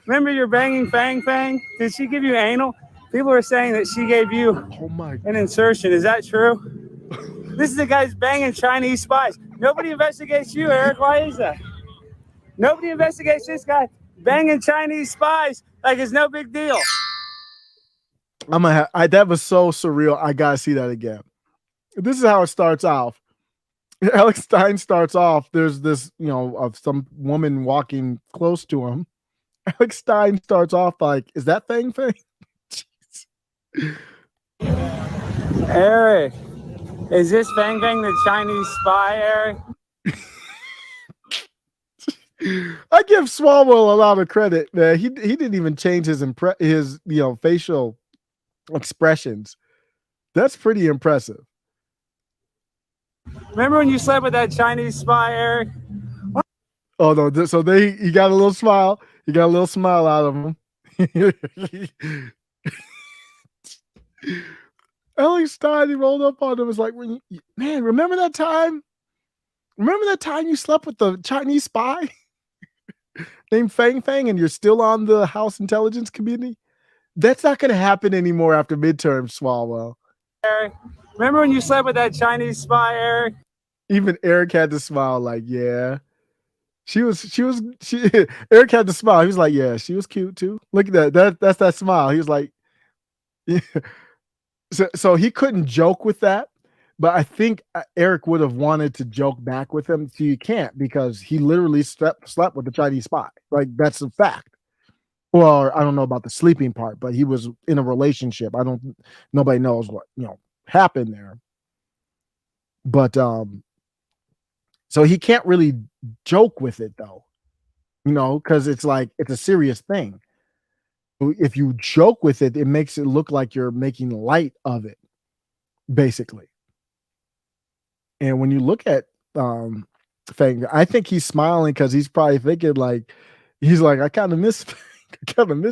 Remember you're banging Fang Fang? Did she give you anal? People are saying that she gave you an insertion. Is that true? This is the guy's banging Chinese spies. Nobody investigates you, Eric. Why is that? Nobody investigates this guy banging Chinese spies like it's no big deal. That was so surreal. I gotta see that again. This is how it starts off. Alex Stein starts off. There's this, of some woman walking close to him. Alex Stein starts off like, "Is that Fang Fang?" Eric, is this Fang Fang the Chinese spy, Eric? I give Swalwell a lot of credit, man. He didn't even change his facial expressions. That's pretty impressive. Remember when you slept with that Chinese spy, Eric? Oh no! So he got a little smile. He got a little smile out of him. Alex Stein, he rolled up on him. Was like, man, remember that time? Remember that time you slept with the Chinese spy named Fang Fang, and you're still on the House Intelligence Committee? That's not going to happen anymore after midterms, Swalwell. Eric, remember when you slept with that Chinese spy, Eric? Even Eric had to smile, like, yeah. Eric had to smile. He was like, yeah, she was cute too. Look at that. That's that smile. He was like, yeah. So he couldn't joke with that, but I think Eric would have wanted to joke back with him. So you can't, because he literally slept with the Chinese spy. Like, that's a fact. Well, I don't know about the sleeping part, but he was in a relationship. Nobody knows what, happened there. But so he can't really joke with it though, because it's like, it's a serious thing. If you joke with it, it makes it look like you're making light of it, basically. And when you look at Fang, I think he's smiling because he's probably thinking he's like, I kind of miss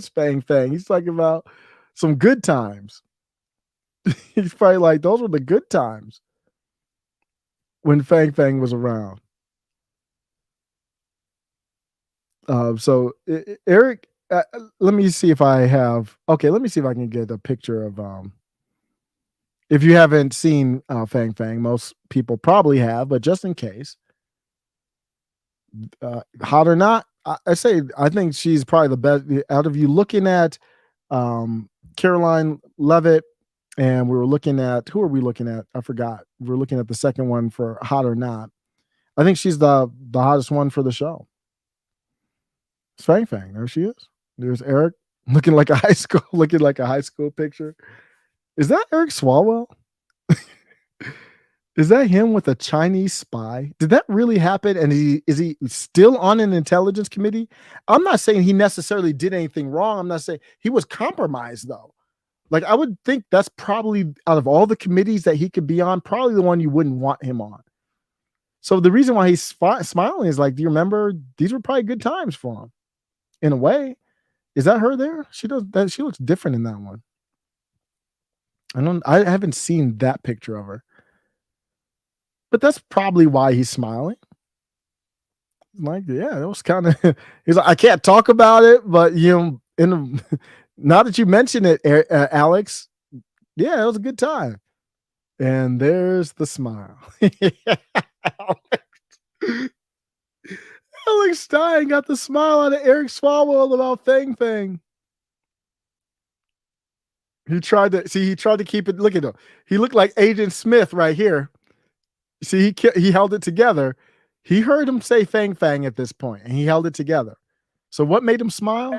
Fang Fang. He's talking about some good times. He's probably like, those were the good times when Fang Fang was around. So Eric, let me see if I have. Okay, let me see if I can get a picture of. If you haven't seen Fang Fang, most people probably have, but just in case, hot or not, I think she's probably the best out of you. Looking at Karoline Leavitt, and we were looking at, who are we looking at? I forgot. We're looking at the second one for hot or not. I think she's the hottest one for the show. It's Fang Fang. There she is. There's Eric looking like a high school picture. Is that Eric Swalwell? Is that him with a Chinese spy? Did that really happen? And is he still on an intelligence committee? I'm not saying he necessarily did anything wrong. I'm not saying he was compromised though. Like I would think that's probably out of all the committees that he could be on, probably the one you wouldn't want him on. So the reason why he's smiling is like, do you remember these were probably good times for him? In a way. Is that her there? She does that. She looks different in that one. I haven't seen that picture of her. But that's probably why he's smiling. Like, yeah, that was kind of. He's like, I can't talk about it, but now that you mention it, Alex, yeah, it was a good time. And there's the smile. Alex Stein got the smile out of Eric Swalwell about Fang Fang. He tried to keep it. Look at him. He looked like Agent Smith right here. See, he held it together. He heard him say Fang Fang at this point, and he held it together. So what made him smile?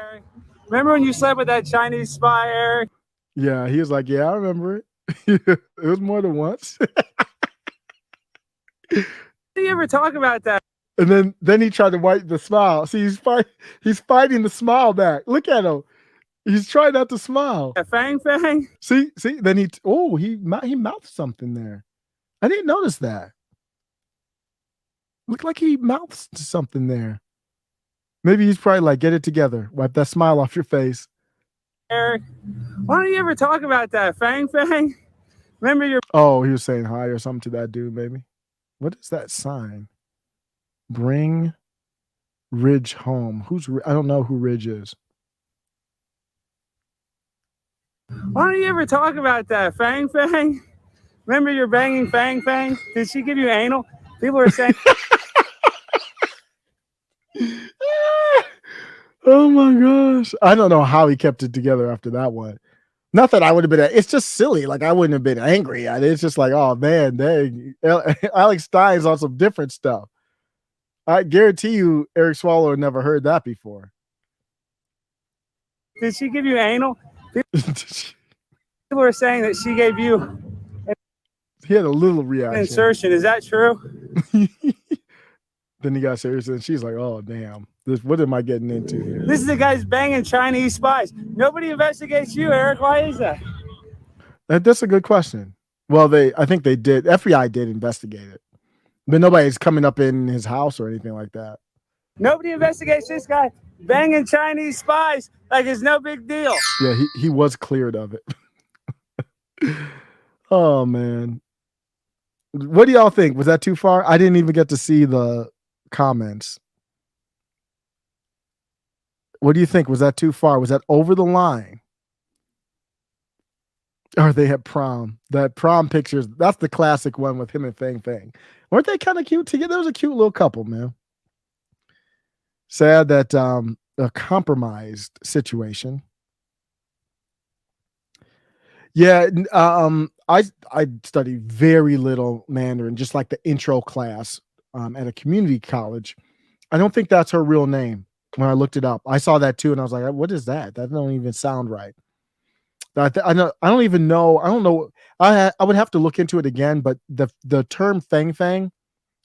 Remember when you slept with that Chinese spy, Eric? Yeah, he was like, yeah, I remember it. It was more than once. Do you ever talk about that? And then he tried to wipe the smile. See, he's fighting the smile back. Look at him. He's trying not to smile. Fang Fang? See, then he mouthed something there. I didn't notice that. Looked like he mouthed something there. Maybe he's probably like, get it together. Wipe that smile off your face. Eric, why don't you ever talk about that? Fang Fang? Remember your... Oh, he was saying hi or something to that dude, maybe. What is that sign? Bring Ridge home. I don't know who Ridge is. Why don't you ever talk about that? Fang Fang? Remember you're banging Fang Fang? Did she give you anal? People are saying... Oh my gosh. I don't know how he kept it together after that one. Not that I would have been, it's just silly. Like I wouldn't have been angry at it. It's just like, oh man, dang. Alex Stein's on some different stuff. I guarantee you Eric Swallow never heard that before. Did she give you anal? People are saying that she gave you... He had a little reaction. Insertion, is that true? Then he got serious and she's like, oh damn. What am I getting into here? This is the guy's banging Chinese spies. Nobody investigates you, Eric. Why is that? That's a good question. Well, I think they did. FBI did investigate it. But nobody's coming up in his house or anything like that. Nobody investigates this guy banging Chinese spies like it's no big deal. Yeah, he was cleared of it. Oh man. What do y'all think? Was that too far? I didn't even get to see the comments. What do you think? Was that too far? Was that over the line? Or they had prom. That prom pictures, that's the classic one with him and Fang Fang. Weren't they kind of cute together? There was a cute little couple, man. Sad that a compromised situation. Yeah, I studied very little Mandarin, just like the intro class at a community college. I don't think that's her real name. When I looked it up, I saw that too, and I was like, "What is that? That don't even sound right." I don't even know. I don't know. I would have to look into it again. But the term Fang Fang,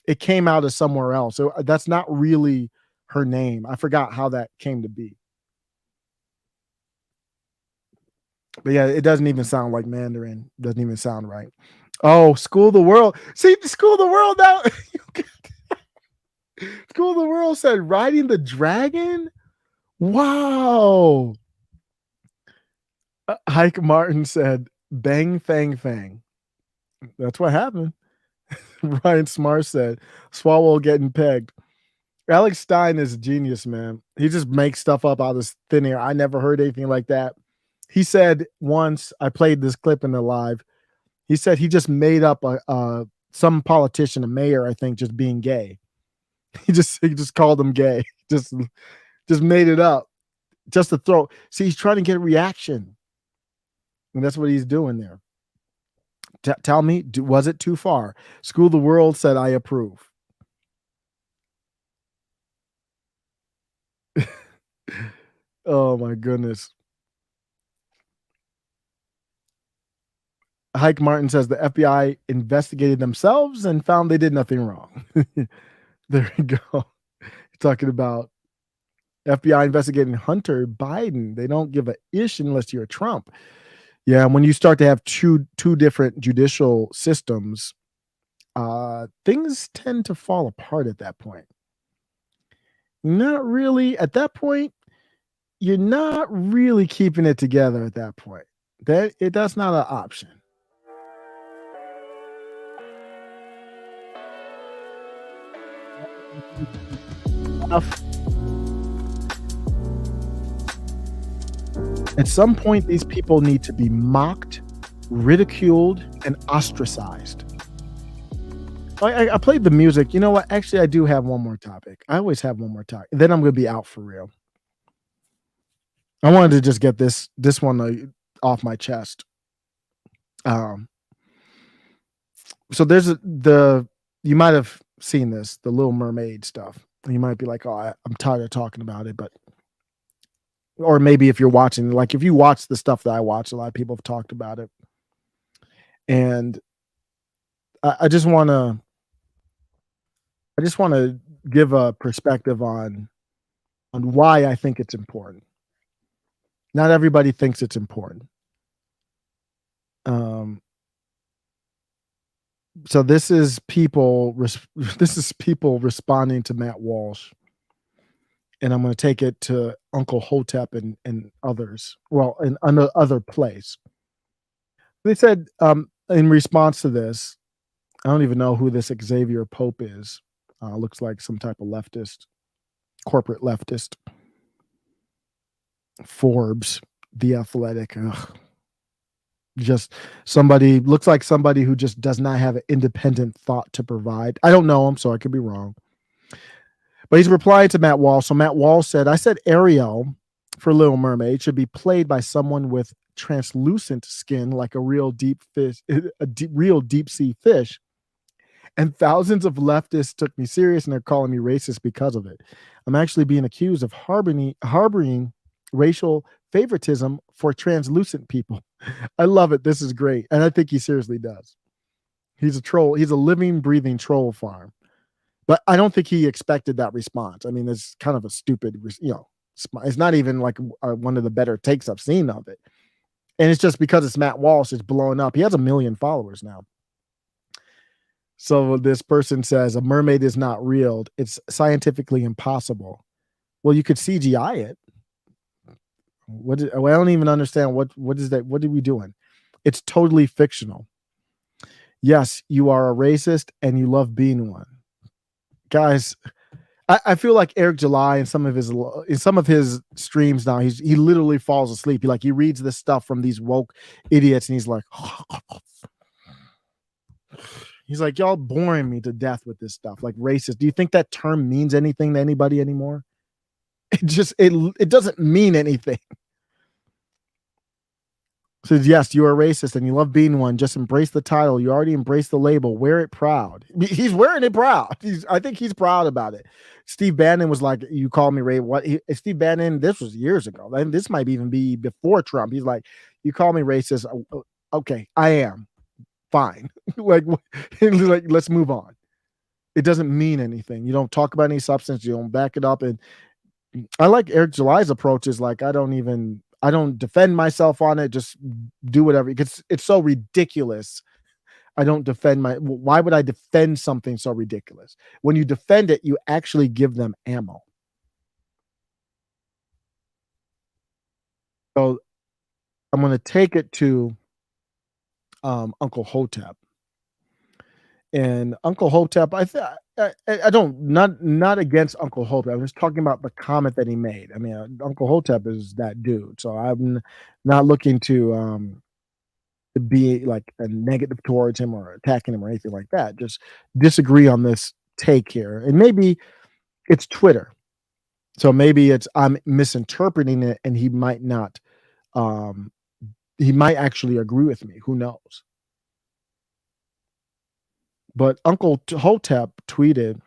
it came out of somewhere else. So that's not really her name. I forgot how that came to be. But yeah, it doesn't even sound like Mandarin. Doesn't even sound right. Oh, School of the World. See, School of the World now. School of the World said riding the dragon. Wow. Hike Martin said bang fang fang. That's what happened. Ryan Smart said Swallow getting pegged. Alex Stein is a genius, man. He just makes stuff up out of thin air. I never heard anything like that. He said once, I played this clip in the live. He said he just made up some politician, a mayor, I think, just being gay. He just called him gay. Just made it up. Just to throw. See, he's trying to get a reaction. And that's what he's doing there. Tell me, was it too far? School of the World said, I approve. Oh, my goodness. Hike Martin says the FBI investigated themselves and found they did nothing wrong. There we go. Talking about FBI investigating Hunter Biden. They don't give a ish unless you're Trump. Yeah, when you start to have two different judicial systems, things tend to fall apart at that point. Not really. At that point, you're not really keeping it together at that point. That's not an option. At some point, these people need to be mocked, ridiculed, and ostracized. I played the music. You know what? Actually, I do have one more topic. I always have one more topic. Then I'm going to be out for real. I wanted to just get this one off my chest. So there's you might have seen this, the Little Mermaid stuff. You might be like, oh, I'm tired of talking about it, but or maybe if you're watching, like if you watch the stuff that I watch, a lot of people have talked about it. And I just want to give a perspective on why I think it's important. Not everybody thinks it's important. So this is people responding to Matt Walsh. And I'm going to take it to Uncle Hotep and others. Well, in other place. They said in response to this, I don't even know who this Xavier Pope is. Looks like some type of leftist, corporate leftist. Forbes, The Athletic. Ugh. Just somebody, looks like somebody who just does not have an independent thought to provide. I don't know him, so I could be wrong. But he's replying to Matt Walsh. So Matt Walsh said, I said Ariel for Little Mermaid should be played by someone with translucent skin like a real deep fish, real deep sea fish. And thousands of leftists took me serious and they're calling me racist because of it. I'm actually being accused of harboring racial favoritism for translucent people. I love it. This is great. And I think he seriously does. He's a troll. He's a living, breathing troll farm. But I don't think he expected that response. I mean, it's kind of a stupid, it's not even like one of the better takes I've seen of it. And it's just because it's Matt Walsh, it's blowing up. He has 1 million followers now. So this person says a mermaid is not real. It's scientifically impossible. Well, you could CGI it. I don't even understand what is that? What are we doing? It's totally fictional. Yes, you are a racist and you love being one. Guys, I feel like Eric July in some of his streams now, he literally falls asleep. He reads this stuff from these woke idiots and he's like, y'all boring me to death with this stuff. Like racist. Do you think that term means anything to anybody anymore? It doesn't mean anything. Says, yes, you are racist and you love being one. Just embrace the title. You already embraced the label. Wear it proud. He's wearing it proud. I think he's proud about it. Steve Bannon was like, you call me Ray. What? Steve Bannon, this was years ago. And this might even be before Trump. He's like, you call me racist. Okay, I am. Fine. like, let's move on. It doesn't mean anything. You don't talk about any substance. You don't back it up. And I like Eric July's approach is like, I don't defend myself on it. Just do whatever. It's so ridiculous. I don't defend why would I defend something so ridiculous? When you defend it, you actually give them ammo. So I'm going to take it to Uncle Hotep. And Uncle Hotep, I don't, not against Uncle Hotep. I'm just talking about the comment that he made. I mean, Uncle Hotep is that dude. So I'm not looking to be like a negative towards him or attacking him or anything like that. Just disagree on this take here. And maybe it's Twitter. So maybe I'm misinterpreting it and he might not, he might actually agree with me. Who knows? But Uncle Hotep tweeted,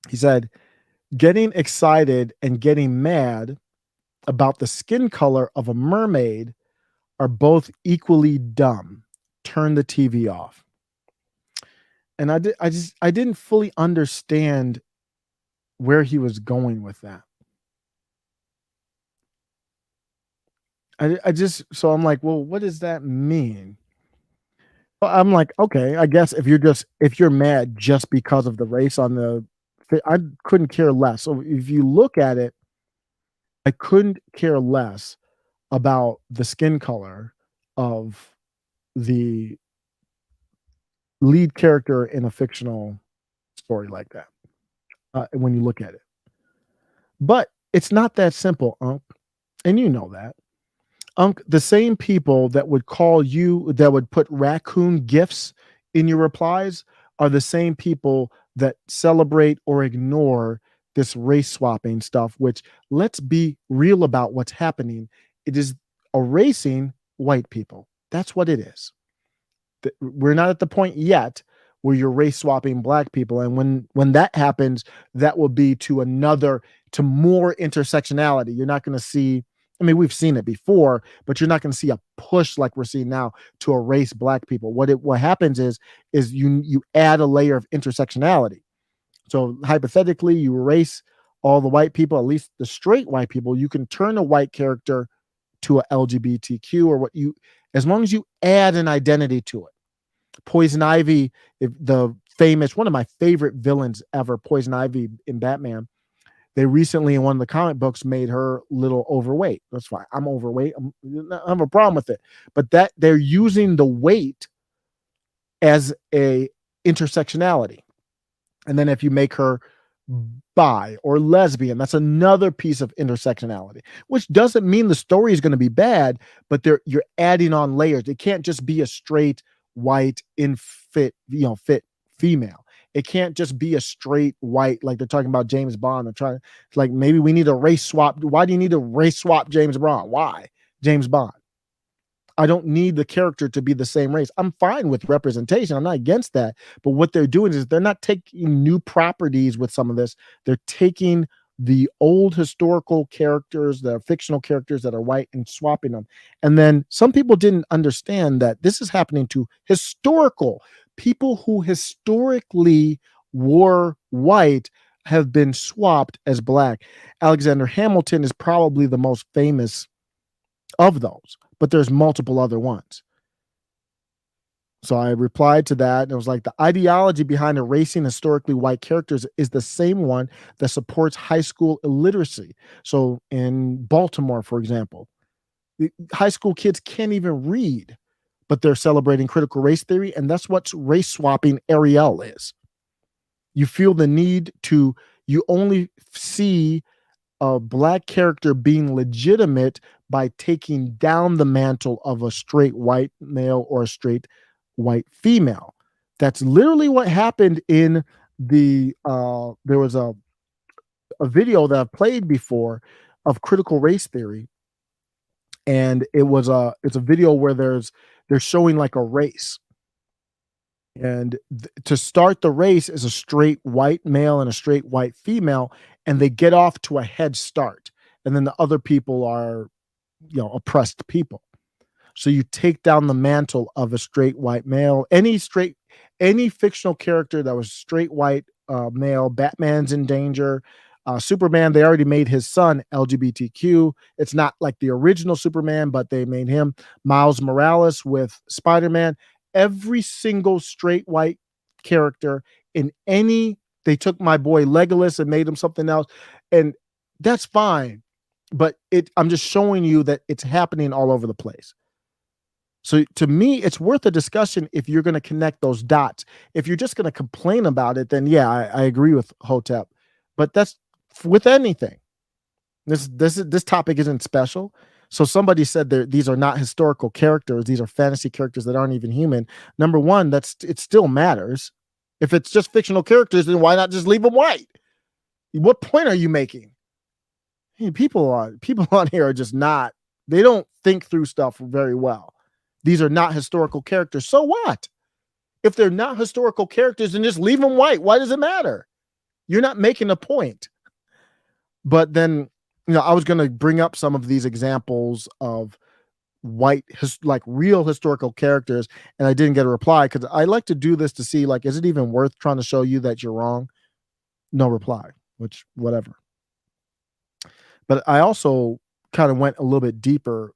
he said, getting excited and getting mad about the skin color of a mermaid are both equally dumb. turn the TV off. And I didn't fully understand where he was going with that. So I'm like, well, what does that mean? Well, I'm like, okay, I guess if you're mad just because of the race on the, I couldn't care less. So if you look at it, I couldn't care less about the skin color of the lead character in a fictional story like that. When you look at it, but it's not that simple, Unc, and you know that. Unc, the same people that would call you, that would put raccoon gifs in your replies, are the same people that celebrate or ignore this race swapping stuff, which, let's be real about what's happening. It is erasing white people. That's what it is. We're not at the point yet where you're race swapping black people. And when that happens, that will be to more intersectionality. You're not going to see, I mean, we've seen it before, but you're not going to see a push like we're seeing now to erase black people. What happens is you add a layer of intersectionality. So hypothetically, you erase all the white people, at least the straight white people. You can turn a white character to a LGBTQ or as long as you add an identity to it. Poison Ivy, the famous, one of my favorite villains ever, Poison Ivy in Batman. They recently, in one of the comic books, made her little overweight. That's fine. I'm overweight. I have a problem with it. But that they're using the weight as a intersectionality. And then if you make her bi or lesbian, that's another piece of intersectionality, which doesn't mean the story is going to be bad, but you're adding on layers. It can't just be a straight white fit female. It can't just be a straight white, like they're talking about James Bond. They're trying, like, maybe we need a race swap. Why do you need to race swap James Bond? Why James Bond? I don't need the character to be the same race. I'm fine with representation. I'm not against that. But what they're doing is they're not taking new properties with some of this. They're taking the old historical characters, the fictional characters that are white, and swapping them. And then some people didn't understand that this is happening to historical people who historically were white have been swapped as black. Alexander Hamilton is probably the most famous of those, but there's multiple other ones. So I replied to that, and it was like, the ideology behind erasing historically white characters is the same one that supports high school illiteracy. So in Baltimore, for example, the high school kids can't even read, but they're celebrating critical race theory, and that's what race swapping Ariel is. You feel the need to, you only see a black character being legitimate by taking down the mantle of a straight white male or a straight white female. That's literally what happened in the there was a video that I've played before of critical race theory, and it's a video where they're showing like a race, and to start the race is a straight white male and a straight white female, and they get off to a head start, and then the other people are, oppressed people. So you take down the mantle of a straight white male, any fictional character that was straight white male. Batman's in danger. Superman, they already made his son LGBTQ. It's not like the original Superman, but they made him. Miles Morales with Spider-Man. Every single straight white character they took my boy Legolas and made him something else, and that's fine. But I'm just showing you that it's happening all over the place. So to me, it's worth a discussion if you're going to connect those dots. If you're just going to complain about it, then yeah, I agree with Hotep. But that's with anything. This topic isn't special. So somebody said these are not historical characters. These are fantasy characters that aren't even human. Number one, it still matters. If it's just fictional characters, then why not just leave them white? What point are you making? Hey, people on here are just not. They don't think through stuff very well. These are not historical characters. So what? If they're not historical characters, then just leave them white. Why does it matter? You're not making a point. But then, I was going to bring up some of these examples of white, like real historical characters, and I didn't get a reply because I like to do this to see, like, is it even worth trying to show you that you're wrong? No reply, which whatever. But I also kind of went a little bit deeper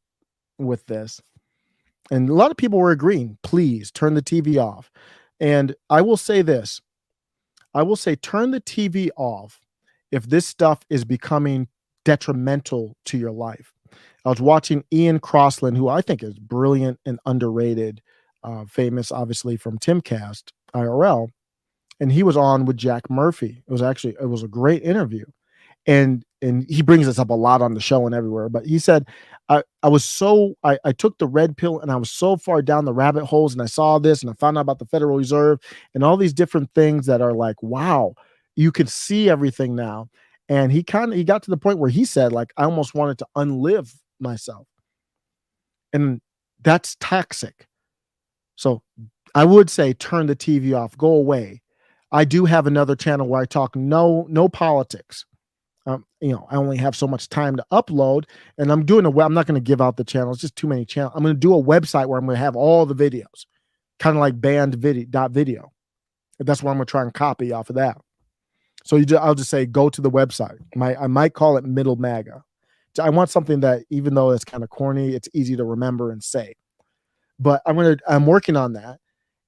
with this, and a lot of people were agreeing, please turn the TV off. And I will say this. I will say turn the TV off if this stuff is becoming detrimental to your life. I was watching Ian Crossland, who I think is brilliant and underrated, famous obviously from Timcast IRL, and he was on with Jack Murphy. It was a great interview, and he brings this up a lot on the show and everywhere. But he said, I took the red pill and I was so far down the rabbit holes, and I saw this and I found out about the Federal Reserve and all these different things that are like, wow, you can see everything now. And he got to the point where he said, like, I almost wanted to unlive myself. And that's toxic. So I would say turn the TV off, go away. I do have another channel where I talk no politics. I only have so much time to upload, and I'm doing I'm not going to give out the channels, just too many channels. I'm going to do a website where I'm going to have all the videos, kind of like banned video. That's what I'm going to try and copy off of that. So I'll just say, go to the website. I might call it Middle Maga. I want something that, even though it's kind of corny, it's easy to remember and say. But I'm working on that,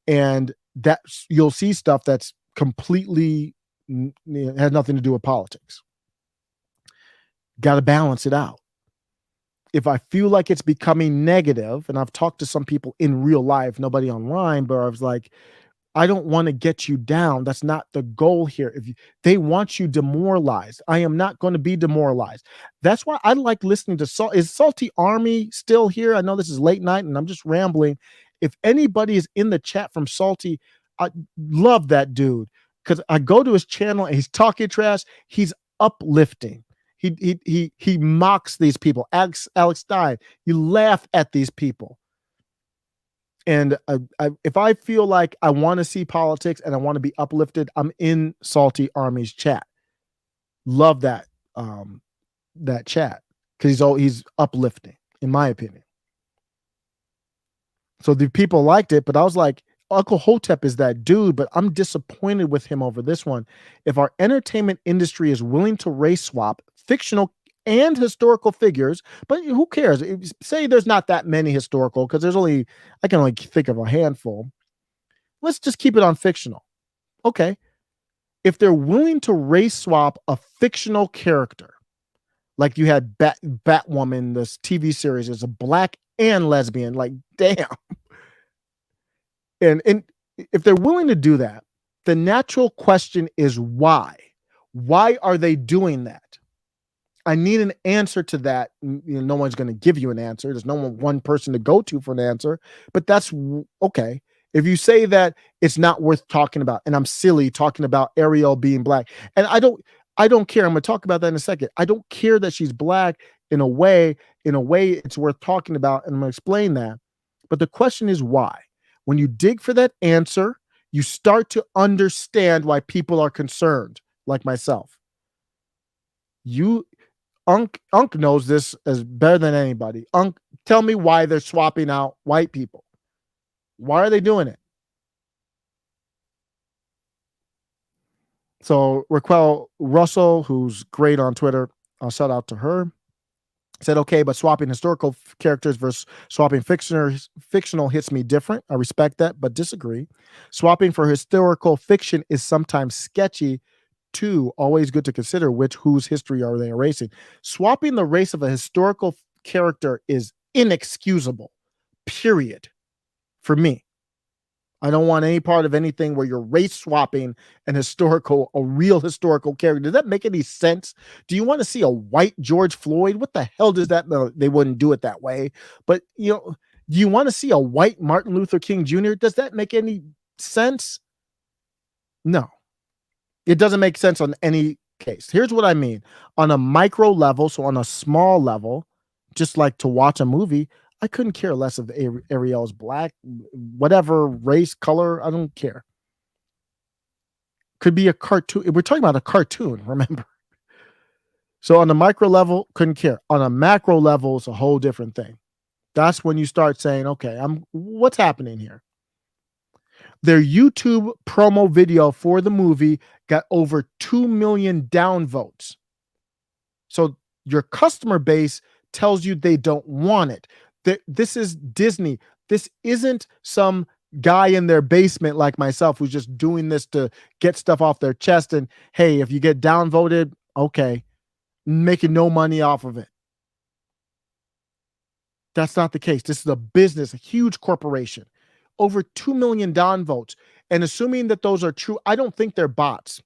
and that you'll see stuff that's completely has nothing to do with politics. Got to balance it out. If I feel like it's becoming negative, and I've talked to some people in real life, nobody online, but I was like, I don't want to get you down. That's not the goal here. They want you demoralized, I am not going to be demoralized. That's why I like listening to Is Salty Army still here? I know this is late night and I'm just rambling. If anybody is in the chat from Salty, I love that dude, because I go to his channel and he's talking trash. He's uplifting. He mocks these people. Alex Stein, you laugh at these people. And if I feel like I want to see politics and I want to be uplifted, I'm in Salty Army's chat. Love that chat, because he's uplifting, in my opinion. So the people liked it, but I was like, Uncle Hotep is that dude, but I'm disappointed with him over this one. If our entertainment industry is willing to race swap fictional and historical figures, but who cares? Say there's not that many historical, because I can only think of a handful. Let's just keep it on fictional. Okay. If they're willing to race swap a fictional character, like you had Batwoman, this TV series is a black and lesbian, like, damn. And if they're willing to do that, the natural question is why? Why are they doing that? I need an answer to that. No one's going to give you an answer. There's no one person to go to for an answer, but that's okay. If you say that it's not worth talking about, and I'm silly talking about Ariel being black, and I don't care. I'm going to talk about that in a second. I don't care that she's black in a way it's worth talking about, and I'm going to explain that. But the question is why? When you dig for that answer, you start to understand why people are concerned, like myself. Unc knows this as better than anybody. Unc, tell me why they're swapping out white people. Why are they doing it? So Raquel Russell, who's great on Twitter, I'll shout out to her, said, okay, but swapping historical characters versus swapping fictional hits me different. I respect that, but disagree. Swapping for historical fiction is sometimes sketchy too. Always good to consider whose history are they erasing. Swapping the race of a historical character is inexcusable, period, for me. I don't want any part of anything where you're race swapping a real historical character. Does that make any sense? Do you want to see a white George Floyd? What the hell does that? No, they wouldn't do it that way. But do you want to see a white Martin Luther King Jr.? Does that make any sense? No, it doesn't make sense on any case. Here's what I mean. On a micro level, so on a small level, just like to watch a movie, I couldn't care less if Ariel's black, whatever race, color, I don't care. Could be a cartoon. We're talking about a cartoon, remember? So on the micro level, couldn't care. On a macro level, it's a whole different thing. That's when you start saying, okay, what's happening here? Their YouTube promo video for the movie got over 2 million downvotes. So your customer base tells you they don't want it. This is Disney. This isn't some guy in their basement like myself who's just doing this to get stuff off their chest. And hey, if you get downvoted, okay, making no money off of it. That's not the case. This is a business, a huge corporation, over 2 million downvotes. And assuming that those are true, I don't think they're bots.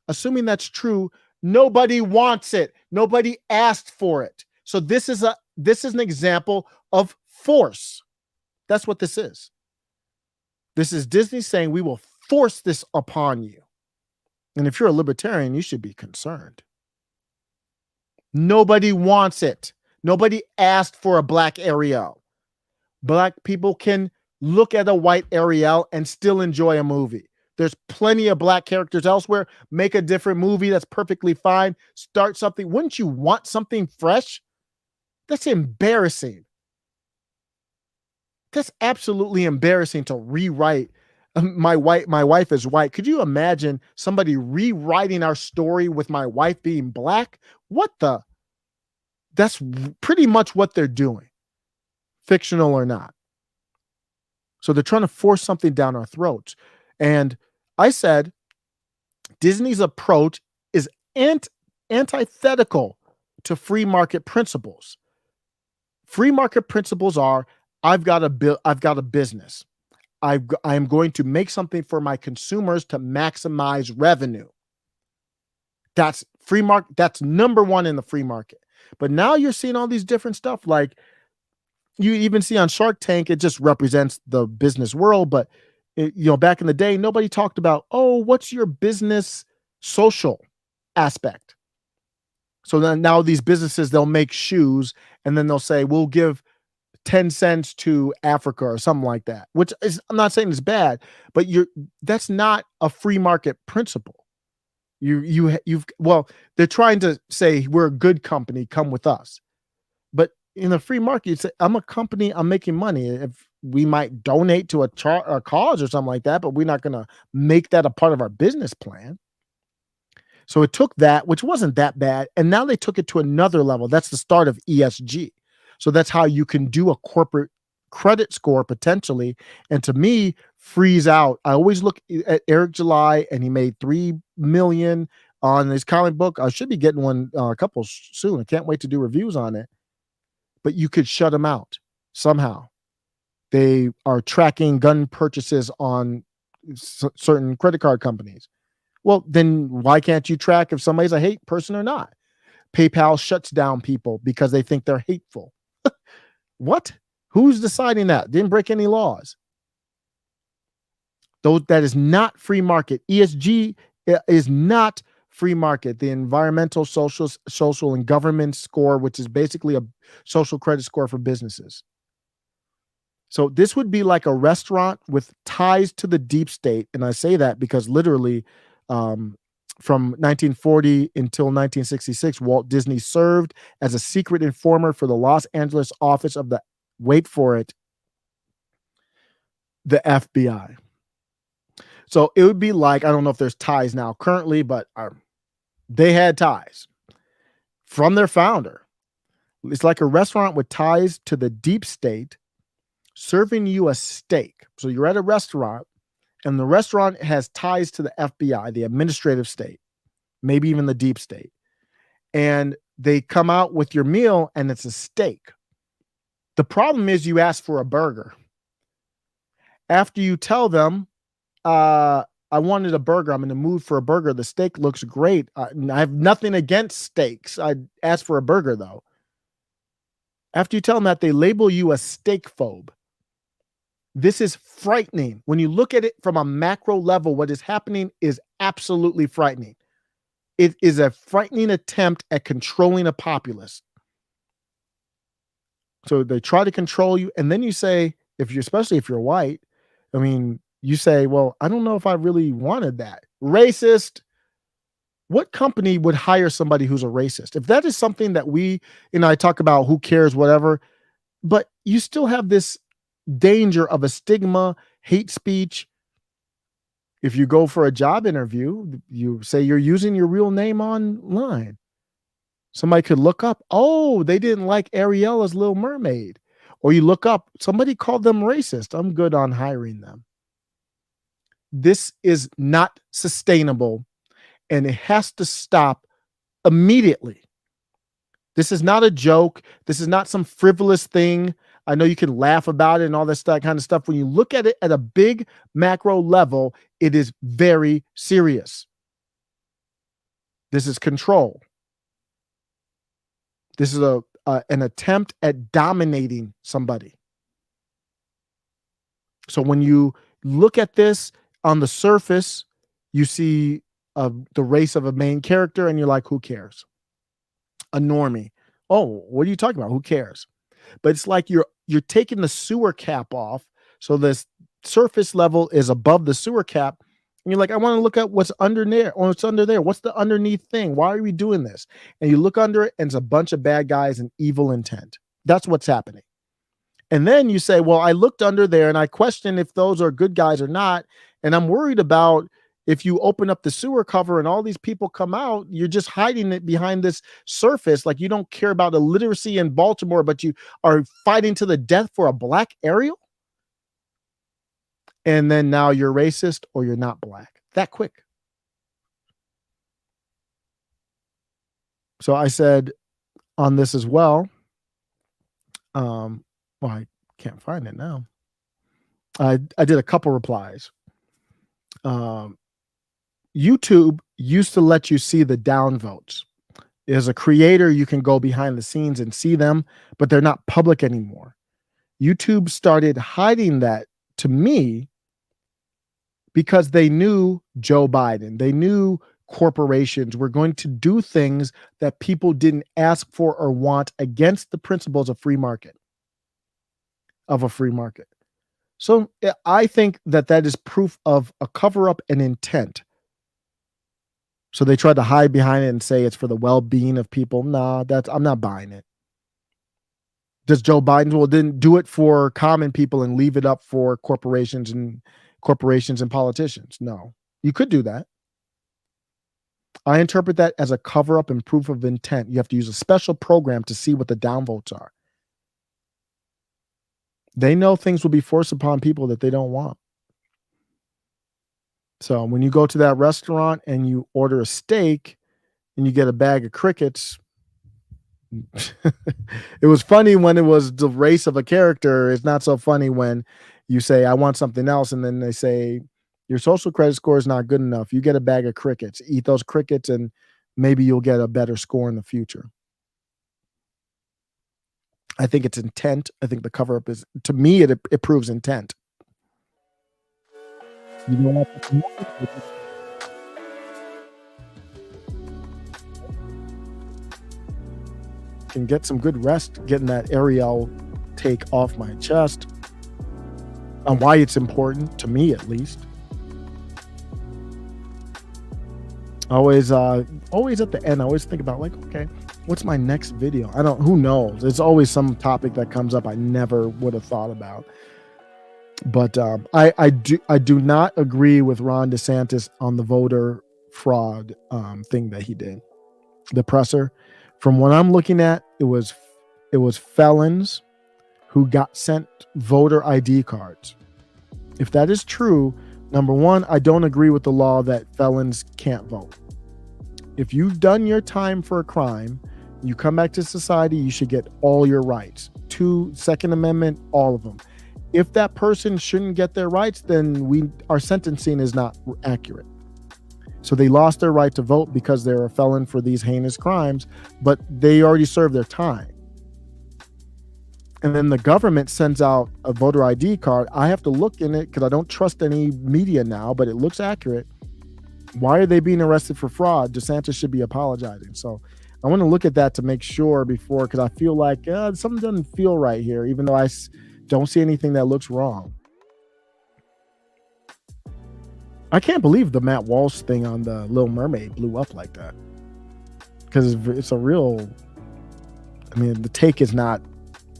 Assuming that's true, nobody wants it. Nobody asked for it. So this is an example of force. That's what this is. This is Disney saying we will force this upon you. And if you're a libertarian, you should be concerned. Nobody wants it. Nobody asked for a black Ariel. Black people can look at a white Ariel and still enjoy a movie. There's plenty of black characters elsewhere. Make a different movie. That's perfectly fine. Start something. Wouldn't you want something fresh? That's embarrassing. That's absolutely embarrassing to rewrite. My wife is white. Could you imagine somebody rewriting our story with my wife being black? What the? That's pretty much what they're doing, fictional or not. So they're trying to force something down our throats. And I said, Disney's approach is antithetical to free market principles. Free market principles are, I've got a business. I am going to make something for my consumers to maximize revenue. That's free market. That's number one in the free market. But now you're seeing all these different stuff. Like you even see on Shark Tank, it just represents the business world. But back in the day, nobody talked about, oh, what's your business social aspect? So then now these businesses, they'll make shoes and then they'll say, we'll give 10 cents to Africa or something like that, which is, I'm not saying it's bad, but that's not a free market principle. Well, they're trying to say we're a good company, come with us. But in the free market, you say, I'm a company, I'm making money. If we might donate to a cause or something like that, but we're not going to make that a part of our business plan. So it took that, which wasn't that bad, and now they took it to another level. That's the start of ESG. So that's how you can do a corporate credit score potentially. And to me, freeze out. I always look at Eric July, and he made $3 million on his comic book. I should be getting one a couple soon. I can't wait to do reviews on it. But you could shut them out somehow. They are tracking gun purchases on certain credit card companies. Well, then why can't you track if somebody's a hate person or not? PayPal shuts down people because they think they're hateful. What? Who's deciding that? Didn't break any laws. That is not free market. ESG is not free market. The environmental, social, and government score, which is basically a social credit score for businesses. So this would be like a restaurant with ties to the deep state. And I say that because literally from 1940 until 1966, Walt Disney served as a secret informer for the Los Angeles office of the, wait for it, the FBI. So it would be like, I don't know if there's ties now currently, but they had ties from their founder. It's like a restaurant with ties to the deep state serving you a steak. So you're at a restaurant and the restaurant has ties to the FBI, the administrative state, maybe even the deep state. And they come out with your meal and it's a steak. The problem is you ask for a burger. After you tell them, I wanted a burger, I'm in the mood for a burger, the steak looks great. I have nothing against steaks. I'd ask for a burger though. After you tell them that, they label you a steak phobe. This is frightening. When you look at it from a macro level, what is happening is absolutely frightening. It is a frightening attempt at controlling a populace. So they try to control you. And then you say, especially if you're white, I mean, you say, well, I don't know if I really wanted that. Racist. What company would hire somebody who's a racist? If that is something that I talk about, who cares, whatever. but you still have this danger of a stigma, hate speech. If you go for a job interview, you say you're using your real name online. Somebody could look up, oh, they didn't like Ariela's Little Mermaid. Or you look up, somebody called them racist. I'm good on hiring them. This is not sustainable, and it has to stop immediately. This is not a joke. This is not some frivolous thing. I know you can laugh about it and all this kind of stuff. When you look at it at a big macro level, it is very serious. This is control. This is an attempt at dominating somebody. So when you look at this on the surface, you see the race of a main character and you're like, who cares? A normie. Oh, what are you talking about? Who cares? But it's like you're taking the sewer cap off. So this surface level is above the sewer cap. And you're like, I want to look at what's under there. Or what's under there? What's the underneath thing? Why are we doing this? And you look under it and it's a bunch of bad guys and evil intent. That's what's happening. And then you say, well, I looked under there and I question if those are good guys or not. And I'm worried about if you open up the sewer cover and all these people come out, you're just hiding it behind this surface. Like you don't care about illiteracy in Baltimore, but you are fighting to the death for a black Ariel. And then now you're racist or you're not black. That quick. So I said on this as well. Well, I can't find it now. I did a couple replies. YouTube used to let you see the downvotes. As a creator, you can go behind the scenes and see them, but they're not public anymore. YouTube started hiding that to me because they knew Joe Biden. They knew corporations were going to do things that people didn't ask for or want against the principles of a free market. So I think that is proof of a cover-up and intent. So they tried to hide behind it and say it's for the well-being of people. Nah, I'm not buying it. Does Joe Biden didn't do it for common people and leave it up for corporations and politicians? No, you could do that. I interpret that as a cover-up and proof of intent. You have to use a special program to see what the downvotes are. They know things will be forced upon people that they don't want. So when you go to that restaurant and you order a steak and you get a bag of crickets, it was funny when it was the race of a character. It's not so funny when you say, I want something else. And then they say, your social credit score is not good enough. You get a bag of crickets, eat those crickets, and maybe you'll get a better score in the future. I think it's intent. I think the cover up is, to me, it proves intent. You know what? Can get some good rest getting that Ariel take off my chest on why it's important to me, at least. Always at the end, I always think about like, okay, what's my next video? Who knows? It's always some topic that comes up I never would have thought about. But I do not agree with Ron DeSantis on the voter fraud thing that he did. The presser, from what I'm looking at, it was felons who got sent voter ID cards. If that is true, number one, I don't agree with the law that felons can't vote. If you've done your time for a crime, you come back to society, you should get all your rights. Second Amendment, all of them. If that person shouldn't get their rights, then our sentencing is not accurate. So they lost their right to vote because they're a felon for these heinous crimes, but they already served their time. And then the government sends out a voter ID card. I have to look in it because I don't trust any media now, but it looks accurate. Why are they being arrested for fraud? DeSantis should be apologizing. So I want to look at that to make sure before, because I feel like something doesn't feel right here, even though I don't see anything that looks wrong. I can't believe the Matt Walsh thing on the Little Mermaid blew up like that. Because it's a real, the take is not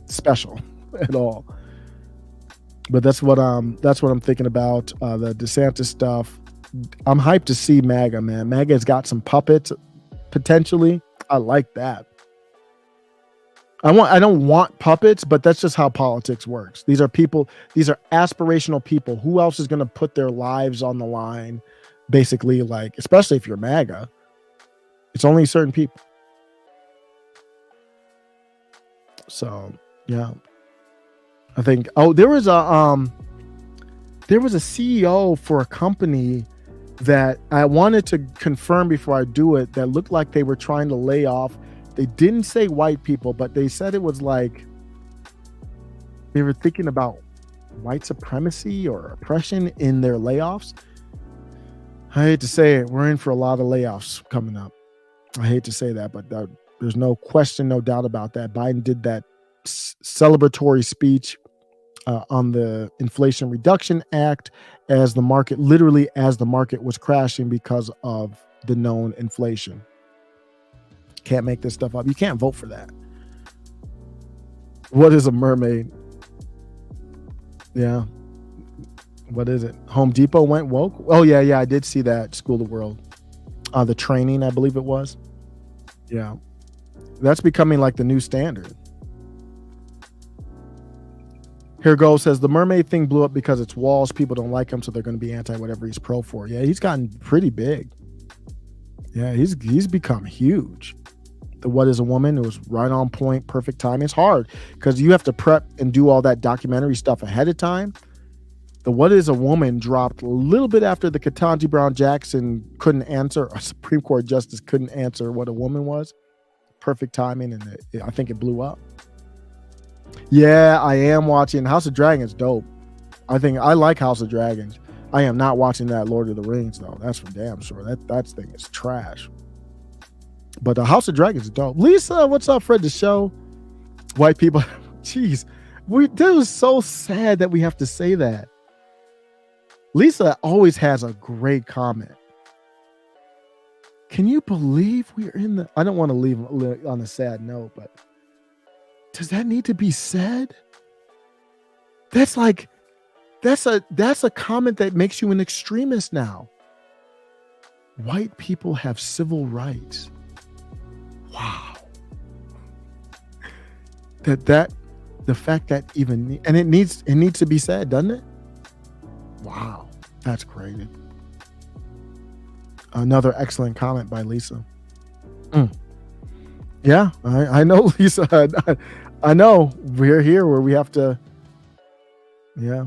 special. at all. But that's what I'm thinking about. The DeSantis stuff. I'm hyped to see MAGA, man. MAGA's got some puppets potentially. I like that. I don't want puppets, but that's just how politics works. These are people, these are aspirational people. Who else is going to put their lives on the line? Basically, like, especially if you're MAGA, it's only certain people. So, yeah. I think, there was a CEO for a company that I wanted to confirm before I do it that looked like they were trying to lay off. They didn't say white people, but they said it was like they were thinking about white supremacy or oppression in their layoffs. I hate to say it. We're in for a lot of layoffs coming up. I hate to say that, but there's no question, no doubt about that. Biden did that celebratory speech on the Inflation Reduction Act as the market was crashing because of the known inflation. Can't make this stuff up. You can't vote for that. What is a mermaid? Yeah. What is it? Home Depot went woke? Oh, yeah. I did see that. School of the World. The training, I believe it was. Yeah. That's becoming like the new standard. Here goes, says the mermaid thing blew up because it's walls. People don't like him, so they're going to be anti whatever he's pro for. Yeah, he's gotten pretty big. Yeah, he's become huge. The What is a Woman? It was right on point, perfect time. It's hard because you have to prep and do all that documentary stuff ahead of time. The What is a Woman dropped a little bit after the Ketanji Brown Jackson couldn't answer, a Supreme Court justice couldn't answer what a woman was. Perfect timing, and I think it blew up. Yeah, I am watching House of Dragons. Dope. I like House of Dragons. I am not watching that Lord of the Rings though. That's for damn sure. That thing is trash. But the House of Dragons is dope. Lisa, what's up, Fred the Show? White people, jeez, this is so sad that we have to say that. Lisa always has a great comment. Can you believe we're in the? I don't want to leave on a sad note, but does that need to be said? That's a comment that makes you an extremist now. White people have civil rights. Wow. The fact that even, and it needs to be said, doesn't it? Wow, that's crazy. Another excellent comment by Lisa. Yeah, I know, Lisa. I know we're here where we have to. Yeah.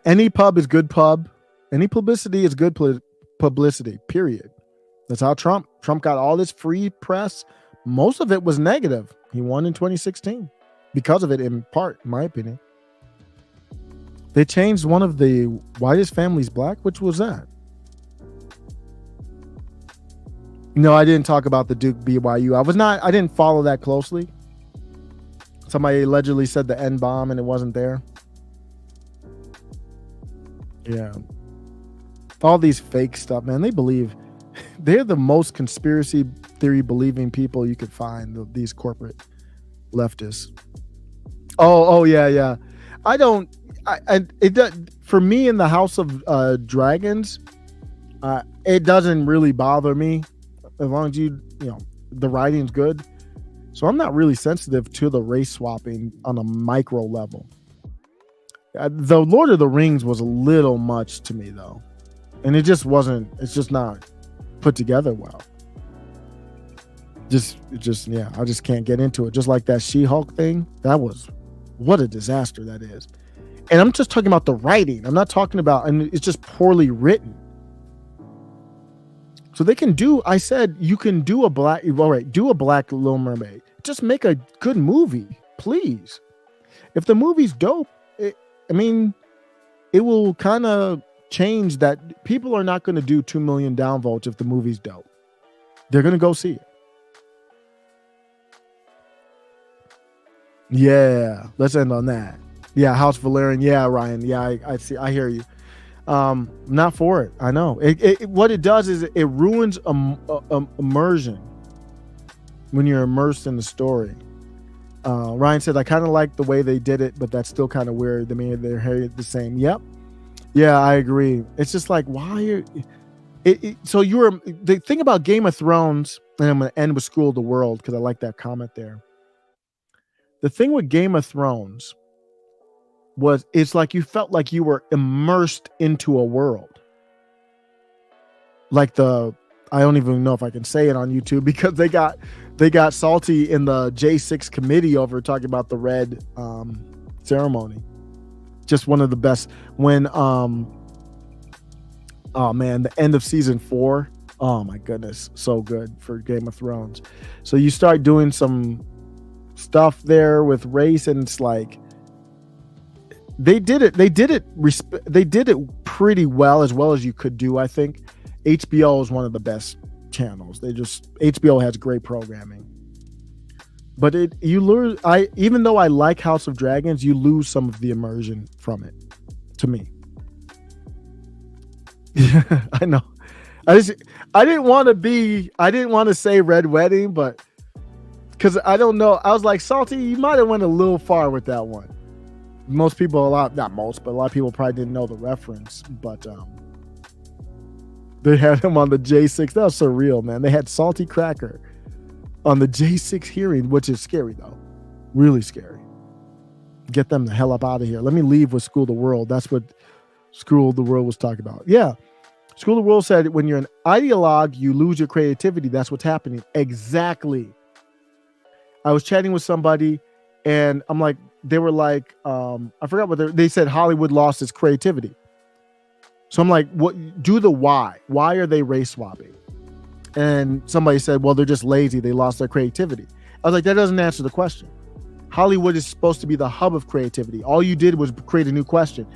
Any pub is good pub. Any publicity is good publicity, period. That's how Trump got all this free press. Most of it was negative. He won in 2016 because of it, in part, in my opinion. They changed one of the whitest families black. Which was that? No, I didn't talk about the Duke BYU. I didn't follow that closely. Somebody allegedly said the N-bomb and it wasn't there. Yeah. All these fake stuff, man. They're the most conspiracy theory believing people you could find, these corporate leftists. Oh yeah. For me in the House of Dragons, it doesn't really bother me as long as the writing's good. So I'm not really sensitive to the race swapping on a micro level. The Lord of the Rings was a little much to me though. And it's just not put together well. I just can't get into it. Just like that She-Hulk thing, what a disaster that is. And I'm just talking about the writing. I'm not talking about, and it's just poorly written. So they can do, I said, you can do a black Little Mermaid. Just make a good movie, please. If the movie's dope, it will kind of change that. People are not going to do 2 million downvotes if the movie's dope. They're going to go see it. Yeah, let's end on that. Yeah, House Valerian. Yeah, Ryan. Yeah, I see. I hear you. Not for it. I know. What it does is it ruins immersion when you're immersed in the story. Ryan said, I kind of like the way they did it, but that's still kind of weird. They made their hair the same. Yep. Yeah, I agree. It's just like, why? So the thing about Game of Thrones, and I'm going to end with School of the World because I like that comment there. The thing with Game of Thrones it's like you felt like you were immersed into a world. Like I don't even know if I can say it on YouTube because they got salty in the J6 committee over talking about the red ceremony. Just one of the best. When oh man, the end of season 4. Oh my goodness, so good for Game of Thrones. So you start doing some stuff there with race, and it's like they did it pretty well as you could do. I think HBO is one of the best channels. HBO has great programming. But you lose. Even though I like House of Dragons, you lose some of the immersion from it. To me, I know. I didn't want to say Red Wedding, but because I don't know, I was like, Salty, you might have went a little far with that one. Most people, not most, but a lot of people probably didn't know the reference. But they had him on the J6. That was surreal, man. They had Salty Cracker on the J6 hearing, which is scary though, really scary. Get them the hell up out of here. Let me leave with School of the World. That's what School of the World was talking about. Yeah. School of the World said when you're an ideologue, you lose your creativity. That's what's happening. Exactly. I was chatting with somebody and I'm like, they were like, I forgot what they said Hollywood lost its creativity. So I'm like, what? Do the why. Why are they race swapping? And somebody said, well, they're just lazy. They lost their creativity. I was like, that doesn't answer the question. Hollywood is supposed to be the hub of creativity. All you did was create a new question.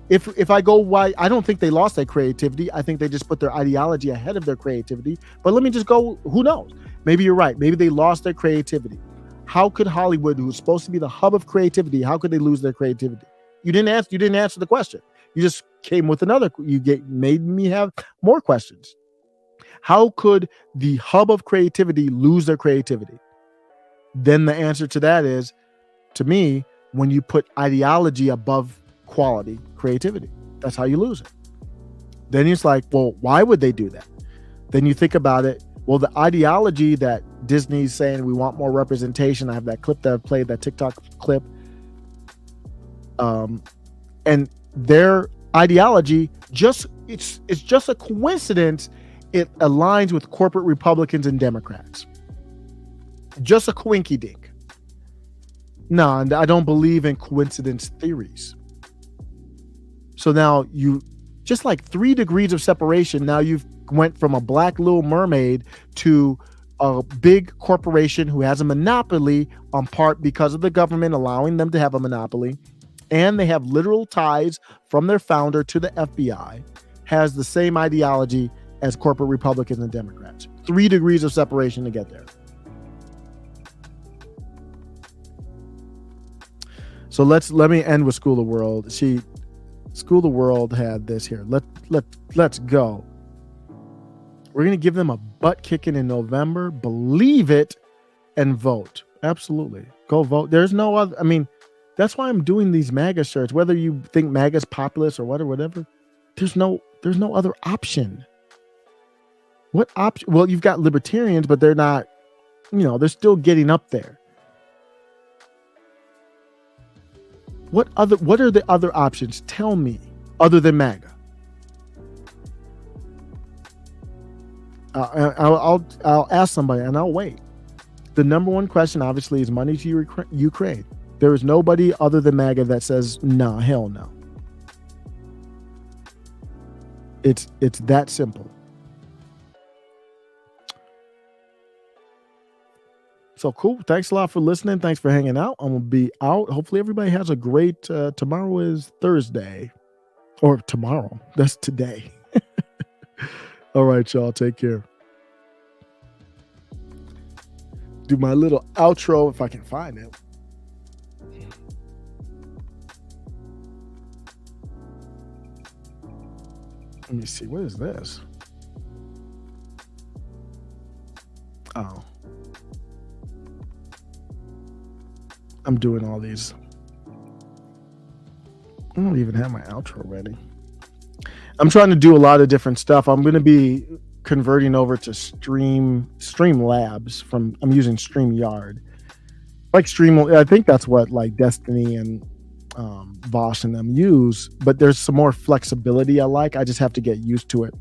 If I go why, I don't think they lost their creativity. I think they just put their ideology ahead of their creativity. But let me just go, who knows? Maybe you're right. Maybe they lost their creativity. How could Hollywood, who's supposed to be the hub of creativity, how could they lose their creativity? You didn't answer the question. You just came with another. Made me have more questions. How could the hub of creativity lose their creativity? Then the answer to that is, to me, when you put ideology above quality creativity, that's how you lose it. Then it's like, well, why would they do that? Then you think about it. Well, the ideology that Disney's saying we want more representation. I have that clip that I played, that TikTok clip. And their ideology it's just a coincidence. It aligns with corporate Republicans and Democrats. Just a coinky dink. No, I don't believe in coincidence theories. So now you just like 3 degrees of separation. Now you've went from a black Little Mermaid to a big corporation who has a monopoly on part because of the government allowing them to have a monopoly. And they have literal ties from their founder to the FBI, has the same ideology as corporate Republicans and Democrats. 3 degrees of separation to get there. So let me end with School of the World. School of the World had this here. Let's go. We're going to give them a butt kicking in November. Believe it and vote. Absolutely. Go vote. There's no other. I mean, that's why I'm doing these MAGA shirts. Whether you think MAGA's populist or whatever, there's no other option. What option? Well, you've got libertarians, but they're not, they're still getting up there. What are the other options? Tell me, other than MAGA. I'll ask somebody and I'll wait. The number one question, obviously, is money to Ukraine. There is nobody other than MAGA that says, no, hell no. It's that simple. So cool. Thanks a lot for listening. Thanks for hanging out. I'm going to be out. Hopefully everybody has a great, tomorrow is Thursday. Or tomorrow. That's today. All right, y'all. Take care. Do my little outro if I can find it. Let me see. What is this? Oh. I'm doing all these. I don't even have my outro ready. I'm trying to do a lot of different stuff. I'm going to be converting over to Streamlabs I'm using StreamYard. Like I think that's what like Destiny and Vosh and them use, but there's some more flexibility I like. I just have to get used to it.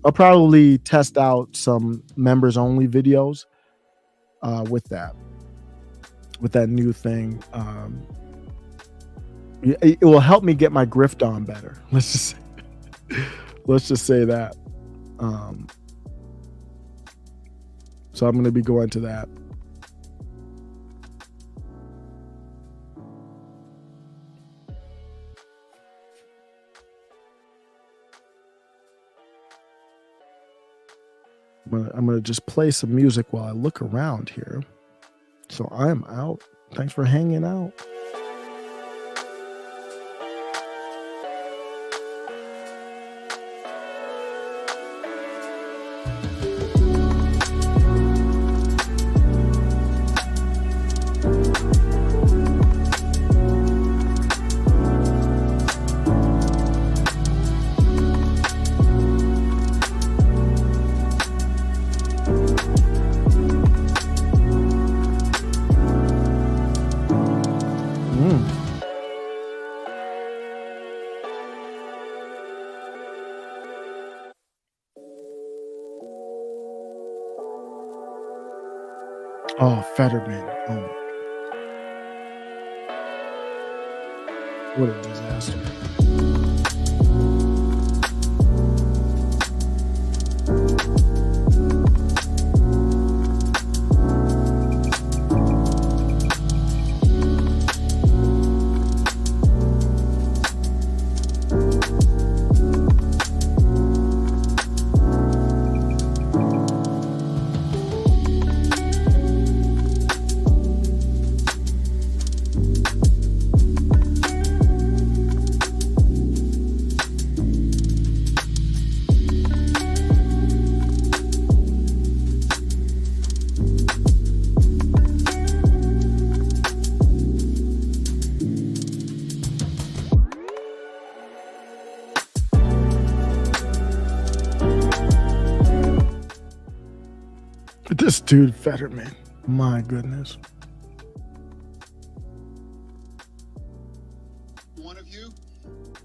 I'll probably test out some members only videos with that new thing. It will help me get my grift on better. Let's just say that. So I'm going to be going to that. I'm going to just play some music while I look around here. So I'm out. Thanks for hanging out. Oh, Fetterman. Oh, what a disaster. This dude Fetterman, my goodness. One of you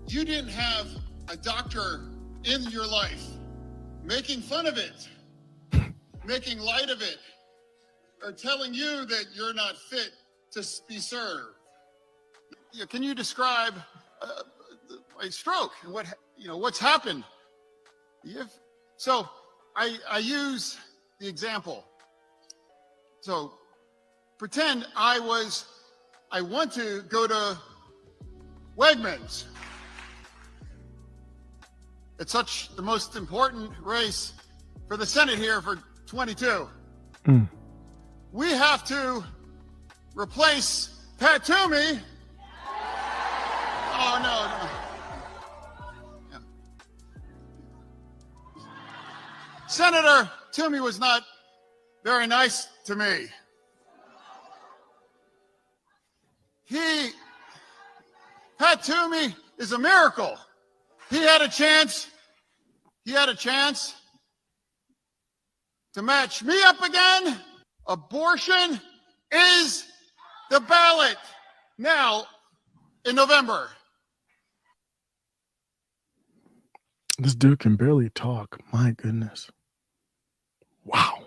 didn't have a doctor in your life making fun of it, making light of it, or telling you that you're not fit to be served. Can you describe a stroke and what's happened? So I use the example. So pretend I want to go to Wegmans. It's the most important race for the Senate here for 22. We have to replace Pat Toomey. Oh, no. Yeah. Senator Toomey was not very nice to me. Pat Toomey is a miracle. He had a chance to match me up again. Abortion is the ballot now in November. This dude can barely talk. My goodness. Wow.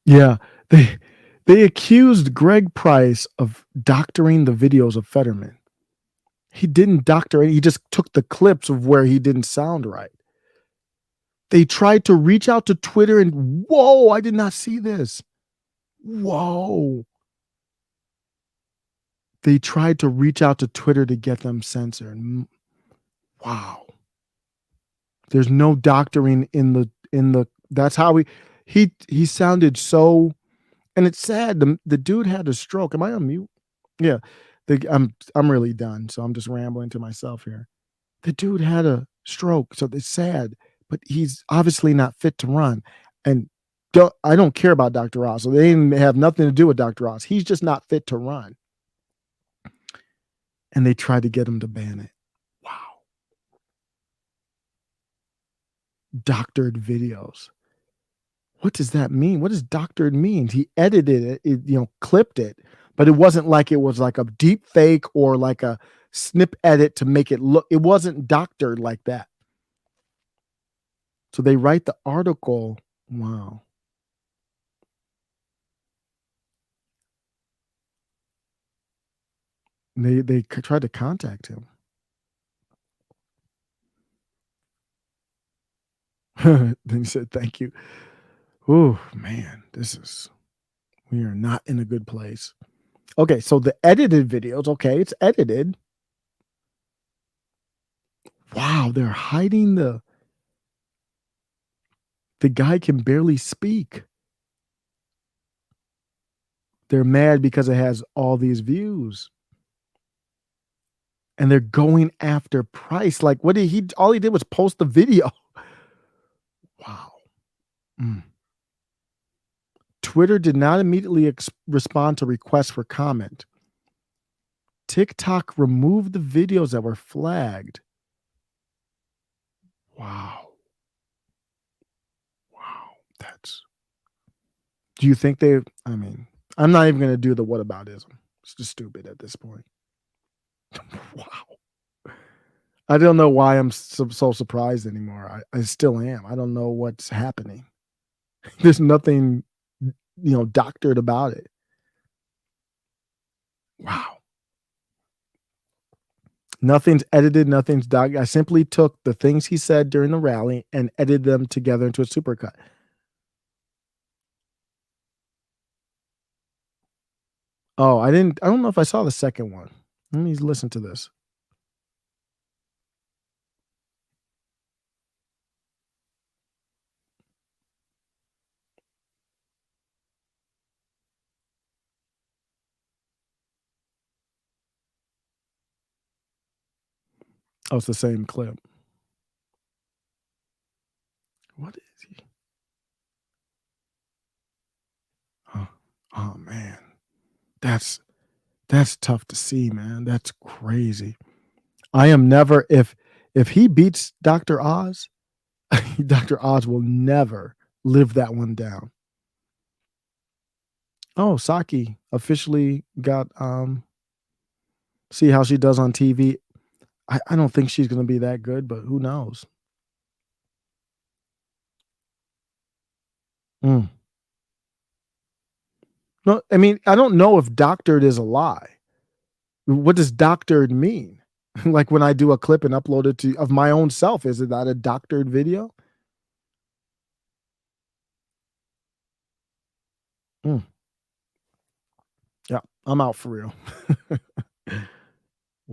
Yeah, they accused Greg Price of doctoring the videos of Fetterman. He didn't doctor it. He just took the clips of where he didn't sound right. They tried to reach out to Twitter and whoa, I did not see this. Whoa. They tried to reach out to Twitter to get them censored. Wow. There's no doctoring in the that's how he sounded so, and it's sad. The dude had a stroke. Am I on mute? Yeah. I'm really done. So I'm just rambling to myself here. The dude had a stroke, so it's sad, but he's obviously not fit to run. And I don't care about Dr. Oz. So they didn't have nothing to do with Dr. Oz. He's just not fit to run. And they tried to get him to ban it. Wow. Doctored videos. What does that mean? What does doctored mean? He edited it, clipped it, but it wasn't like it was like a deep fake or like a snip edit to make it look. It wasn't doctored like that. So they write the article. Wow. They tried to contact him. Then he said, thank you. Oh, man, we are not in a good place. Okay, so the edited videos, okay, it's edited. Wow, they're hiding the guy can barely speak. They're mad because it has all these views. And they're going after Price. Like, what did all he did was post the video. Wow. Twitter did not immediately respond to requests for comment. TikTok removed the videos that were flagged. Wow. Do you think I'm not even going to do the whataboutism. It's just stupid at this point. Wow. I don't know why I'm so surprised anymore. I still am. I don't know what's happening. There's nothing, doctored about it. Wow. Nothing's edited. Nothing's doctored. I simply took the things he said during the rally and edited them together into a supercut. Oh, I don't know if I saw the second one. Let me listen to this. Oh, it's the same clip. What is he? Oh man. That's tough to see, man. That's crazy. I am never if he beats Dr. Oz, Dr. Oz will never live that one down. Oh, Saki officially got see how she does on TV. I don't think she's going to be that good, but who knows? No, I mean, I don't know if doctored is a lie. What does doctored mean? Like when I do a clip and upload it of my own self, is it not a doctored video? Yeah, I'm out for real.